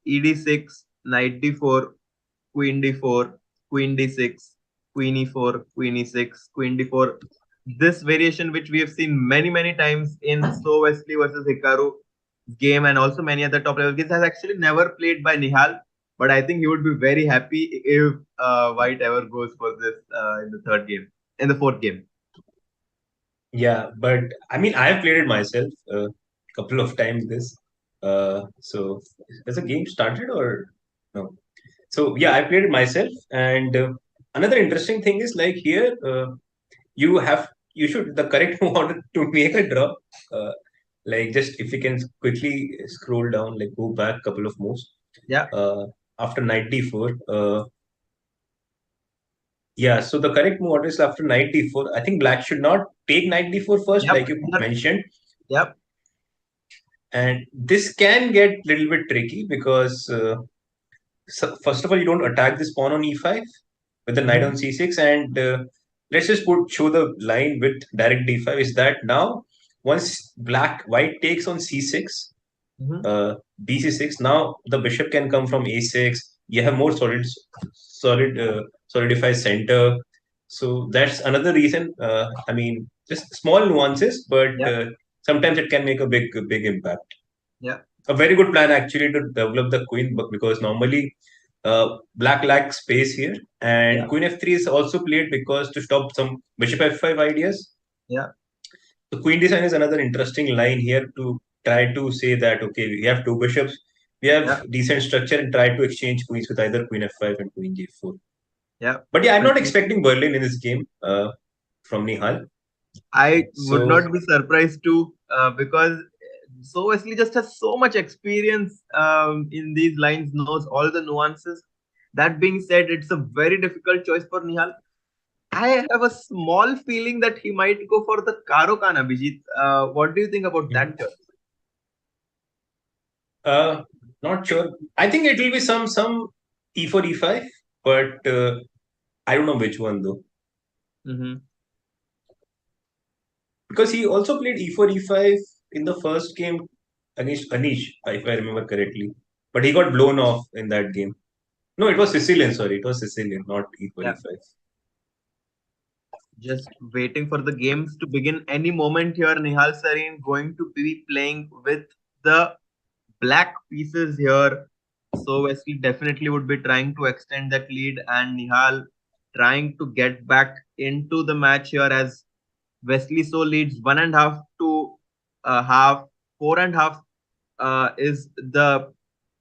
ed6, knight d4, queen d4, queen d6, queen e4, queen e6, queen d4. This variation, which we have seen many times in So Wesley versus Hikaru game and also many other top level games, has actually never played by Nihal. But I think he would be very happy if White ever goes for this in the third game, in the fourth game. Yeah, but I mean, I have played it myself. couple of times this. So has the game started or no? So yeah, I played it myself, and another interesting thing is like here, you should the correct move order to make a draw. Uh, like just if you can quickly scroll down, like go back couple of moves. Yeah. After 94. Yeah, so the correct move order is after 94. I think black should not take 94 first, Yep. like you mentioned. Yep. And this can get a little bit tricky because so first of all, you don't attack this pawn on e5 with the knight on c6, and let's just show the line with direct d5. Is that now once white takes on c6, bc6, now the bishop can come from a6. You have more solidified center. So that's another reason. I mean, just small nuances, but sometimes it can make a big impact. Yeah. A very good plan actually to develop the queen, because normally black lacks space here, and queen f3 is also played because to stop some bishop f5 ideas. Yeah. The queen design is another interesting line here to try to say that okay, we have two bishops, we have decent structure, and try to exchange queens with either queen f5 and queen g4. Yeah. But yeah, I'm not expecting Berlin in this game from Nihal. I would not be surprised too, because So Wesley just has so much experience in these lines, knows all the nuances. That being said, it's a very difficult choice for Nihal. I have a small feeling that he might go for the Karo Khan, Abhijit. What do you think about that choice? Not sure. I think it will be some e4 e5, but I don't know which one though. Because he also played e4 e5 in the first game against Anish, if I remember correctly. But he got blown off in that game. No, it was Sicilian. Sorry, it was Sicilian, not e4 e5. Just waiting for the games to begin any moment here. Nihal Sarin going to be playing with the black pieces here. So Wesley definitely would be trying to extend that lead, and Nihal trying to get back into the match here as Wesley So leads 1.5 to half. 4.5 is the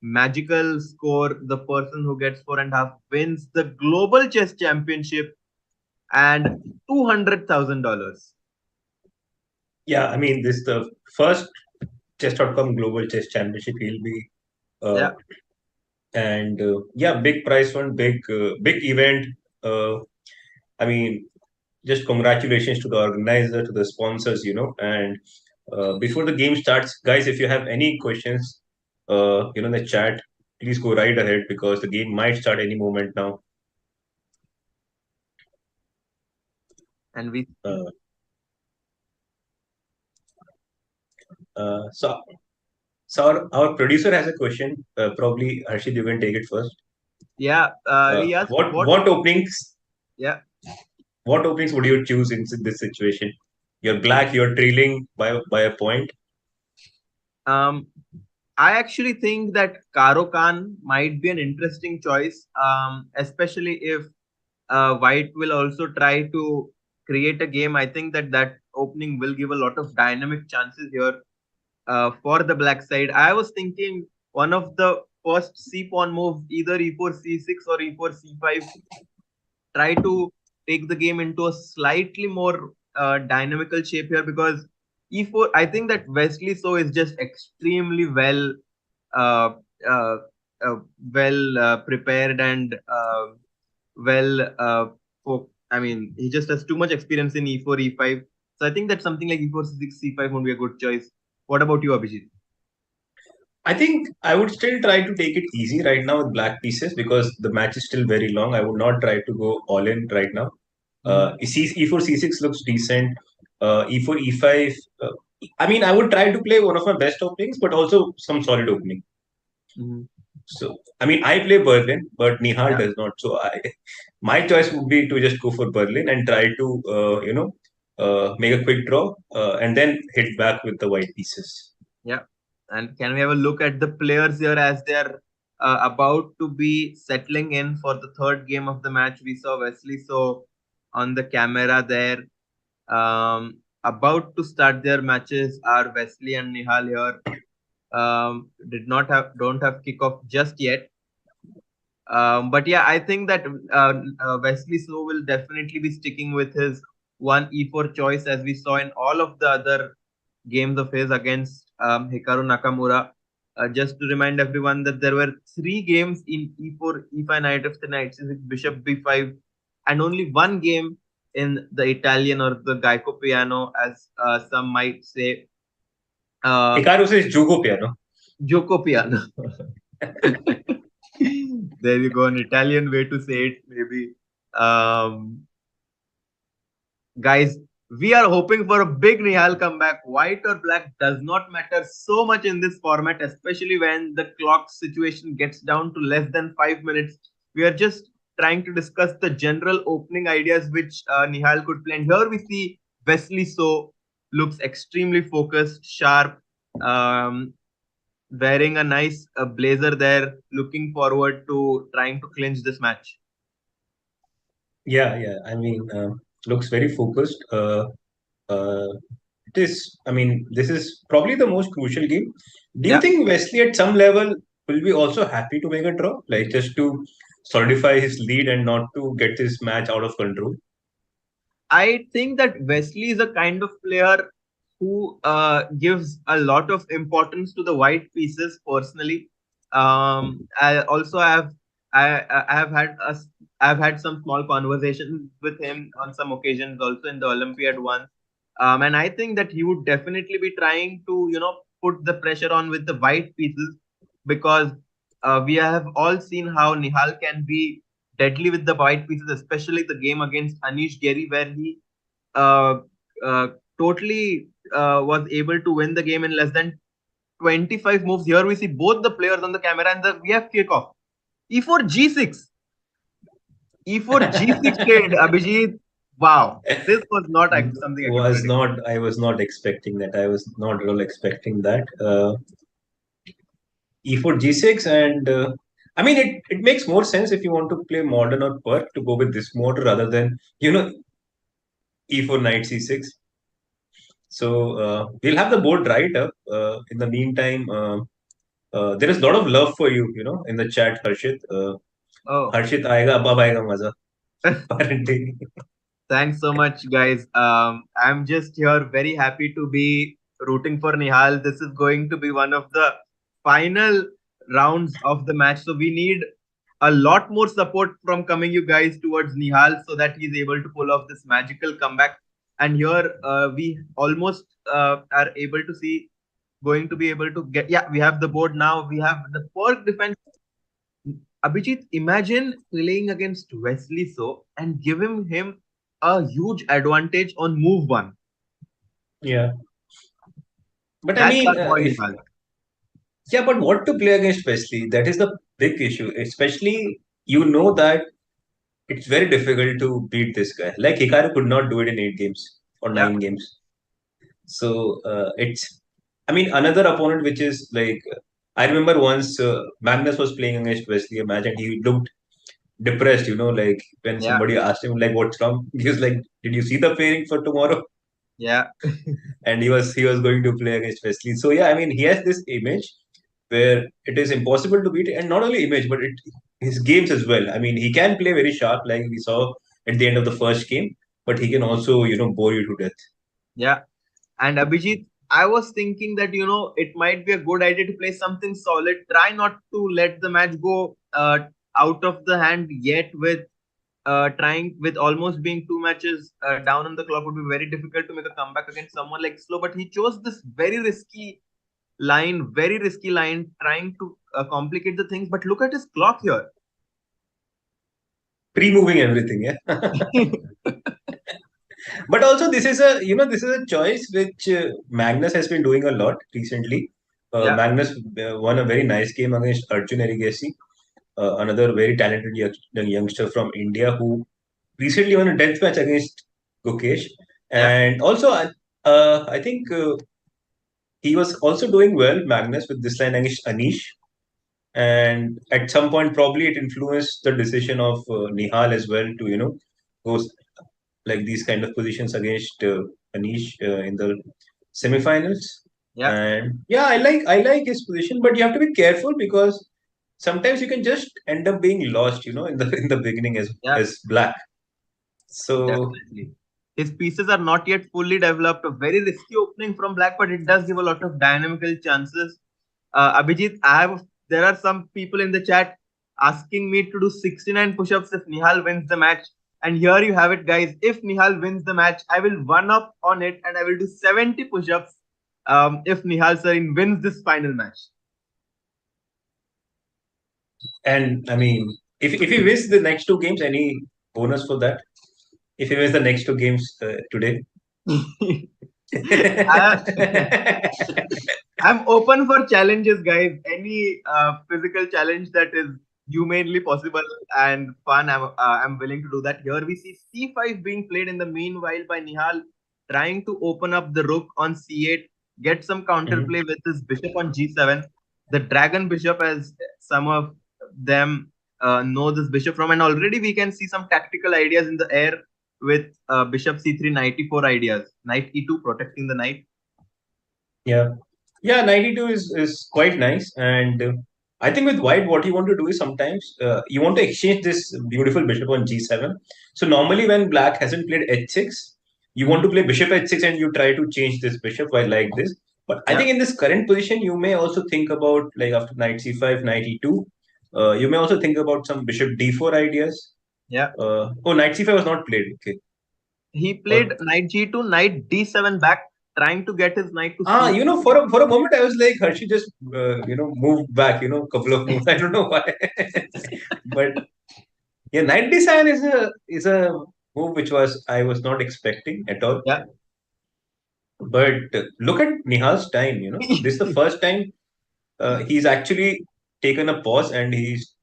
magical score. The person who gets 4.5 wins the Global Chess Championship and $200,000. Yeah, I mean, this is the first Chess.com Global Chess Championship he'll be. And big prize fund, big event. I mean, just congratulations to the organizer, to the sponsors, and before the game starts, guys, if you have any questions, in the chat, please go right ahead because the game might start any moment now. And we so our producer has a question. Probably Harshit, you can take it first. Yeah. Yes. What openings? Yeah. What openings would you choose in this situation? You're black. You're trailing by a point. I actually think that Karo Khan might be an interesting choice, especially if White will also try to create a game. I think that opening will give a lot of dynamic chances here for the black side. I was thinking one of the first c-pawn move, either e4 c6 or e4 c5, try to take the game into a slightly more dynamical shape here, because e4, I think that Wesley So is just extremely well prepared and I mean, he just has too much experience in e4 e5. So I think that something like e4 c6 c5 would be a good choice. What about you, Abhijit? I think I would still try to take it easy right now with black pieces because the match is still very long. I would not try to go all in right now. E4 c6 looks decent. E4 e5. I mean, I would try to play one of my best openings, but also some solid opening. So, I mean, I play Berlin, but Nihal does not. So, my choice would be to just go for Berlin and try to, make a quick draw and then hit back with the white pieces. Yeah. And can we have a look at the players here as they're about to be settling in for the third game of the match? We saw Wesley So on the camera there. about to start their matches are Wesley and Nihal here. Don't have kickoff just yet. But yeah, I think that Wesley So will definitely be sticking with his one e4 choice, as we saw in all of the other games of his against Hikaru Nakamura. Just to remind everyone that there were 3 games in e4, e5, knight f3, knight c6, bishop b5, and only one game in the Italian or the Geico piano, as some might say. Hikaru says Jugo piano. Gioco piano. There you go, an Italian way to say it, maybe. Guys, we are hoping for a big Nihal comeback. White or black does not matter so much in this format, especially when the clock situation gets down to less than 5 minutes. We are just trying to discuss the general opening ideas which Nihal could play. And here we see Wesley So looks extremely focused, sharp, wearing a nice blazer there, looking forward to trying to clinch this match. Yeah, yeah. I mean, looks very focused. It is. I mean, this is probably the most crucial game. Do you Yeah. think Wesley, at some level, will be also happy to make a draw, like just to solidify his lead and not to get this match out of control? I think that Wesley is a kind of player who gives a lot of importance to the white pieces. Personally, I also have I have had I've had some small conversations with him on some occasions, also in the Olympiad once, and I think that he would definitely be trying to put the pressure on with the white pieces, because we have all seen how Nihal can be deadly with the white pieces, especially the game against Anish Giri, where he uh, uh, totally was able to win the game in less than 25 moves. Here we see both the players on the camera, and we have kickoff. E4 G6. E4 G6 trade, Abhijit. Wow. This was not something I could Was predict. not. I was not expecting that. I was not at all expecting that. E4 G6, and I mean, it makes more sense if you want to play modern or perk to go with this mode rather than E4 knight C6. So we'll have the board right up. In the meantime, there is a lot of love for you, in the chat, Harshit. Oh. Harshit आएगा अब आएगा मजा. Apparently. Thanks so much, guys. I'm just here very happy to be rooting for Nihal. This is going to be one of the final rounds of the match. So we need a lot more support from coming you guys towards Nihal so that he's able to pull off this magical comeback. And here we almost are able to see, going to be able to get, yeah, we have the board now. We have the perk defense. Abhijit, imagine playing against Wesley So and giving him a huge advantage on move 1. Yeah. But I That's mean, our boy Nihal. yeah, but what to play against Wesley? That is the big issue. Especially, that it's very difficult to beat this guy. Like Hikaru could not do it in 8 games or Yeah. 9 games. So I mean, another opponent which is like, I remember once Magnus was playing against Wesley a match and he looked depressed, like when Yeah. somebody asked him, like, what's wrong? He was like, did you see the pairing for tomorrow? Yeah. And he was going to play against Wesley. So yeah, I mean, he has this image where it is impossible to beat, and not only image, but his games as well. I mean, he can play very sharp, like we saw at the end of the first game, but he can also, bore you to death. Yeah. And Abhijit, I was thinking that, it might be a good idea to play something solid. Try not to let the match go out of the hand yet, with trying with almost being 2 matches down on the clock. Would be very difficult to make a comeback against someone like Slow. But he chose this very risky line, trying to complicate the things. But look at his clock here. Pre-moving everything, yeah. But also, this is a choice which Magnus has been doing a lot recently. Yeah. Magnus won a very nice game against Arjun Erigesi, another very talented youngster from India who recently won a death match against Gukesh. And also, I think he was also doing well, Magnus, with this line against Anish. And at some point, probably it influenced the decision of Nihal as well to, go like these kind of positions against Anish in the semifinals. Yeah. And yeah, I like his position, but you have to be careful because sometimes you can just end up being lost, in the beginning Yeah. as black. So Definitely. His pieces are not yet fully developed. A very risky opening from black, but it does give a lot of dynamical chances. Abhijit, there are some people in the chat asking me to do 69 push-ups if Nihal wins the match. And here you have it, guys. If Nihal wins the match, I will one up on it and I will do 70 push-ups if Nihal Sarin wins this final match. and I mean, if he wins the next two games, any bonus for that? If he wins the next two games today. I'm open for challenges, guys. Any physical challenge that is humanly possible and fun, I'm willing to do that. Here we see c5 being played in the meanwhile by Nihal, trying to open up the rook on c8, get some counterplay with his bishop on g7. The dragon bishop, as some of them know this bishop from, and already we can see some tactical ideas in the air with bishop c3, knight e4 ideas, knight e2 protecting the knight. Yeah, 92 is quite nice. And I think with white, what you want to do is sometimes you want to exchange this beautiful bishop on g7. So normally when black hasn't played h6, you want to play bishop h6 and you try to change this bishop while like this. But I think in this current position, you may also think about, like after knight c5, knight e2, you may also think about some bishop d4 ideas. Yeah. Knight c5 was not played. Okay. He played knight g2, knight d7 back, trying to get his knight to c. For a moment I was like, Hershey just moved back, couple of moves. I don't know why. But yeah, knight d7 is a move which I was not expecting at all. Yeah. But look at Nihal's time, this is the first time he's actually taken a pause and he's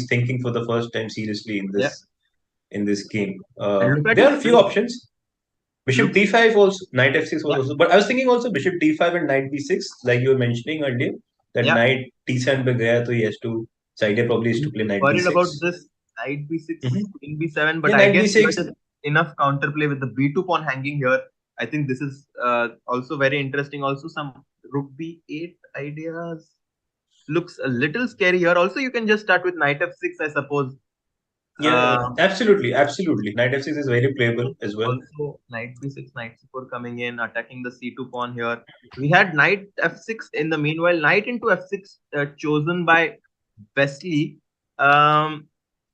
thinking for the first time seriously in this game. There are a few options. Bishop d5 also, knight f6 was also. But I was thinking also bishop d5 and knight b6, like you were mentioning earlier, that knight d7 pe gaya, so he has to. His idea probably is to play knight worried b6. about this knight b6, queen b7, but I guess there's enough counterplay with the b2 pawn hanging here. I think this is also very interesting. Also, some rook b8 ideas looks a little scary here. Also, you can just start with knight f6, I suppose. Yeah, absolutely. Knight f6 is very playable as well. Also, knight b6, knight c4 coming in, attacking the c2 pawn here. We had knight f6 in the meanwhile. Knight into f6 chosen by Wesley.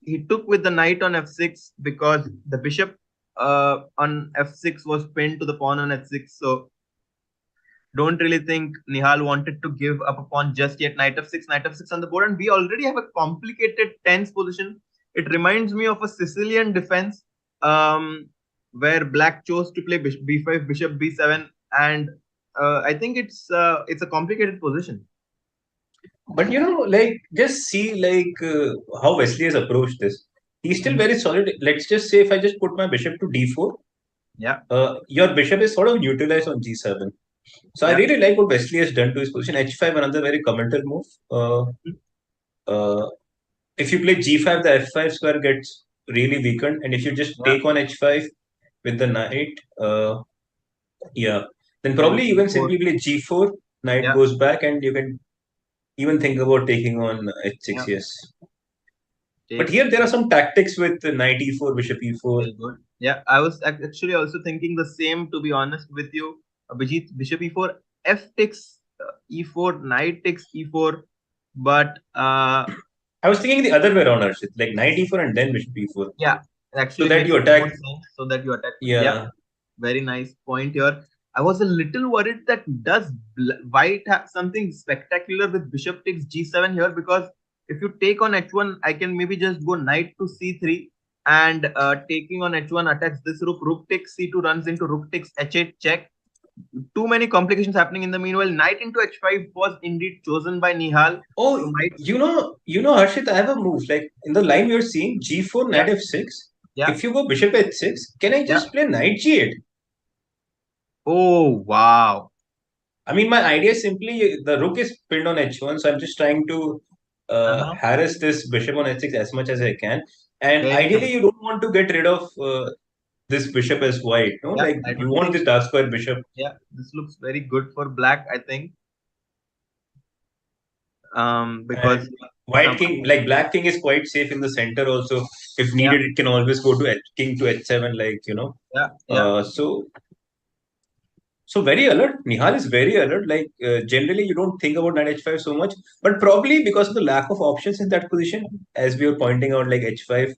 He took with the knight on f6 because the bishop on f6 was pinned to the pawn on f6. So don't really think Nihal wanted to give up a pawn just yet. Knight f6 on the board, and we already have a complicated tense position. It reminds me of a Sicilian defense where black chose to play bishop b5, bishop b7, and I think it's a complicated position. But just see how Wesley has approached this. He's still very solid. Let's just say if I just put my bishop to d4, your bishop is sort of neutralized on g7. So I really like what Wesley has done to his position. h5, another very commental move. If you play g5, the f5 square gets really weakened, and if you just take on h5 with the knight, then probably you can simply play g4, knight goes back, and you can even think about taking on h6. Yes. But here there are some tactics with knight e4, bishop e4. Yeah, I was actually also thinking the same, to be honest with you. Abhijit, bishop e4, f takes e4, knight takes e4, but I was thinking the other way around, Arshit, like knight e4 and then bishop e4. Yeah, actually, so that you attack. Yeah, very nice point here. I was a little worried that does white have something spectacular with bishop takes g7 here, because if you take on h1, I can maybe just go knight to c3 and taking on h1 attacks this rook. Rook takes c2 runs into rook takes h8 check. Too many complications happening in the meanwhile. Knight into h5 was indeed chosen by Nihal. Oh, so Harshit, I have a move. Like in the line you're seeing g4, knight f6. Yeah. If you go bishop h6, can I just play knight g8? Oh, wow. I mean, my idea is simply the rook is pinned on h1, so I'm just trying to harass this bishop on h6 as much as I can. And ideally, you don't want to get rid of this bishop as white. No, Yeah, like I you don't want think. this dark square bishop. Yeah, this looks very good for black, I think. Because And white king, someone, like black king, is quite safe in the center. Also, if yeah, needed, it can always go to king to h7. Like yeah. So very alert. Nihal is very alert. Like generally, you don't think about knight h5 so much, but probably because of the lack of options in that position, as we were pointing out, like h5,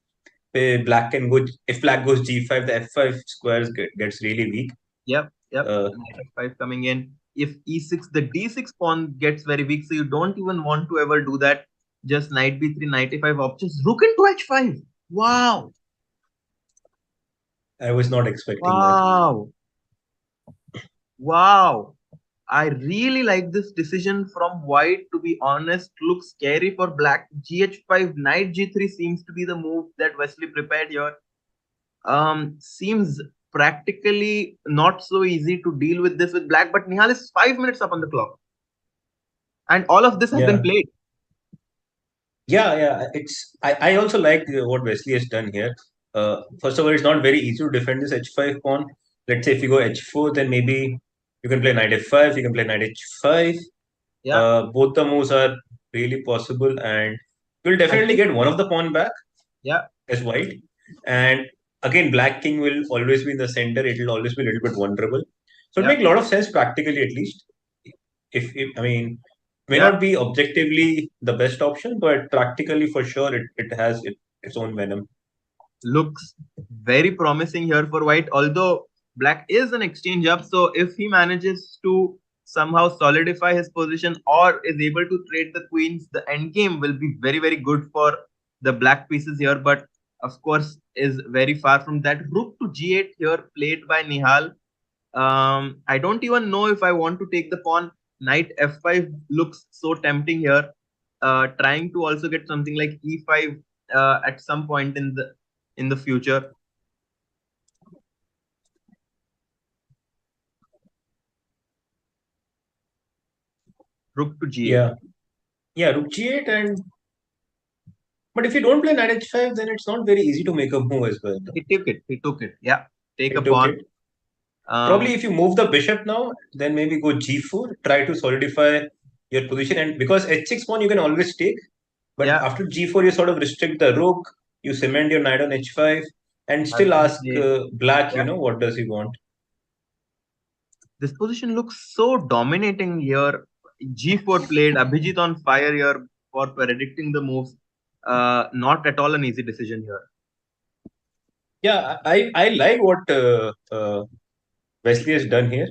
black can go. If black goes g5, the f5 squares gets really weak. Yep. Uh, Knight f5 coming in. If e6, the d6 pawn gets very weak, so you don't even want to ever do that. Just knight b3, knight a5 options. Rook into h5. Wow. I was not expecting that. Wow. Wow. I really like this decision from white, to be honest. Looks scary for black. Gh5, knight g3 seems to be the move that Wesley prepared here. Seems practically not so easy to deal with this with black, but Nihal is 5 minutes up on the clock. And all of this has been Yeah. played. Yeah. I also like what Wesley has done here. First of all, it's not very easy to defend this h5 pawn. Let's say if you go h4, then maybe you can play knight f5, you can play knight h5. Yeah. Both the moves are really possible, and you'll I definitely think, get one of the pawn back yeah. as white. And again, black king will always be in the center. It will always be a little bit vulnerable. So it Yeah. makes a lot of sense practically, at least. If I mean, may Yeah. not be objectively the best option, but practically for sure, it has its own venom. Looks very promising here for white, although black is an exchange up. So if he manages to somehow solidify his position or is able to trade the queens, the endgame will be very, very good for the black pieces here. But of course, is very far from that. Rook to g8 here, played by Nihal. I don't even know if I want to take the pawn. Knight f5 looks so tempting here. Trying to also get something like e5 at some point in the future. Rook to g8. Yeah, rook g8, and but if you don't play knight h5, then it's not very easy to make a move as well. He took it. He took it. Yeah. Take He a took pawn. it. Probably if you move the bishop now, then maybe go g4, try to solidify your position. And because h6 pawn you can always take, but Yeah. after g4 you sort of restrict the rook, you cement your knight on h5, and still ask black, Yeah. what does he want? This position looks so dominating here. G4 played, Abhijit on fire here for predicting the moves. Not at all an easy decision here. Yeah, I like what Wesley has done here.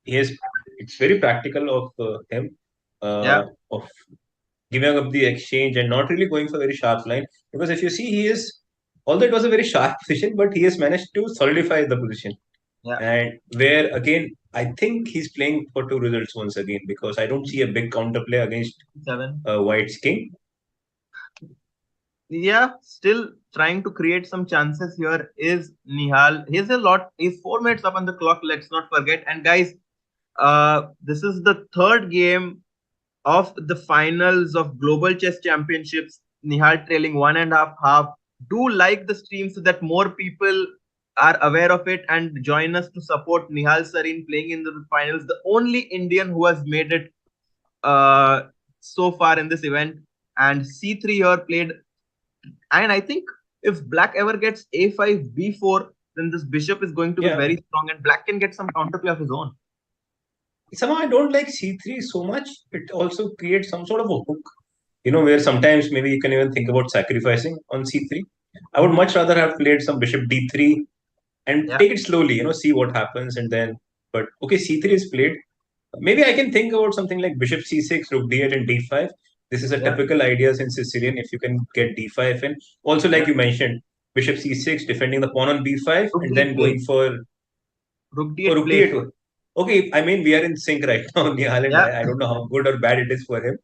It's very practical of him Yeah. of giving up the exchange and not really going for a very sharp line. Because if you see, although it was a very sharp position, but he has managed to solidify the position. Yeah. And where again, I think he's playing for two results once again, because I don't see a big counterplay against 7. White's king. Yeah, still trying to create some chances here is Nihal. He's 4 minutes up on the clock, let's not forget. And guys, this is the third game of the finals of Global Chess Championships. Nihal trailing 1.5. Do like the stream so that more people are aware of it and join us to support Nihal Sarin playing in the finals, the only Indian who has made it so far in this event. And c3 here played. And I think if black ever gets a5, b4, then this bishop is going to be very strong and black can get some counterplay of his own. Somehow I don't like c3 so much. It also creates some sort of a hook, where sometimes maybe you can even think about sacrificing on c3. I would much rather have played some bishop d3 and take it slowly, see what happens, and then. But okay, c3 is played. Maybe I can think about something like bishop c6, rook d8, and d5. This is a typical idea in Sicilian. If you can get d5 in, also like you mentioned, bishop c6, defending the pawn on b5, Rook and D8 then going for rook rook d8 d8. Okay, I mean we are in sync right now, Nihal and I don't know how good or bad it is for him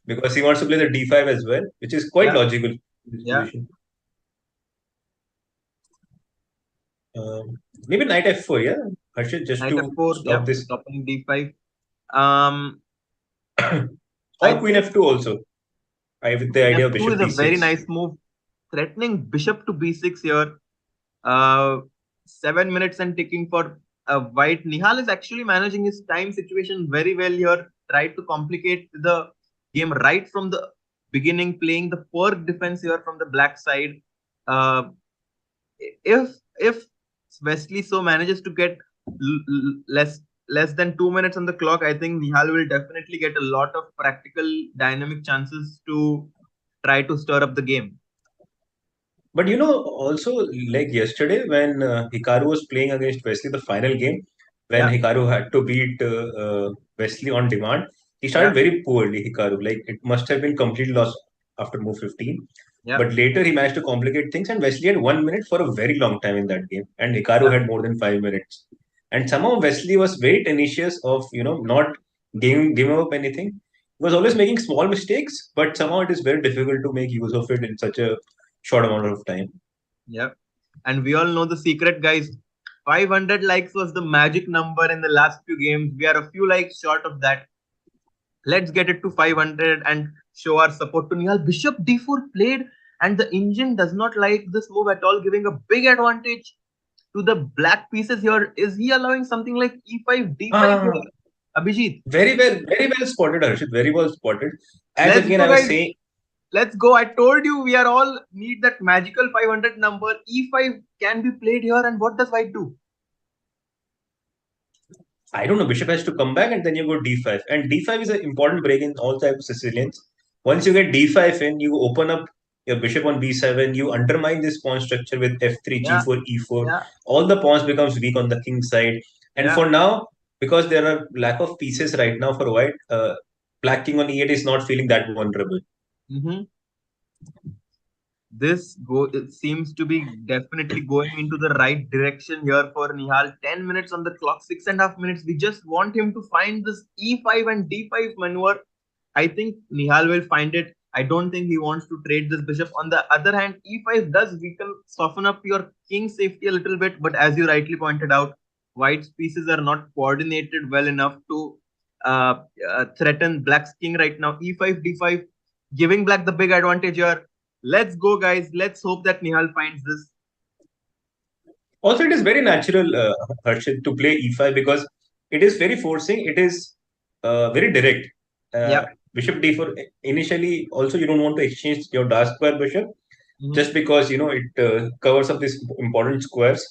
because he wants to play the d5 as well, which is quite logical in this position. Maybe knight f4, yeah. Harshit, just knight to f4, stop this. stopping d5. Or queen f2 also. With the idea of bishop is d6. a very nice move. Threatening bishop to b6 here. Uh, 7 minutes and ticking for white. Nihal is actually managing his time situation very well here. Tried to complicate the game right from the beginning, playing the perk defense here from the black side. Uh, if Wesley So manages to get less than 2 minutes on the clock, I think Nihal will definitely get a lot of practical dynamic chances to try to stir up the game. But also like yesterday when Hikaru was playing against Wesley, the final game, when Yeah, Hikaru had to beat Wesley on demand, he started yeah, very poorly. Hikaru, like it must have been completely lost after move 15. yeah, But later he managed to complicate things, and Wesley had 1 minute for a very long time in that game, and Hikaru yeah. had more than 5 minutes. And somehow Wesley was very tenacious of not giving up anything. He was always making small mistakes, but somehow it is very difficult to make use of it in such a short amount of time. Yeah. And we all know the secret, guys. 500 likes was the magic number in the last few games. We are a few likes short of that. Let's get it to 500 and show our support to Nihal. Bishop d4 played, and the engine does not like this move at all, giving a big advantage to the black pieces here. Is he allowing something like e5, d5 Ah, here? Abhijit, very well spotted, Harshit. Very well spotted. As let's again, go, I was guys. saying, Let's go. I told you we are all need that magical 500 number. E5 can be played here, and what does white do? I don't know. Bishop has to come back, and then you go d5. And d5 is an important break in all types of Sicilians. Once you get d5 in, you open up your bishop on b7. You undermine this pawn structure with f3, Yeah, g4, e4. yeah, All the pawns becomes weak on the king side. And yeah. for now, because there are lack of pieces right now for white, black king on e8 is not feeling that vulnerable. Mm-hmm. It seems to be definitely going into the right direction here for Nihal. 10 minutes on the clock, 6.5 minutes. We just want him to find this e5 and d5 maneuver. I think Nihal will find it. I don't think he wants to trade this bishop. On the other hand, e5 does weaken, soften up your king safety a little bit. But as you rightly pointed out, white's pieces are not coordinated well enough to threaten black's king right now. e5, d5, giving black the big advantage here. Let's go, guys. Let's hope that Nihal finds this. Also, it is very natural, Harshit, to play e5 because it is very forcing. It is very direct. Yeah. Bishop d4. Initially, also you don't want to exchange your dark square bishop Mhm. just because it covers up these important squares.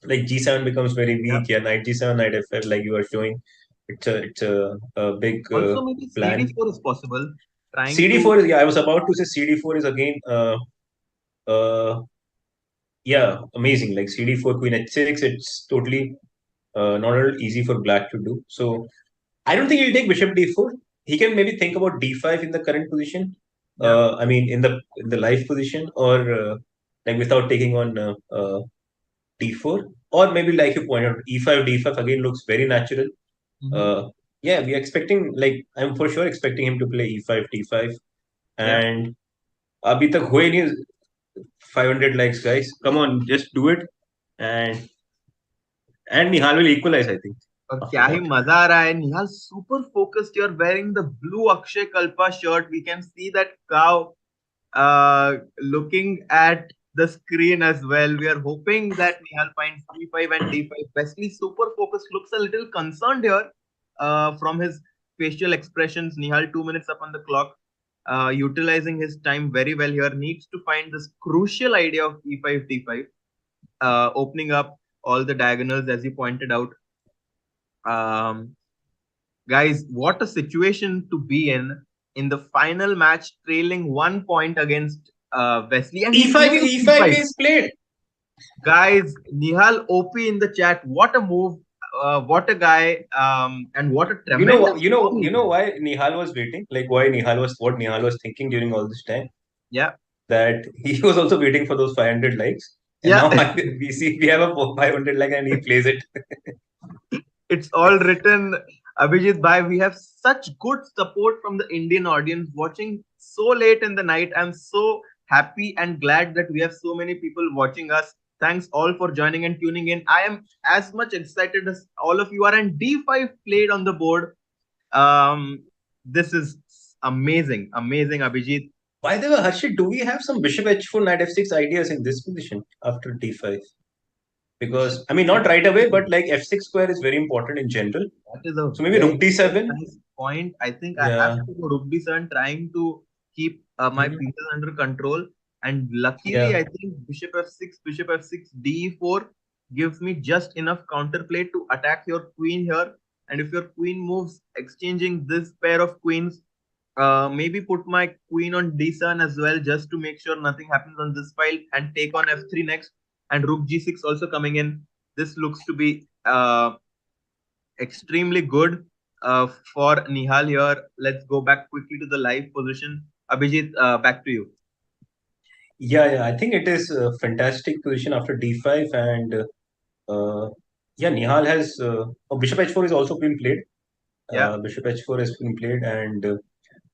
Like g7 becomes very Yeah. weak. Yeah, knight g7, knight f5, like you are showing. It's a big Also, maybe plan. CD4 is possible. Trying CD4 to. is, yeah, I was about to say CD4 is again uh yeah, amazing. Like CD4, Queen H6, it's totally not at all easy for black to do. So I don't think he'll take Bishop D4. He can maybe think about D5 in the current position. Yeah. I mean, in the live position, or like without taking on D4, or maybe like you pointed out, E5, D5 again looks very natural. Mhm. Uh, yeah, we are expecting, like I'm for sure expecting him to play E5, D5, Yeah. and अभी तक हुए नहीं 500 likes, guys. Come on, just do it, and Nihal will equalize, I think, और after क्या ही that. मजा आ रहा है. Nihal super focused. You're wearing the blue Akshay Kalpa shirt. We can see that cow looking at the screen as well. We are hoping that Nihal finds E5 and D5. Wesley super focused, looks a little concerned here from his facial expressions. Nihal 2 minutes up on the clock, utilizing his time very well here. Needs to find this crucial idea of E5, D5, opening up all the diagonals as you pointed out. Um, Guys, what a situation to be in the final match, trailing 1 point against Wesley, and he's E5, playing E5 E5. is played. Guys, Nihal OP in the chat. What a move! What a guy! And what a You know, tremendous you know why Nihal was waiting? Like why what Nihal was thinking during all this time? Yeah, That he was also waiting for those 500 likes, and yeah. now we have a 500 like, and he plays it. It's all written. Abhijit Bhai, we have such good support from the Indian audience watching so late in the night. I'm so happy and glad that we have so many people watching us. Thanks all for joining and tuning in. I am as much excited as all of you are. And D5 played on the board. This is amazing, amazing, Abhijit. By the way, Harshit, do we have some bishop h4, knight f6 ideas in this position after d5? Because, I mean, not right away, but like f6 square is very important in general. That is a So maybe very, rook very d7. nice point. I think I have Yeah. to go rook d7, trying to keep my Mhm. pieces under control. And luckily, Yeah. I think bishop f6, d4 gives me just enough counterplay to attack your queen here. And if your queen moves, exchanging this pair of queens, maybe put my queen on d7 as well, just to make sure nothing happens on this file, and take on f3 next. And rook g6 also coming in. This looks to be extremely good for Nihal here. Let's go back quickly to the live position. Abhijit, back to you. Yeah, I think it is a fantastic position after d5, and yeah, Nihal has bishop h4 is also been played. Yeah, Bishop h4 has been played, and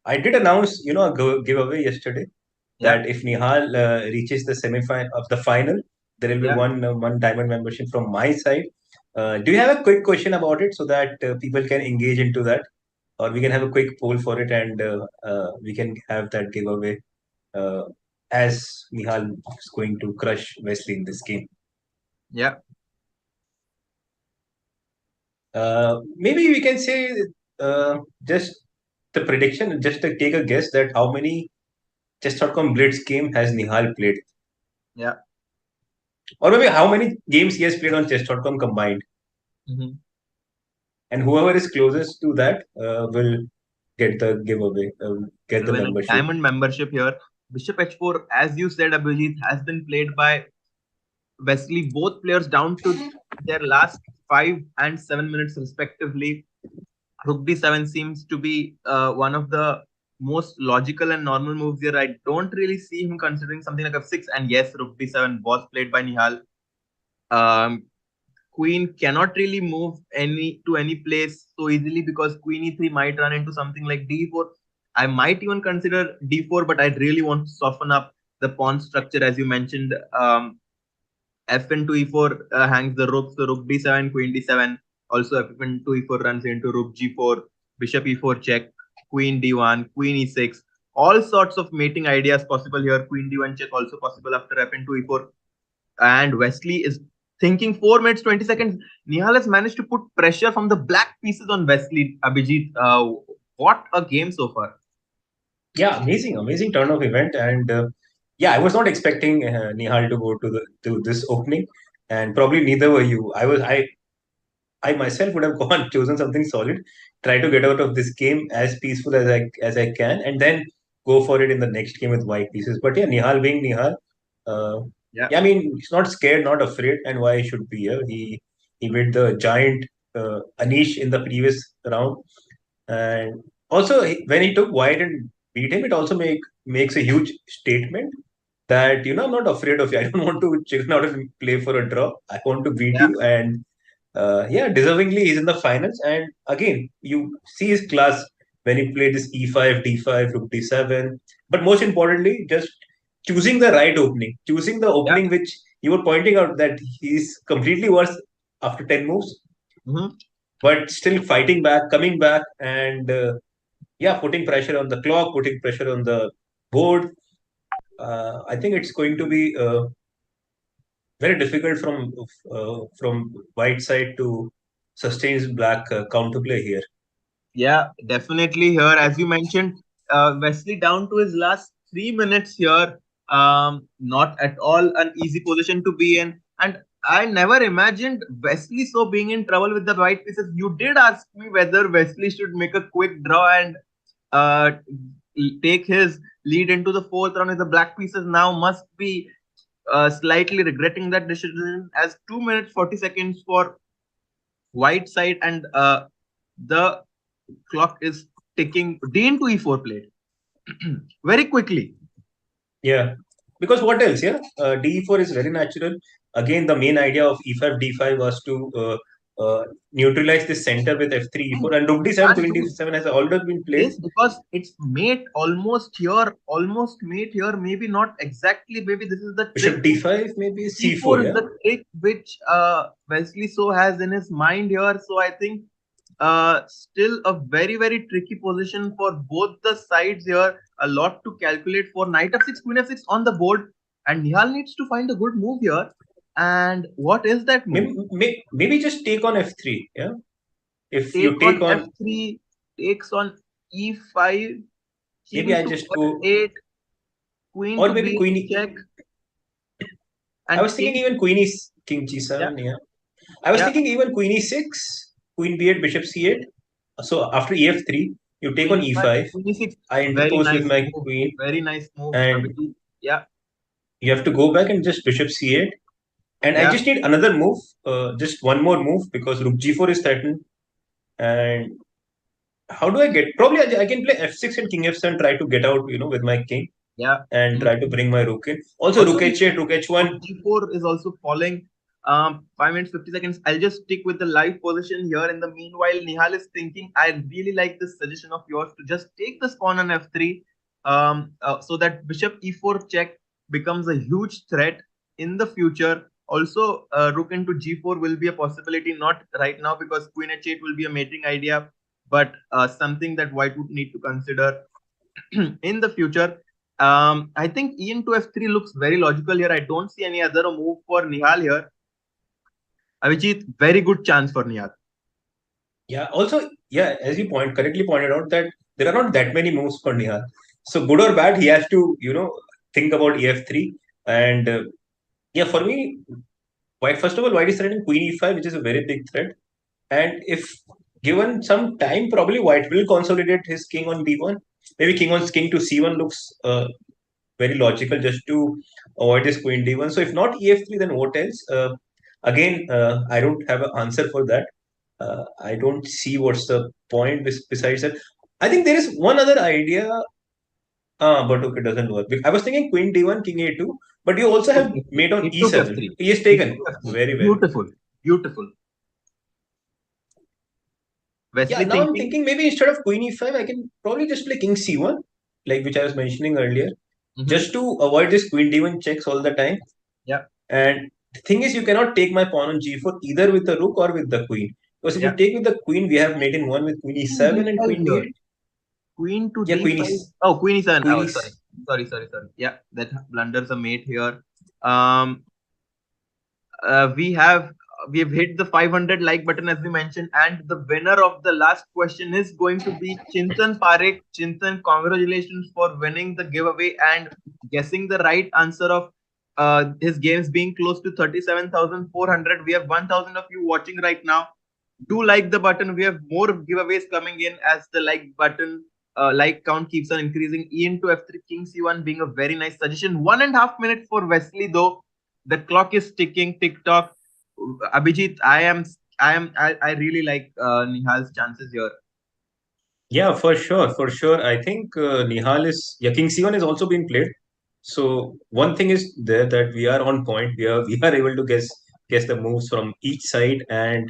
I did announce, a giveaway yesterday yeah, that if Nihal reaches the semi-final of the final, there will be yeah. one diamond membership from my side. Do you have a quick question about it so that people can engage into that, or we can have a quick poll for it, and we can have that giveaway uh, as Nihal is going to crush Wesley in this game. Yeah. Maybe we can say just the prediction, just to take a guess that how many Chess.com Blitz game has Nihal played, Yeah. or maybe how many games he has played on Chess.com combined, Mm-hmm. and whoever is closest to that will get the giveaway, get the Win a membership. diamond membership here. Bishop h4, as you said, Abhijit, has been played by Wesley. Both players down to their last 5 and 7 minutes respectively. Rook d7 seems to be one of the most logical and normal moves here. I don't really see him considering something like f6. And yes, rook d7 was played by Nihal. Um, Queen cannot really move any place so easily, because queen e3 might run into something like d4. I might even consider d4, but I really want to soften up the pawn structure, as you mentioned. F into e4 hangs the rook, so rook d7, queen d7. Also, f into e4 runs into rook g4, bishop e4 check, queen d1, queen e6. All sorts of mating ideas possible here. Queen d1 check also possible after f into e4. And Wesley is thinking 4 minutes 20 seconds. Nihal has managed to put pressure from the black pieces on Wesley. Abhijit, what a game so far. Yeah, amazing turn of event, and yeah, I was not expecting Nihal to go to this opening, and probably neither were you. I myself would have chosen something solid, try to get out of this game as peaceful as I can, and then go for it in the next game with white pieces. But yeah, Nihal being Nihal, uh, Yeah, yeah, I mean he's not scared, not afraid, and why he should be here. He beat the giant Anish in the previous round, and also when he took white and beat him, it also makes a huge statement that I'm not afraid of you. I don't want to chicken out and play for a draw. I want to beat yeah, you, and yeah, deservingly he's in the finals. And again, you see his class when he played this e5, d5, rook d7. But most importantly, just choosing the right opening, choosing the yeah. opening which you were pointing out that he's completely worse after 10 moves, Mm-hmm. but still fighting back, coming back, and yeah, putting pressure on the clock, putting pressure on the board. I think it's going to be very difficult from white side to sustain his black counterplay here. Yeah, definitely here. As you mentioned, Wesley down to his last 3 minutes here. Not at all an easy position to be in. And I never imagined Wesley So being in trouble with the white pieces. You did ask me whether Wesley should make a quick draw and uh, take his lead into the fourth round. If the black pieces now must be slightly regretting that decision, as 2 minutes 40 seconds for white side, and the clock is ticking. D into e4 played very quickly. Yeah, because what else? Yeah, d4 is very natural. Again, the main idea of e5 d5 was to neutralize the center with f3 e4, and rook d7 Can't queen do d7 has already been played. this because it's mate almost mate here. Maybe not exactly. Maybe this is the Bishop trick. d5, maybe E4 c4. is Yeah, the trick which Wesley So has in his mind here. So I think still a very, very tricky position for both the sides here. a lot to calculate for. Knight f6, queen f6 on the board, and Nihal needs to find a good move here. And what is that move? Maybe just take on f3. Yeah, if you Take take on on, f3, takes on e5, maybe king I to just go, f8, queen or to maybe queen. check, I and was thinking king. even queen is king g7. Yeah, Yeah, I was yeah. thinking even queen e6, queen b8, bishop c8. So after ef3, you take on Queen e5, e5. queen e6. I Very interpose with nice my move. queen, Very nice move, and Abhijit. Yeah, you have to go back and just bishop c8. And I yeah. just need another move, just one more move because rook g4 is threatened. And how do I get? Probably I can play f6 and king f7, try to get out, with my king Yeah. and try to bring my rook in. Also, Also, rook h8, rook h1. rook g4 is also falling. 5 minutes 50 seconds. I'll just stick with the live position here. In the meanwhile, Nihal is thinking. I really like this suggestion of yours to just take the pawn on f3, so that bishop e4 check becomes a huge threat in the future. Also, rook into g4 will be a possibility, not right now because queen h8 will be a mating idea, but something that white would need to consider in the future. I think e into f3 looks very logical here. I don't see any other move for Nihal here. Abhijit, very good chance for Nihal. Yeah. Also, yeah, as you correctly pointed out that there are not that many moves for Nihal. So good or bad, he has to think about ef3. And yeah, for me, white first of all, white is threatening queen e5, which is a very big threat. And if given some time, probably white will consolidate his king on b1. Maybe king to c1 looks very logical just to avoid this queen d1. So if not ef3, then what else? Again, I don't have an answer for that. I don't see what's the point besides that. I think there is one other idea, but okay, it doesn't work. I was thinking queen d1, king a2, but you also have mate on It took e7. f3. He has It taken took f3. very well. Beautiful. Beautiful. Yeah, Wesley now I'm thinking. thinking maybe instead of queen e5, I can probably just play king c1, like which I was mentioning earlier, just to avoid this queen d1 checks all the time. Yeah. And the thing is, you cannot take my pawn on g4 either with the rook or with the queen. Because if you take with the queen, we have mate in one with queen e7 and queen Here. d8. Queen to Yeah, d5. Oh, queen e7. queen Oh, is sorry. Yeah, that blunders a mate here. We have hit the 500 like button as we mentioned, and the winner of the last question is going to be Chintan Parekh. Chintan, congratulations for winning the giveaway and guessing the right answer of his games being close to 37,400. We have 1,000 of you watching right now. Do like the button. We have more giveaways coming in as the like button like count keeps on increasing. E into f3, king c1 being a very nice suggestion. 1.5 minutes for Wesley though. The clock is ticking. Tick tock. Abhijit, I really like Nihal's chances here. Yeah, for sure. I think Nihal is King C1 is also being played. So one thing is there that we are on point. We are able to guess the moves from each side, and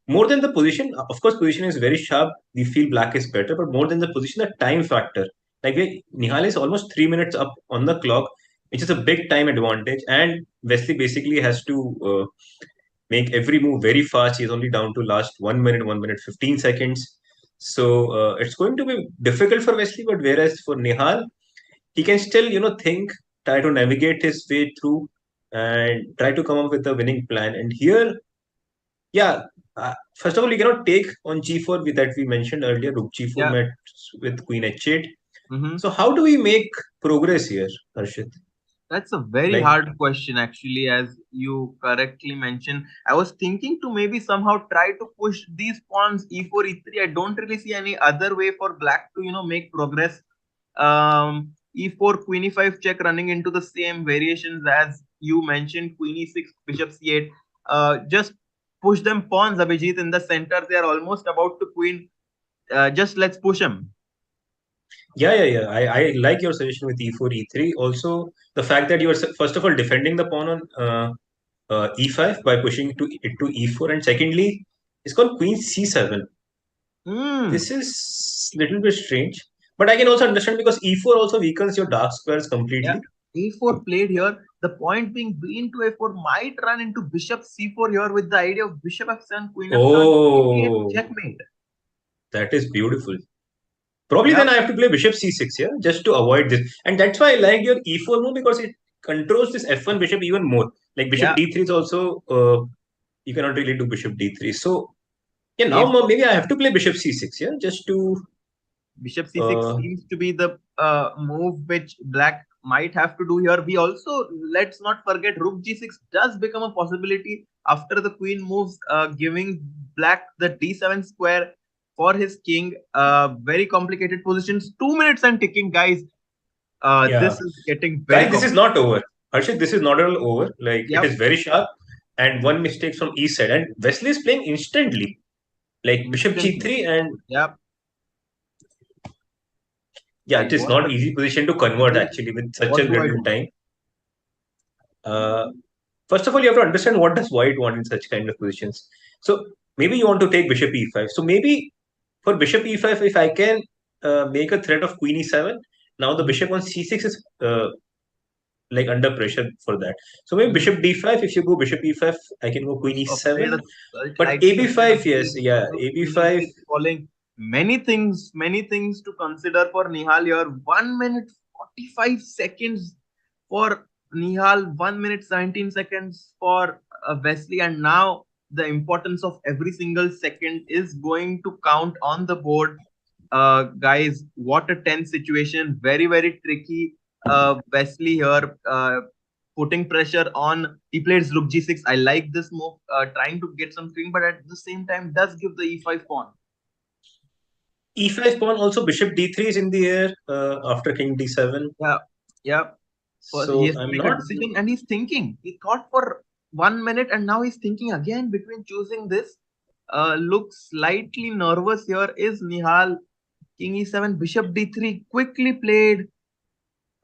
more than the position. Of course, position is very sharp. We feel black is better, but more than the position, the time factor. Like Nihal is almost 3 minutes up on the clock, which is a big time advantage, and Wesley basically has to make every move very fast. He's only down to last 1 minute, 1 minute 15 seconds. So it's going to be difficult for Wesley, but whereas for Nihal, he can still, think, try to navigate his way through and try to come up with a winning plan. And here, yeah, first of all, you cannot take on g4 that we mentioned earlier, rook g4 met with queen h8. So how do we make progress here, Harshit? That's a very hard question, actually, as you correctly mentioned. I was thinking to maybe somehow try to push these pawns e4, e3. I don't really see any other way for black to, make progress. E4, queen e5 check running into the same variations as you mentioned, queen e6, bishop c8. Just push them pawns, Abhijit, in the center. They are almost about to queen. Just let's push them. Yeah. I like your suggestion with e4, e3. Also, the fact that you are first of all defending the pawn on e5 by pushing it to e4, and secondly, it's called queen c7. This is little bit strange, but I can also understand because e4 also weakens your dark squares completely. Yeah. a4 played here. The point being b into a4 might run into bishop c4 here with the idea of bishop f7, queen f7, Oh, checkmate. that is beautiful. Probably Yeah. then I have to play bishop c6 here just to avoid this. And that's why I like your e4 move, because it controls this f1 bishop even more. Like bishop Yeah. d3 is also, you cannot really do bishop d3. So yeah, now A4, maybe I have to play bishop c6 here just to. bishop c6 seems to be the move which black might have to do here. We also, let's not forget, rook g6 does become a possibility after the queen moves, giving black the d7 square for his king. Very complicated positions. 2 minutes and ticking, guys. Yeah. This is getting very Guys, this is not over. Harshit, this is not at all over. Like, Yep. it is very sharp, and one mistake from each side. And Wesley is playing instantly. Like bishop g3, and Yep. yeah, it is not easy position to convert actually with such What a do I little do? time. First of all, you have to understand what does white want in such kind of positions. So maybe you want to take bishop e5. So maybe for bishop e5, if I can make a threat of queen e7, now the bishop on c6 is like under pressure for that. So maybe bishop d5. If you go bishop e5, I can go queen e7. But ab5, yes, yeah, ab5. Falling. Many things to consider for Nihal here. 1 minute 45 seconds for Nihal, 1 minute 17 seconds for Wesley, and now the importance of every single second is going to count on the board. Guys, what a tense situation. Very, very tricky. Wesley here putting pressure on. He plays rook g6. I like this move, trying to get some king, but at the same time does give the e5 pawn. e5 pawn, also bishop d3 is in the air after king d7. Yeah. So he has to I'm make not. a decision, and he's thinking. He thought for 1 minute, and now he's thinking again between choosing this. Looks slightly nervous here. Is Nihal? King e7, bishop d3, quickly played.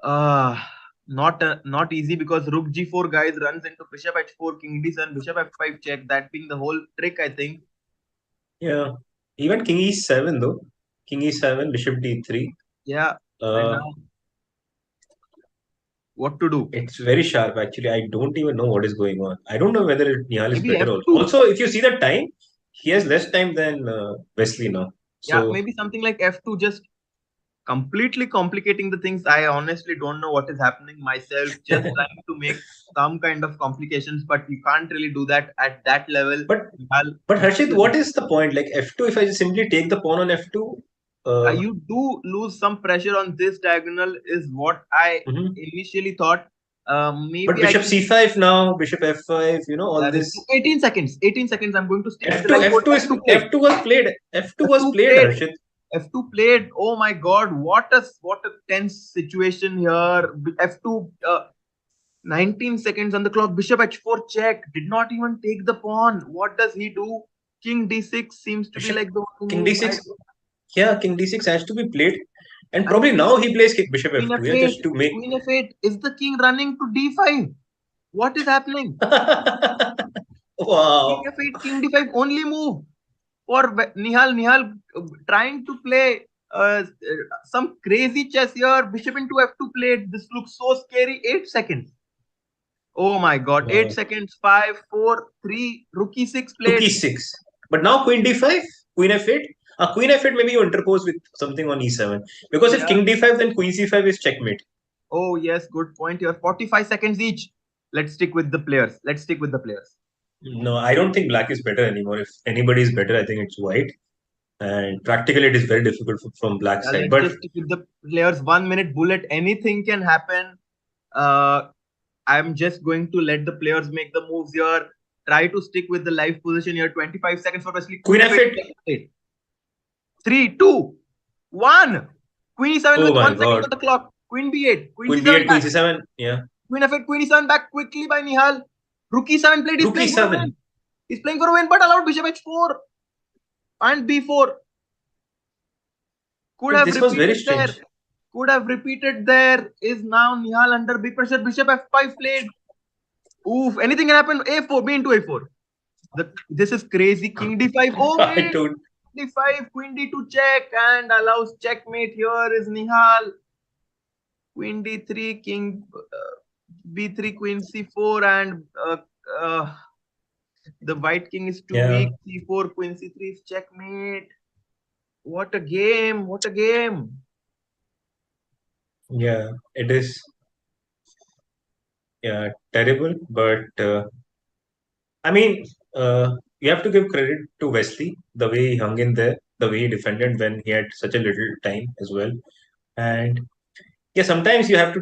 Not easy, because rook g4, guys, runs into bishop h4, king d7, bishop f5 check. That being the whole trick, I think. Yeah, even king e7 though. King e7, bishop d3. Yeah. And now, what to do? It's very sharp actually. I don't even know what is going on. I don't know whether Nihal is Maybe better f2. also. Also, if you see the time, he has less time than Wesley now. So yeah, maybe something like f2, just completely complicating the things. I honestly don't know what is happening myself. Just trying to make some kind of complications, but you can't really do that at that level. But Harshit, what is the point? Like f2, if I just simply take the pawn on f2, you do lose some pressure on this diagonal, is what I initially thought. Maybe but bishop c5 now, bishop f5, all this. 18 seconds. 18 seconds. I'm going to stick F2, with the F2 was played. F2 was played, Harshit. F2 played. Oh my God! What a tense situation here. F2. 19 seconds on the clock. Bishop h4 check. Did not even take the pawn. What does he do? King d6 seems to be like the king d6. Yeah, king d6 has to be played. And probably now he plays bishop f2, yeah, just to make. Queen f8. Is the king running to d5? What is happening? Wow. King f8, king d5, only move for Nihal. Nihal trying to play some crazy chess here. Bishop into f2 played. This looks so scary. 8 seconds. Oh my God. Wow. 8 seconds. 5, 4, 3. Rook e6 played. Rook e6. But now queen d5, queen f8. Queen f8, maybe you interpose with something on e7. Because if king d5, then queen c5 is checkmate. Oh, yes. Good point here. 45 seconds each. Let's stick with the players. No, I don't think black is better anymore. If anybody is better, I think it's white. And practically, it is very difficult from black side. But let's just stick with the players. 1 minute bullet. Anything can happen. I'm just going to let the players make the moves here. Try to stick with the live position here. 25 seconds for Wesley. Queen f8. 3, 2, 1. Queen e7 with 1 second on the clock. Queen b8. Queen b8, queen c7. Yeah. Queen f8, queen e7 back quickly by Nihal. Rook e7 played. Rook e7. He's playing for a win, but allowed bishop h4 and b4. This was very strange. Could have repeated there. Is now Nihal under big pressure. Bishop f5 played. Oof, anything can happen. a4, b into a4. This is crazy. King d5. Oh, I don't. d5, queen d2 check, and allows checkmate. Here is Nihal. Queen d3, king b3, queen c4, and the white king is too weak. c4, queen c3 is checkmate. What a game! What a game! Yeah, it is. Yeah, terrible. But I mean, you have to give credit to Wesley, the way he hung in there, the way he defended when he had such a little time as well. And yeah, sometimes you have to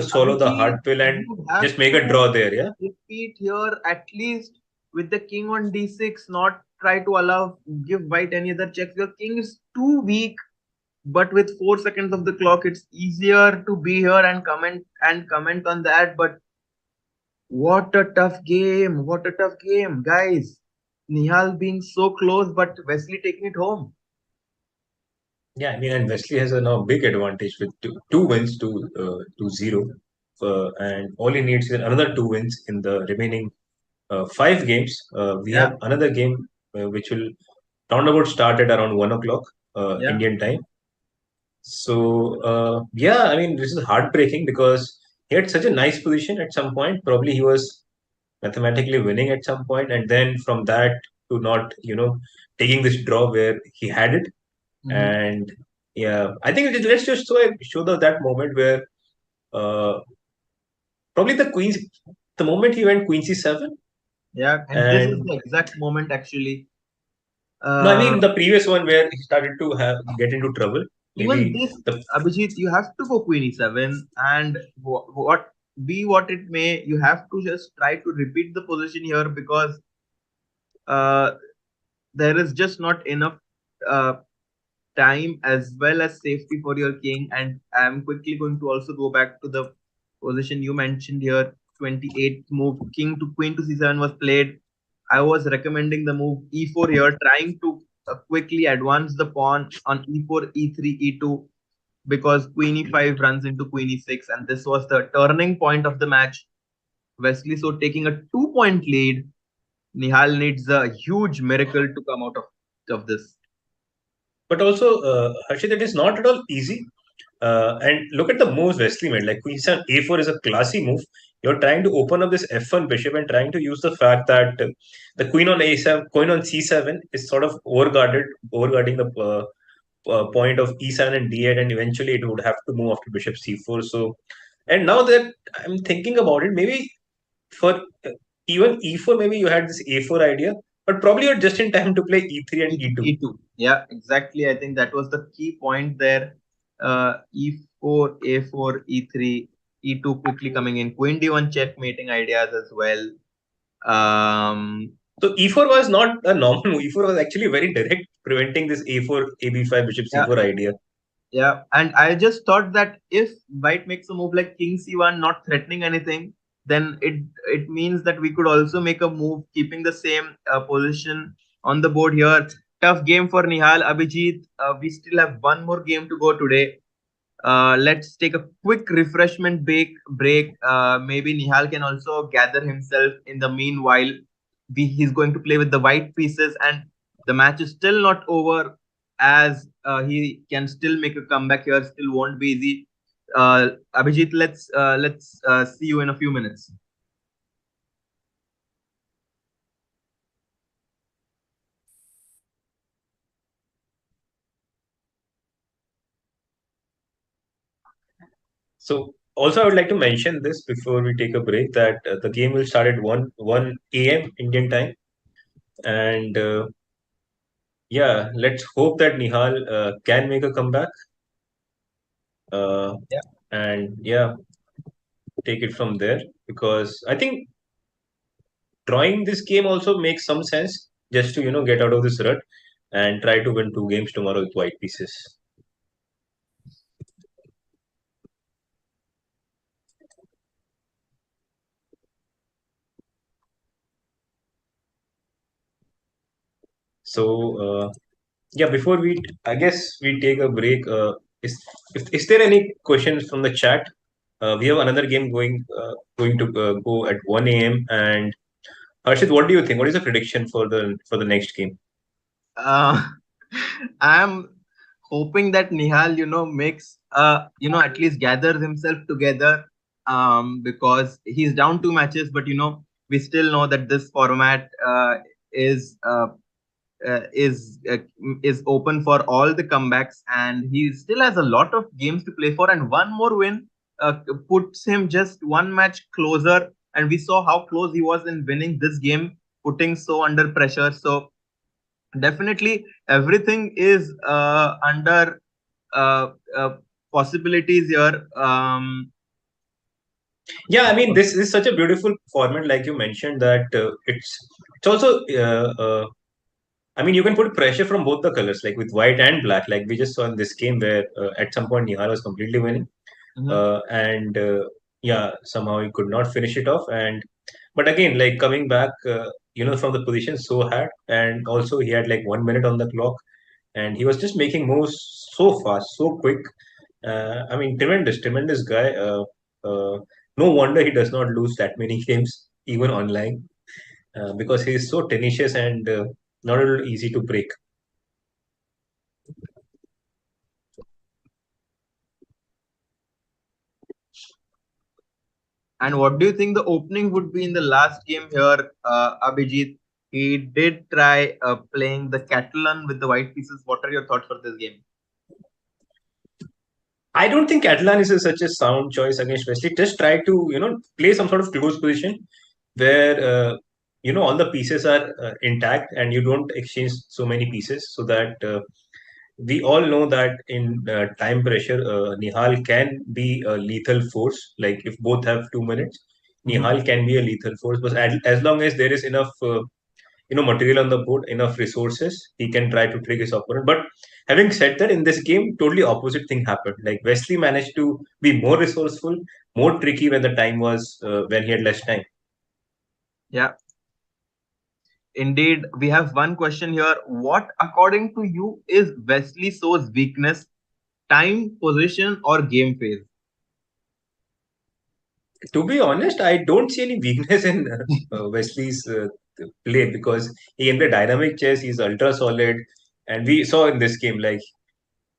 swallow the Abhijit, hard pill and you have just make a to draw there. Yeah. repeat here at least with the king on d6, not try to allow give white any other checks. Your king is too weak, but with 4 seconds of the clock, it's easier to be here and comment on that. But what a tough game! What a tough game, guys. Nihal being so close, but Wesley taking it home. Yeah, I mean, and Wesley has a now big advantage with two wins to zero, and all he needs is another two wins in the remaining five games. We Yeah, have another game which will roundabout start at around 1 o'clock yeah. Indian time. So yeah, I mean, this is heartbreaking because he had such a nice position at some point. Probably he was mathematically winning at some point, and then from that to not, taking this draw where he had it. Mhm. And yeah, I think let's just show that moment where uh, probably the moment he went Queen C7, Yeah, and this is and the exact moment actually. no, I Uh, mean the previous one where he started to get into trouble. Even Maybe this, the Abhijit, you have to go Queen E7, and what be what it may, you have to just try to repeat the position here because uh, there is just not enough uh, time as well as safety for your king. And I'm quickly going to also go back to the position you mentioned here. 28th move, king to queen to c7 was played. I was recommending the move e4 here, trying to quickly advance the pawn on e4, e3, e2 because queen e5 runs into queen e6, and this was the turning point of the match. Wesley So taking a 2 point lead. Nihal needs a huge miracle to come out of this. but also Harshit, it is not at all easy. And look at the moves Wesley made. Like Queen C7 A4 is a classy move. You're trying to open up this F1 bishop and trying to use the fact that the Queen on A7, Queen on C7 is sort of overguarding the point of E7 and D8, and eventually it would have to move after Bishop C4. So, and now that I'm thinking about it, maybe for even E4, maybe you had this A4 idea, but probably you're just in time to play E3 and E2, E2. E2. Yeah, exactly. I think that was the key point there. E4, A4, E3, E2 quickly coming in. Queen D1 checkmating ideas as well. Um, So E4 was not a normal move. E4 was actually very direct, preventing this A4, AB5, Bishop yeah, C4 idea. yeah. And I just thought that if White makes a move like King C1, not threatening anything, then it means that we could also make a move keeping the same position on the board here. Tough game for Nihal. Abhijit, we still have one more game to go today. Let's take a quick refreshment break. Maybe Nihal can also gather himself in the meanwhile. He's going to play with the white pieces, and the match is still not over as he can still make a comeback here. Still won't be easy. Abhijit, let's see you in a few minutes. So also I would like to mention this before we take a break that the game will start at 1 a.m. Indian time. And yeah, let's hope that Nihal can make a comeback. Uh, Yeah. and yeah, take it from there because I think drawing this game also makes some sense just to get out of this rut and try to win two games tomorrow with white pieces. So yeah, before I guess we take a break. Is there any questions from the chat? We have another game going to go at 1 a.m. And Harshit, what do you think? What is the prediction for the next game? Uh, I'm hoping that Nihal, makes at least gathers himself together. Because he's down 2 matches, but we still know that this format is is open for all the comebacks, and he still has a lot of games to play for. And one more win puts him just one match closer. And we saw how close he was in winning this game, putting So under pressure. So definitely everything is under uh, uh, possibilities here. Yeah, I mean, this is such a beautiful format, like you mentioned, that it's also I mean, you can put pressure from both the colors, like with white and black. Like we just saw in this game where at some point Nihal was completely winning, Mhm. and yeah, somehow he could not finish it off. And but again, like coming back, from the position So had, and also he had like 1 minute on the clock, and he was just making moves so fast, so quick. I mean, tremendous guy. No wonder he does not lose that many games, even online, because he is so tenacious and not at all easy to break. And what do you think the opening would be in the last game here, Abhijit? He did try playing the Catalan with the white pieces. What are your thoughts for this game? I don't think Catalan is such a sound choice against Wesley. Just try to, play some sort of close position where, all the pieces are intact and you don't exchange so many pieces, so that we all know that in time pressure, Nihal can be a lethal force. Like if both have 2 minutes, Mhm. Nihal can be a lethal force. But as long as there is enough, material on the board, enough resources, he can try to trick his opponent. But having said that, in this game, totally opposite thing happened. Like Wesley managed to be more resourceful, more tricky when the time was when he had less time. Yeah, indeed. We have one question here. What, according to you, is Wesley So's weakness? Time, position, or game phase? To be honest, I don't see any weakness in Wesley's play, because he can play dynamic chess. He's ultra solid, and we saw in this game, like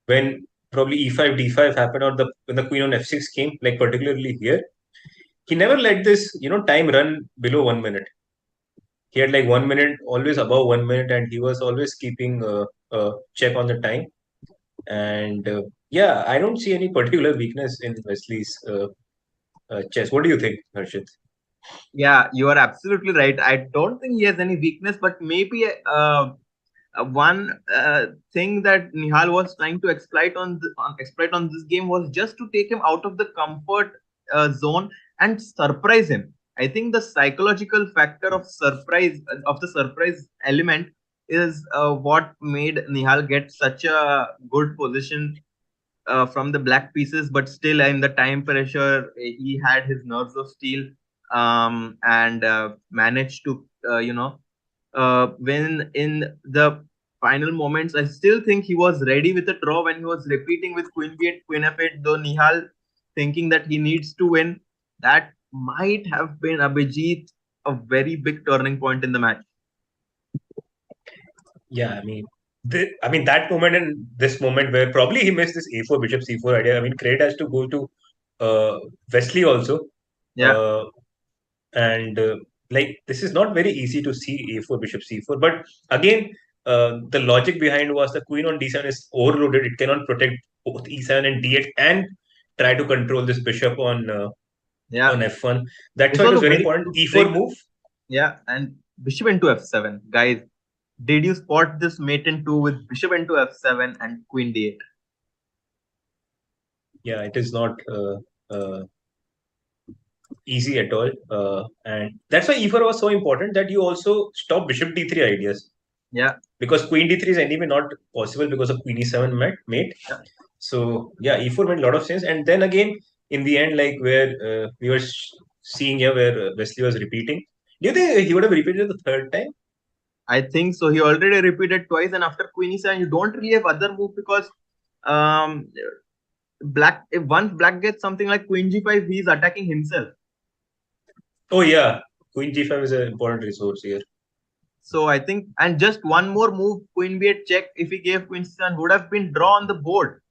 when probably e5 d5 happened, or the when the queen on f6 came, like particularly here, he never let this time run below 1 minute. He had like 1 minute, always above 1 minute, and he was always keeping a check on the time. And yeah, I don't see any particular weakness in Wesley's chess. What do you think, Harshit? Yeah, you are absolutely right. I don't think he has any weakness, but maybe one thing that Nihal was trying to exploit on this game was just to take him out of the comfort zone and surprise him. I think the psychological factor of the surprise element is what made Nihal get such a good position from the black pieces, but still in the time pressure, he had his nerves of steel, and managed to, when in the final moments, I still think he was ready with a draw when he was repeating with Queen B8, Queen F8, though Nihal thinking that he needs to win. That might have been Abhijit a very big turning point in the match. Yeah, I mean that moment and this moment where probably he missed this a4 bishop c4 idea. I mean, credit has to go to Wesley also, Yeah, uh, and like this is not very easy to see a4 bishop c4. But again, the logic behind was the queen on d7 is overloaded. It cannot protect both e7 and d8 and try to control this bishop on yeah. f1. That's This why it was was a very very important good e4 trick. move. Yeah, and bishop into f7. Guys, did you spot this mate in two with bishop into f7 and queen d8? Yeah, it is not easy at all. And that's why e4 was so important, that you also stop bishop d3 ideas, Yeah, because queen d3 is anyway not possible because of queen e7 mate. yeah. So yeah, e4 made a lot of sense. And then again, in the end, like where we were seeing here, where Wesley was repeating. Do you think he would have repeated the third time? I think so. He already repeated twice, and after queen e7, you don't really have other move because um black if once black gets something like queen g5, he's attacking himself. Oh yeah, queen g5 is an important resource here. So I think, and just one more move, queen b8 check, if he gave queen c7, would have been draw on the board.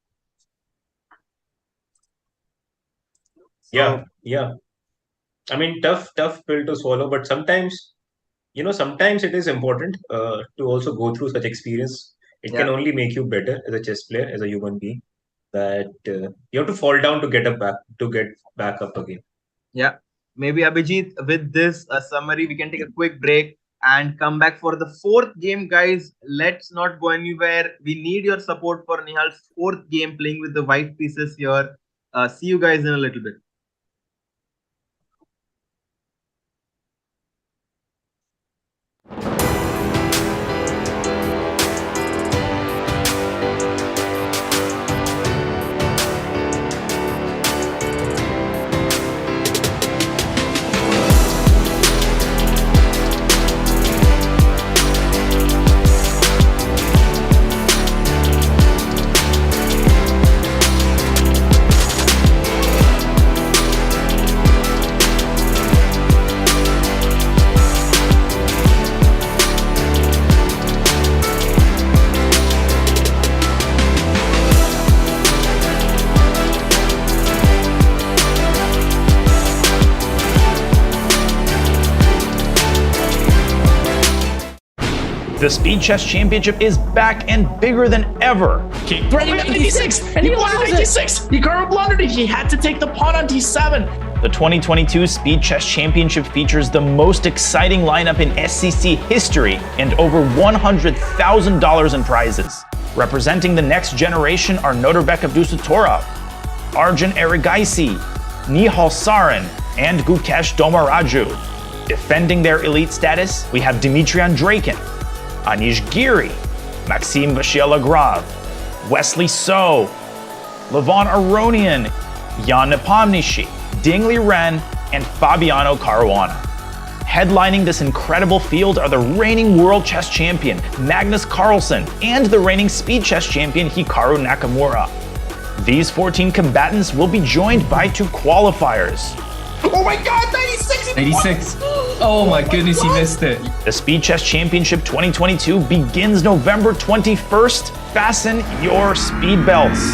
Yeah, So yeah. I mean, tough pill to swallow, but sometimes sometimes it is important to also go through such experience. It can only make you better as a chess player, as a human being. That you have to fall down to get back up again. Yeah. Maybe Abhijit, with this summary, we can take a quick break and come back for the fourth game, guys. Let's not go anywhere. We need your support for Nihal's fourth game playing with the white pieces here. See you guys in a little bit. The Speed Chess Championship is back and bigger than ever. King threat on d6, and he blundered d6. Hikaru blundered it. He had to take the pawn on d7. The 2022 Speed Chess Championship features the most exciting lineup in SCC history and over $100,000 in prizes. Representing the next generation are Norbek Abdusattorov, Arjun Erigaisi, Nihal Sarin, and Gukesh Domaraju. Defending their elite status, we have Dmitry Andreikin, Anish Giri, Maxime Vachier-Lagrave, Wesley So, Levon Aronian, Jan Nepomniachtchi, Ding Liren, and Fabiano Caruana. Headlining this incredible field are the reigning world chess champion Magnus Carlsen and the reigning speed chess champion Hikaru Nakamura. These 14 combatants will be joined by 2 qualifiers. Oh my god, 96! 96. Oh my goodness, he missed it. The Speed Chess Championship 2022 begins November 21st. Fasten your speed belts.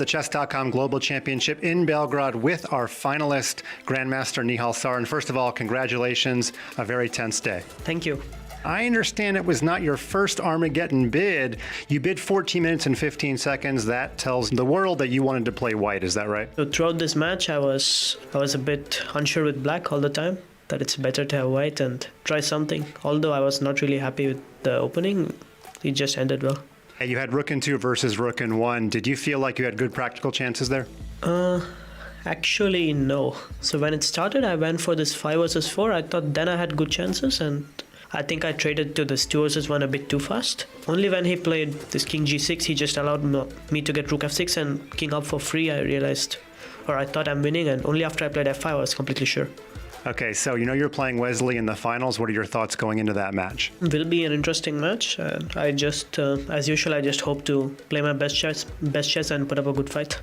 Chess.com Global Championship in Belgrade with our finalist, Grandmaster Nihal Sarin. First of all, congratulations. A very tense day. Thank you. I understand it was not your first Armageddon bid. You bid 14 minutes and 15 seconds. That tells the world that you wanted to play white. Is that right? So throughout this match, I was a bit unsure with black all the time, that it's better to have white and try something. Although I was not really happy with the opening, it just ended well. You had Rook in 2 versus Rook in 1. Did you feel like you had good practical chances there? Actually, no. So when it started, I went for this 5 versus 4. I thought then I had good chances, and I think I traded to this 2 versus 1 a bit too fast. Only when he played this King G6, he just allowed me to get Rook F6 and King up for free, I realized, or I thought I'm winning, and only after I played F5 I was completely sure. Okay, so you know you're playing Wesley in the finals. What are your thoughts going into that match? Will be an interesting match. I just, as usual, I just hope to play my best chess and put up a good fight.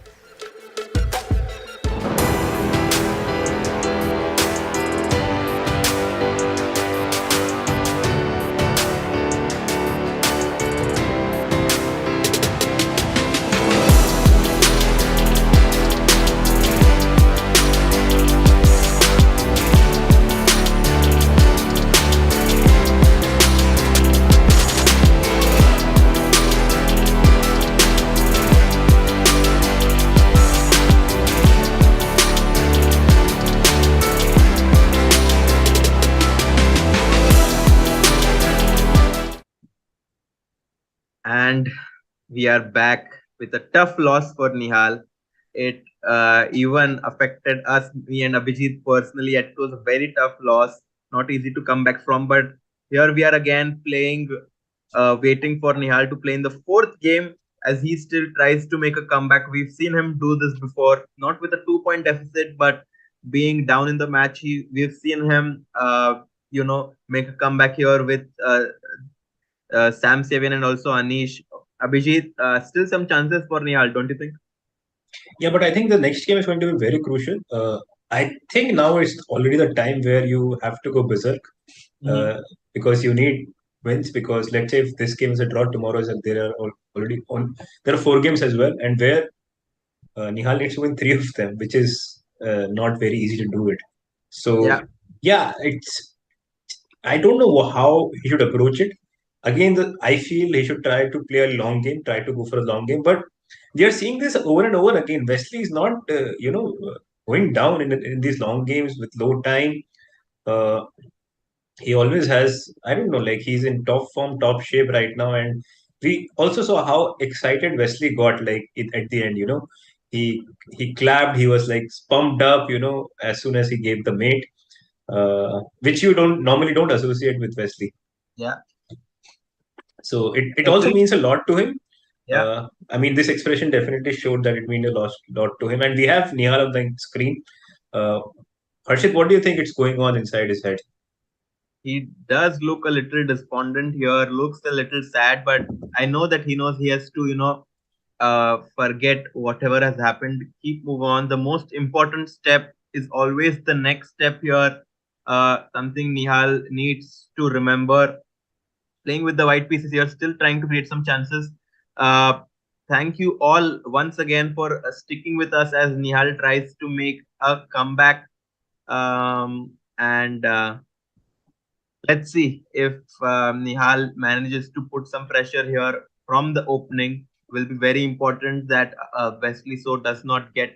And we are back with a tough loss for Nihal. It even affected us, me and Abhijit personally. It was a very tough loss, not easy to come back from. But here we are again playing, waiting for Nihal to play in the 4th game as he still tries to make a comeback. We've seen him do this before, not with a 2-point deficit, but being down in the match. We've seen him, make a comeback here with Sam Savian and also Anish. Abhijit, still some chances for Nihal, don't you think? Yeah, but I think the next game is going to be very crucial. I think now is already the time where you have to go berserk because you need wins. Because let's say if this game is a draw, tomorrow is there are already on. There are 4 games as well, and where Nihal needs to win 3 of them, which is not very easy to do it. So yeah, it's. I don't know how he should approach it. Again, I feel he should try to play a long game, try to go for a long game. But we are seeing this over and over again. Wesley is not, going down in these long games with low time. He always has, I don't know, like he's in top form, top shape right now. And we also saw how excited Wesley got, like at the end. He clapped. He was like pumped up. As soon as he gave the mate, which you don't associate with Wesley. Yeah. So it also means a lot to him. Yeah. I mean, this expression definitely showed that it meant a lot to him. And we have Nihal on the screen. Harshit, what do you think is going on inside his head? He does look a little despondent here, looks a little sad, but I know that he knows he has to, forget whatever has happened, keep move on. The most important step is always the next step here. Something Nihal needs to remember. Playing with the white pieces here, still trying to create some chances. Thank you all once again for sticking with us as Nihal tries to make a comeback. Let's see if Nihal manages to put some pressure here from the opening. Will be very important that Wesley So does not get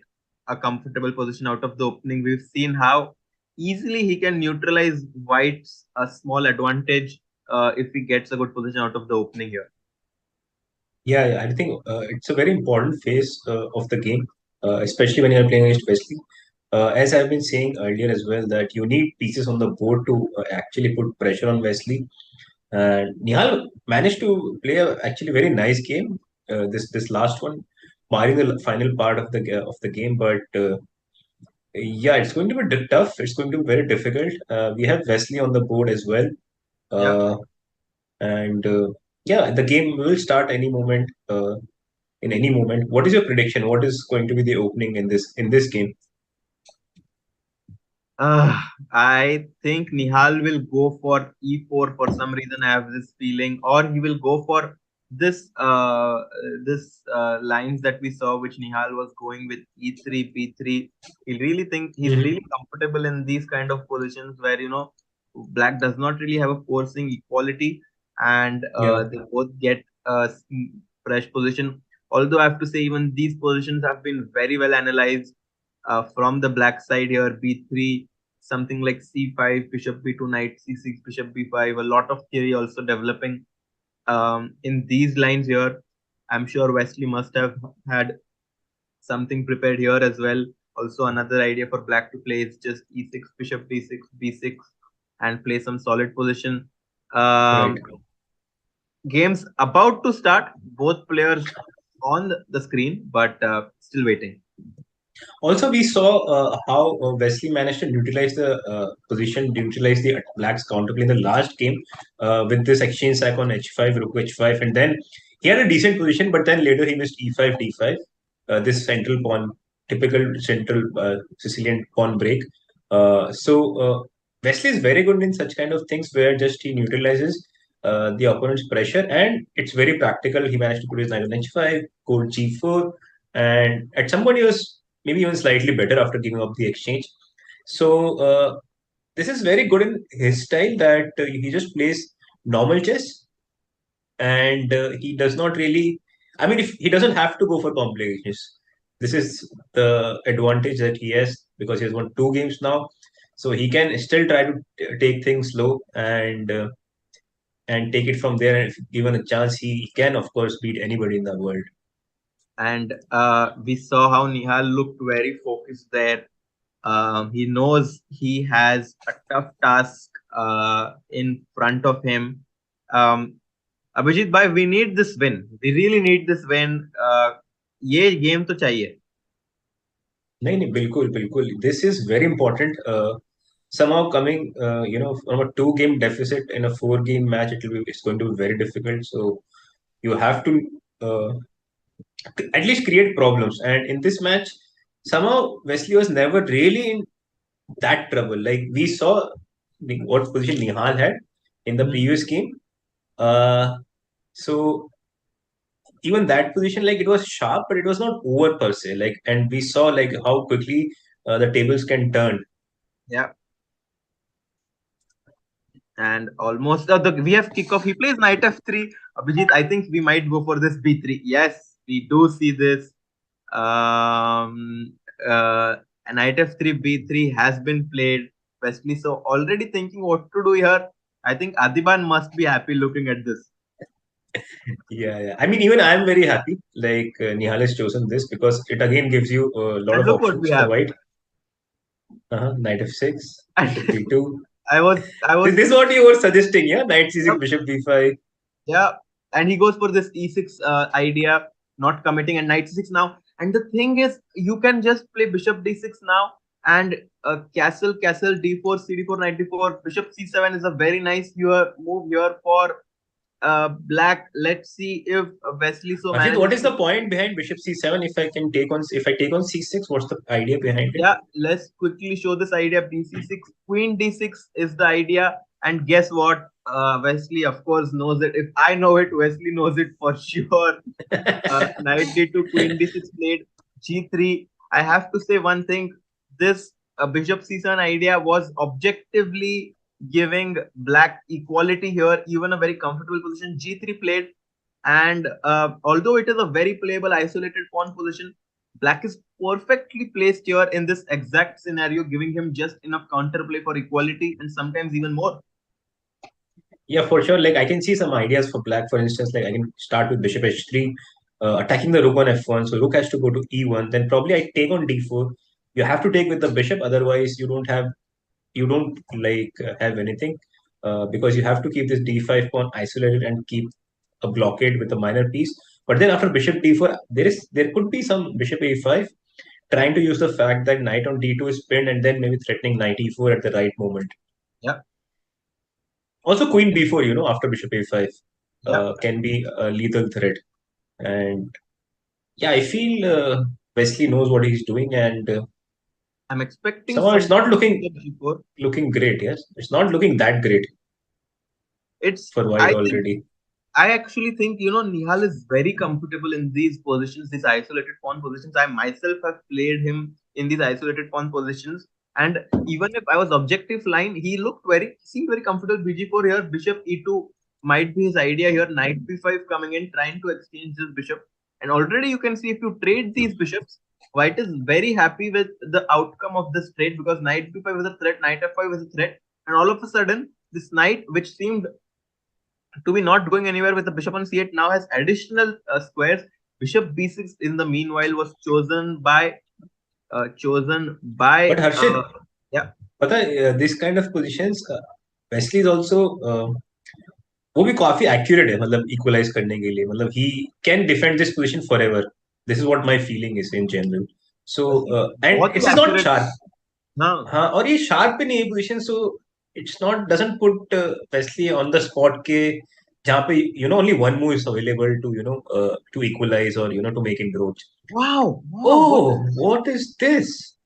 a comfortable position out of the opening. We've seen how easily he can neutralize White's a small advantage if he gets a good position out of the opening here. Yeah, I think it's a very important phase of the game, especially when you're playing against Wesley. As I've been saying earlier as well, that you need pieces on the board to actually put pressure on Wesley. And Nihal managed to play a actually very nice game. This last one, barring the final part of the game, but yeah, it's going to be tough. It's going to be very difficult. We have Wesley on the board as well, and yeah, the game will start any moment. In any moment, what is your prediction? What is going to be the opening in this game? I think Nihal will go for e4 for some reason. I have this feeling, or he will go for this lines that we saw, which Nihal was going with e3, b3. He really think he's really comfortable in these kind of positions where black does not really have a forcing equality, and they both get a fresh position. Although I have to say, even these positions have been very well analyzed from the black side here. b3, something like c5, bishop b2, knight c6, bishop b5. A lot of theory also developing in these lines here. I'm sure Wesley must have had something prepared here as well. Also, another idea for black to play is just e6, bishop d6, b6, and play some solid position. Right. Game's about to start. Both players on the screen, but still waiting. Also, we saw how Wesley managed to neutralize the neutralize the black's counterplay in the last game with this exchange sack on h5, rook h5, and then he had a decent position, but then later he missed e5, d5. This central pawn, typical central Sicilian pawn break. Wesley is very good in such kind of things where just he neutralizes the opponent's pressure, and it's very practical. He managed to put his knight on h5, go g4, and at some point he was maybe even slightly better after giving up the exchange. So this is very good in his style that he just plays normal chess, and he does not really. I mean, if he doesn't have to go for complications, this is the advantage that he has because he has won 2 games now, so he can still try to take things slow and take it from there. And if given a chance, he can of course beat anybody in the world. And we saw how Nihal looked very focused there. He knows he has a tough task in front of him. Abhijit bhai, we need this win. We really need this win. ये game तो चाहिए. नहीं, बिल्कुल. This is very important. Somehow coming, from a 2-game deficit in a 4-game match, it's going to be very difficult. So you have to at least create problems. And in this match, somehow Wesley was never really in that trouble. Like we saw what position Nihal had in the previous game. So even that position, like it was sharp, but it was not over per se. Like, and we saw like how quickly the tables can turn. Yeah. And almost we have kickoff. He plays knight f3. Abhijit, I think we might go for this b3. Yes, we do see this. Knight f3, b3 has been played. Wesley So already thinking what to do here. I think Adiban must be happy looking at this. Yeah. I mean, even I'm very happy. Like Nihal has chosen this because it again gives you a lot And of look what options we for have. white. Knight f6, bishop b2. I was. This is what you were suggesting, yeah? Knight c6, bishop b5. Yeah, and he goes for this e6 idea, not committing, and knight c6 now. And the thing is, you can just play bishop d6 now, and castle d4, cd4, knight d4, bishop c7 is a very nice move here for black. Let's see if Wesley So manages. What is the point behind bishop c7? If I take on c6, what's the idea behind it? Yeah, let's quickly show this idea. bc6, queen d6 is the idea, and guess what? Wesley, of course, knows it. If I know it, Wesley knows it for sure. Knight d2, queen d6 played, g3. I have to say one thing. This bishop c7 idea was objectively giving black equality here, even a very comfortable position. g3 played, and although it is a very playable isolated pawn position, black is perfectly placed here in this exact scenario, giving him just enough counterplay for equality and sometimes even more. Yeah, for sure. Like I can see some ideas for black. For instance, like I can start with bishop h3, attacking the rook on f1. So rook has to go to e1. Then probably I take on d4. You have to take with the bishop, otherwise you don't have anything because you have to keep this d5 pawn isolated and keep a blockade with a minor piece. But then after bishop d4, there could be some bishop a5 trying to use the fact that knight on d2 is pinned and then maybe threatening knight e4 at the right moment. Yeah. Also queen b4, after bishop a5 can be a lethal threat. And yeah, I feel Wesley knows what he's doing, and I'm expecting somehow it's not looking great. Yes, it's not looking that great. It's for white already. I actually think, Nihal is very comfortable in these positions, these isolated pawn positions. I myself have played him in these isolated pawn positions. And even if I was objective line, he seemed very comfortable. BG4 here, bishop e2 might be his idea here. Knight b5 coming in, trying to exchange this bishop. And already you can see if you trade these bishops, White is very happy with the outcome of this trade because knight b5 is a threat, knight f5 is a threat. And all of a sudden, this knight, which seemed to be not going anywhere with the bishop on c8, now has additional squares. Bishop b6 in the meanwhile was chosen by But Harshit, yeah, पता है this kind of positions Wesley is also वो भी काफी accurate है मतलब equalize करने के लिए मतलब he can defend this position forever. This is what my feeling is in general. So and बहुत ही it's not accurate. sharp. हाँ, हाँ और ये sharp पे नहीं है position, so it's not doesn't put Wesley on the spot के जहाँ पे only one move is available to to equalize or to make inroads. wow, Oh, what is this?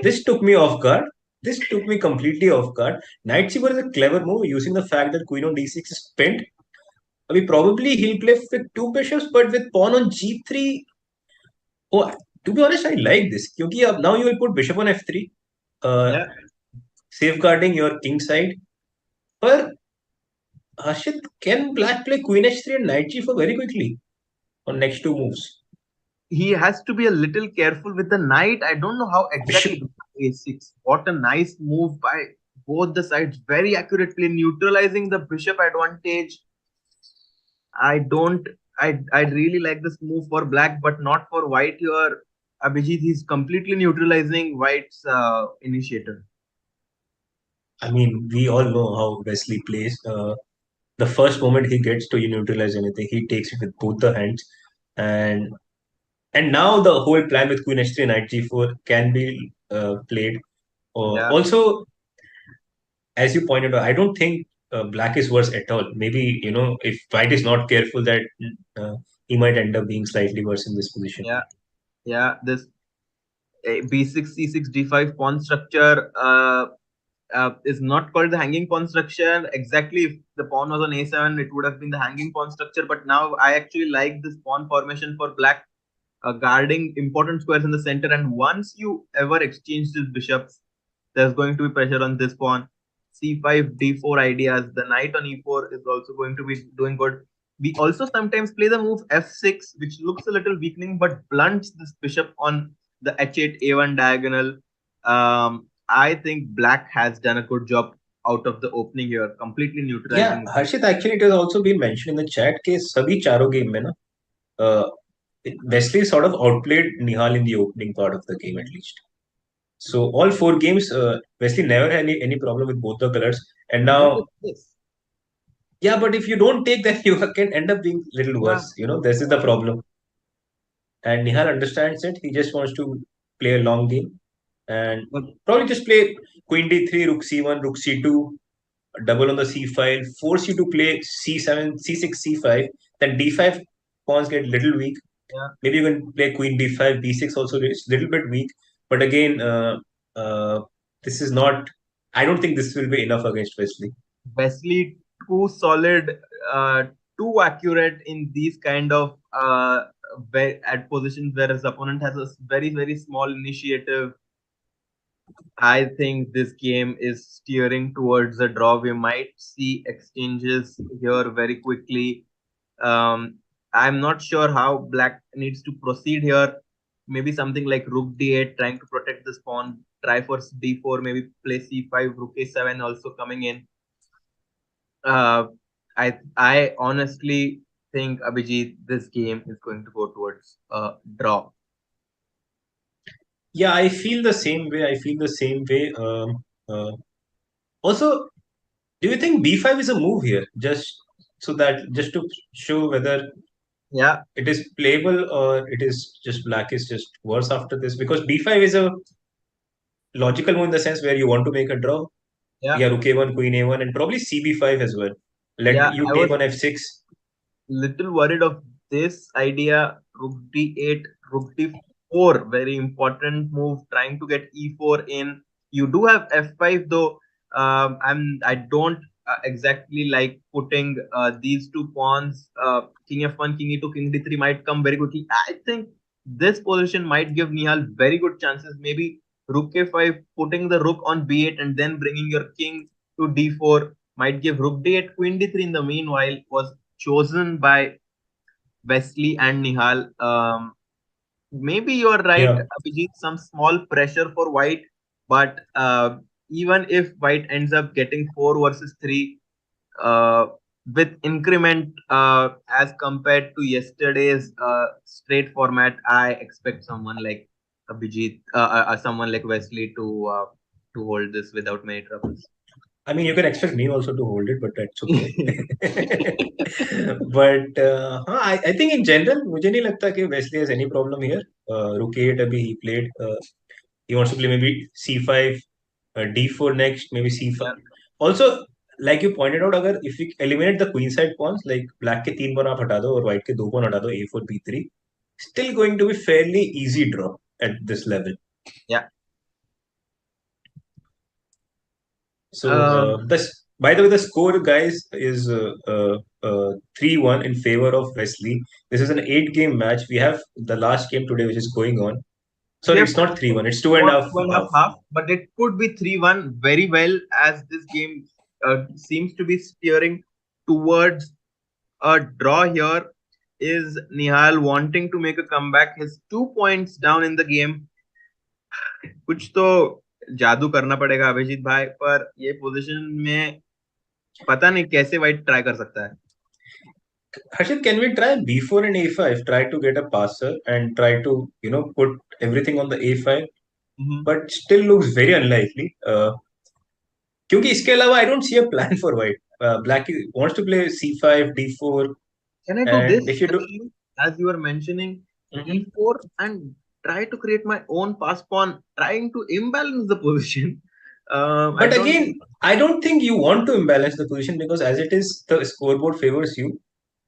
This took me off guard. This took me completely off guard. Knight c4 is a clever move using the fact that queen on d6 is pinned. I mean, probably he'll play with two bishops, but with pawn on g3. Oh, to be honest, I like this. Because now you will put bishop on f3, yeah. safeguarding your king side. But Harshit, can black play queen h3 and knight g4 very quickly on next two moves? He has to be a little careful with the knight. I don't know how exactly. A6. What a nice move by both the sides. Very accurately neutralizing the bishop advantage. I really like this move for black, but not for white here. Abhijit, he's completely neutralizing white's initiator. I mean, we all know how Wesley plays. The first moment he gets to neutralize anything, he takes it with both the hands, and now the whole plan with Queen h3 Knight g4 can be played. Yeah. Also, as you pointed out, I don't think Black is worse at all. Maybe if White is not careful, that he might end up being slightly worse in this position. Yeah. This b6 c6 d5 pawn structure is not called the hanging pawn structure. Exactly, if the pawn was on a7, it would have been the hanging pawn structure. But now I actually like this pawn formation for black, guarding important squares in the center. And once you ever exchange these bishops, there's going to be pressure on this pawn. c5, d4 ideas. The knight on e4 is also going to be doing good. We also sometimes play the move f6, which looks a little weakening, but blunts this bishop on the h8 a1 diagonal. I think black has done a good job out of the opening here, completely neutralizing. Yeah, Harshit, actually, it has also been mentioned in the chat कि सभी चारों game में ना Wesley sort of outplayed Nihal in the opening part of the game at least. So all four games, Wesley never had any problem with both the colors. And now, yeah, but if you don't take that, you can end up being a little worse. This is the problem. And Nihal understands it. He just wants to play a long game and probably just play Queen d3, Rook c1, Rook c2, double on the c file, force you to play c7, c6, c5. Then d5 pawns get little weak. Yeah. Maybe you can play Queen d5, b6 also is a little bit weak. But again, this is not. I don't think this will be enough against Wesley. Wesley too solid, too accurate in these kind of at positions where his opponent has a very, very small initiative. I think this game is steering towards a draw. We might see exchanges here very quickly. I'm not sure how black needs to proceed here. Maybe something like Rook d8, trying to protect this pawn. Try for d4, maybe play c5, Rook a7 also coming in. I honestly think, Abhijit, this game is going to go towards a draw. Yeah, I feel the same way. Also, do you think b5 is a move here? Just to show whether it is playable or it is just black is just worse after this, because b5 is a logical move in the sense where you want to make a draw. Yeah, Rook a1, Queen a1, and probably cb5 as well. Let you take on f6. Little worried of this idea. Rook d8, Rook d4, very important move. Trying to get e4 in. You do have f5 though. I don't exactly like putting these two pawns, king f1, king e2, king d3 might come very quickly. I think this position might give Nihal very good chances. Maybe rook a5, putting the rook on b8 and then bringing your king to d4 might give rook d8, queen d3 in the meanwhile was chosen by Wesley and Nihal. Maybe you're right, Yeah. Abhijit, some small pressure for white, but even if white ends up getting 4 versus 3 uh, with increment as compared to yesterday's straight format, I expect someone like Abhijit, someone like Wesley to hold this without many troubles. I mean, you can expect me also to hold it, but that's okay. But I think in general, मुझे नहीं लगता कि Wesley has any problem here. Rook 8 अभी he played. He wants to play maybe c5, d4 next, maybe c5. Yeah. Also, like you pointed out, अगर if we eliminate the queen side pawns, like black के 3 pawn आप हटा दो और white के 2 pawn हटा दो, a4, b3, still going to be fairly easy draw at this level. Yeah. So by the way, the score, guys, is 3-1 in favor of Wesley. This is an 8-game match. We have the last game today, which is going on. Sorry, it's not 3-1. It's 2.5. 2.5, but it could be 3-1 very well, as this game seems to be steering towards a draw here. Is Nihal wanting to make a comeback? His 2 points down in the game. कुछ तो जादू करना पड़ेगा अभिजीत भाई, पर ये position में पता नहीं कैसे वाइट ट्राई कर सकता है. Harshit, can we try b4 and a5? Try to get a passer and try to, put everything on the a5. But still looks very unlikely. क्योंकि इसके अलावा I don't see a plan for white. Black wants to play c5, d4. Can I do And this? if you do, As you were mentioning, e4 and try to create my own pass pawn, trying to imbalance the position. But again, I don't think you want to imbalance the position, because as it is, the scoreboard favors you.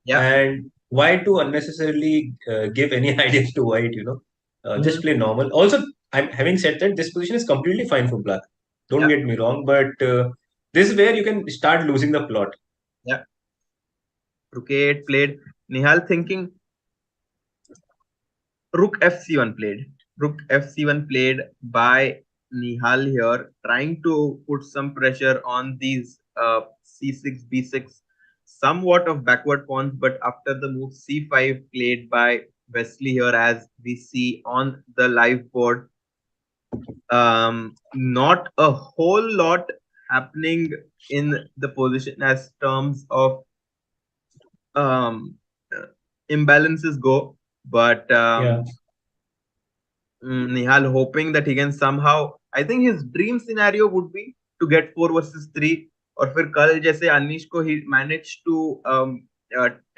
Yeah. And why to unnecessarily give any ideas to white, just play normal. Also, I'm having said that, this position is completely fine for black. Don't get me wrong, but this is where you can start losing the plot. Yeah. Rook a8 played. Nihal thinking rook fc1 played. Rook fc1 played by Nihal here, trying to put some pressure on these c6, b6, somewhat of backward pawns, but after the move c5 played by Wesley here, as we see on the live board, not a whole lot happening in the position as terms of imbalances go, but Nihal hoping that he can somehow, I think his dream scenario would be to get 4 versus 3, और फिर कल जैसे अनिश को he managed to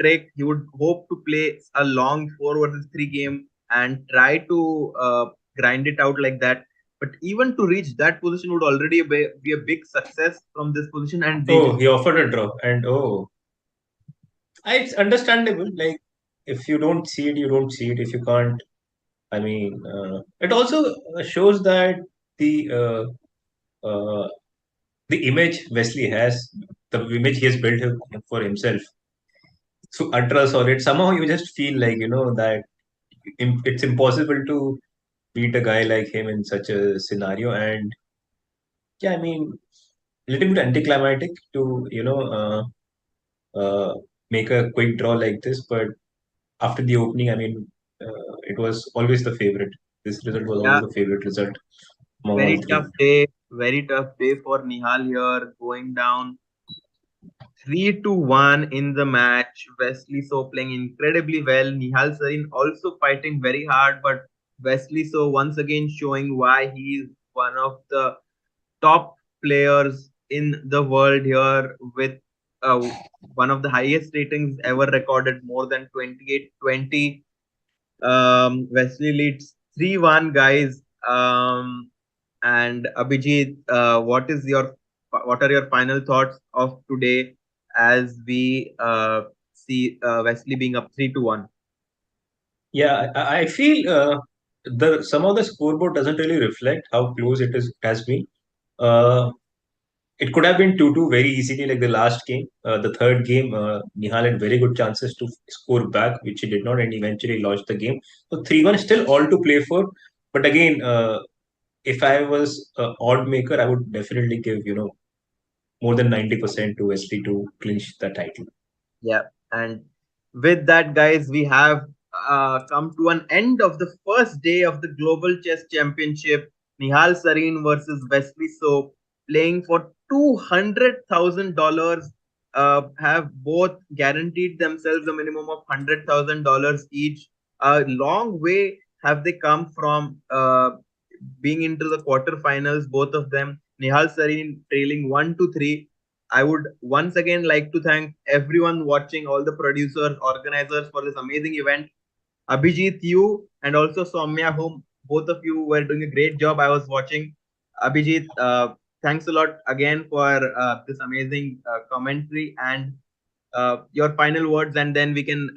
trick, he would hope to play a long 4 versus 3 game and try to grind it out like that. But even to reach that position would already be a big success from this position. And he offered a draw, and it's understandable. Like, if you don't see it, you don't see it. If you can't, I mean, it also shows that the image Wesley has, the image he has built for himself, so ultra solid. Somehow you just feel like, that it's impossible to beat a guy like him in such a scenario. And yeah, I mean, a little bit anticlimactic to make a quick draw like this, but after the opening, I mean, it was always the favorite. This result was always the favorite result. Very tough day for Nihal here, going down 3-1 in the match. Wesley So playing incredibly well. Nihal Sarin also fighting very hard, but Wesley So once again showing why he is one of the top players in the world here, with one of the highest ratings ever recorded, more than 28-20. Wesley leads 3-1, guys. And Abhijit, what are your final thoughts of today as we see Wesley being up 3-1? Yeah, I feel some of the scoreboard doesn't really reflect how close it has been. it could have been 2-2 very easily, like the last game. The third game, Nihal had very good chances to score back, which he did not, and eventually lost the game. So 3-1 is still all to play for. But again, if I was an odd maker, I would definitely give, more than 90% to Wesley to clinch the title. Yeah. And with that, guys, we have come to an end of the first day of the Global Chess Championship. Nihal Sarin versus Wesley So, playing for $200,000. Have both guaranteed themselves a minimum of $100,000 each. A long way have they come from being into the quarterfinals, both of them. Nihal Sarin trailing 1-3. I would once again like to thank everyone watching, all the producers, organizers for this amazing event. Abhijit, you, and also Soumya, whom both of you were doing a great job. I was watching. Abhijit, thanks a lot again for this amazing commentary and your final words, and then we can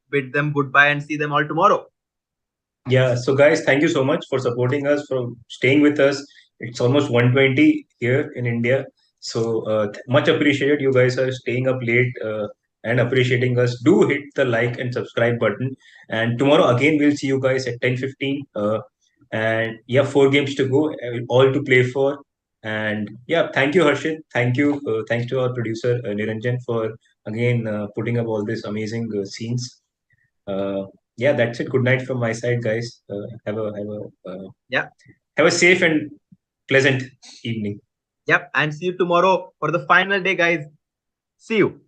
bid them goodbye and see them all tomorrow. Yeah, so guys, thank you so much for supporting us, for staying with us. It's almost 1:20 here in India. So much appreciated. You guys are staying up late and appreciating us. Do hit the like and subscribe button. And tomorrow again, we'll see you guys at 10:15. And yeah, 4 games to go, all to play for. And yeah, thank you, Harshit. Thank you. Thanks to our producer, Niranjan, for again putting up all these amazing scenes. Yeah, that's it. Good night from my side, guys. Yeah. Have a safe and pleasant evening. Yep. And see you tomorrow for the final day, guys. See you.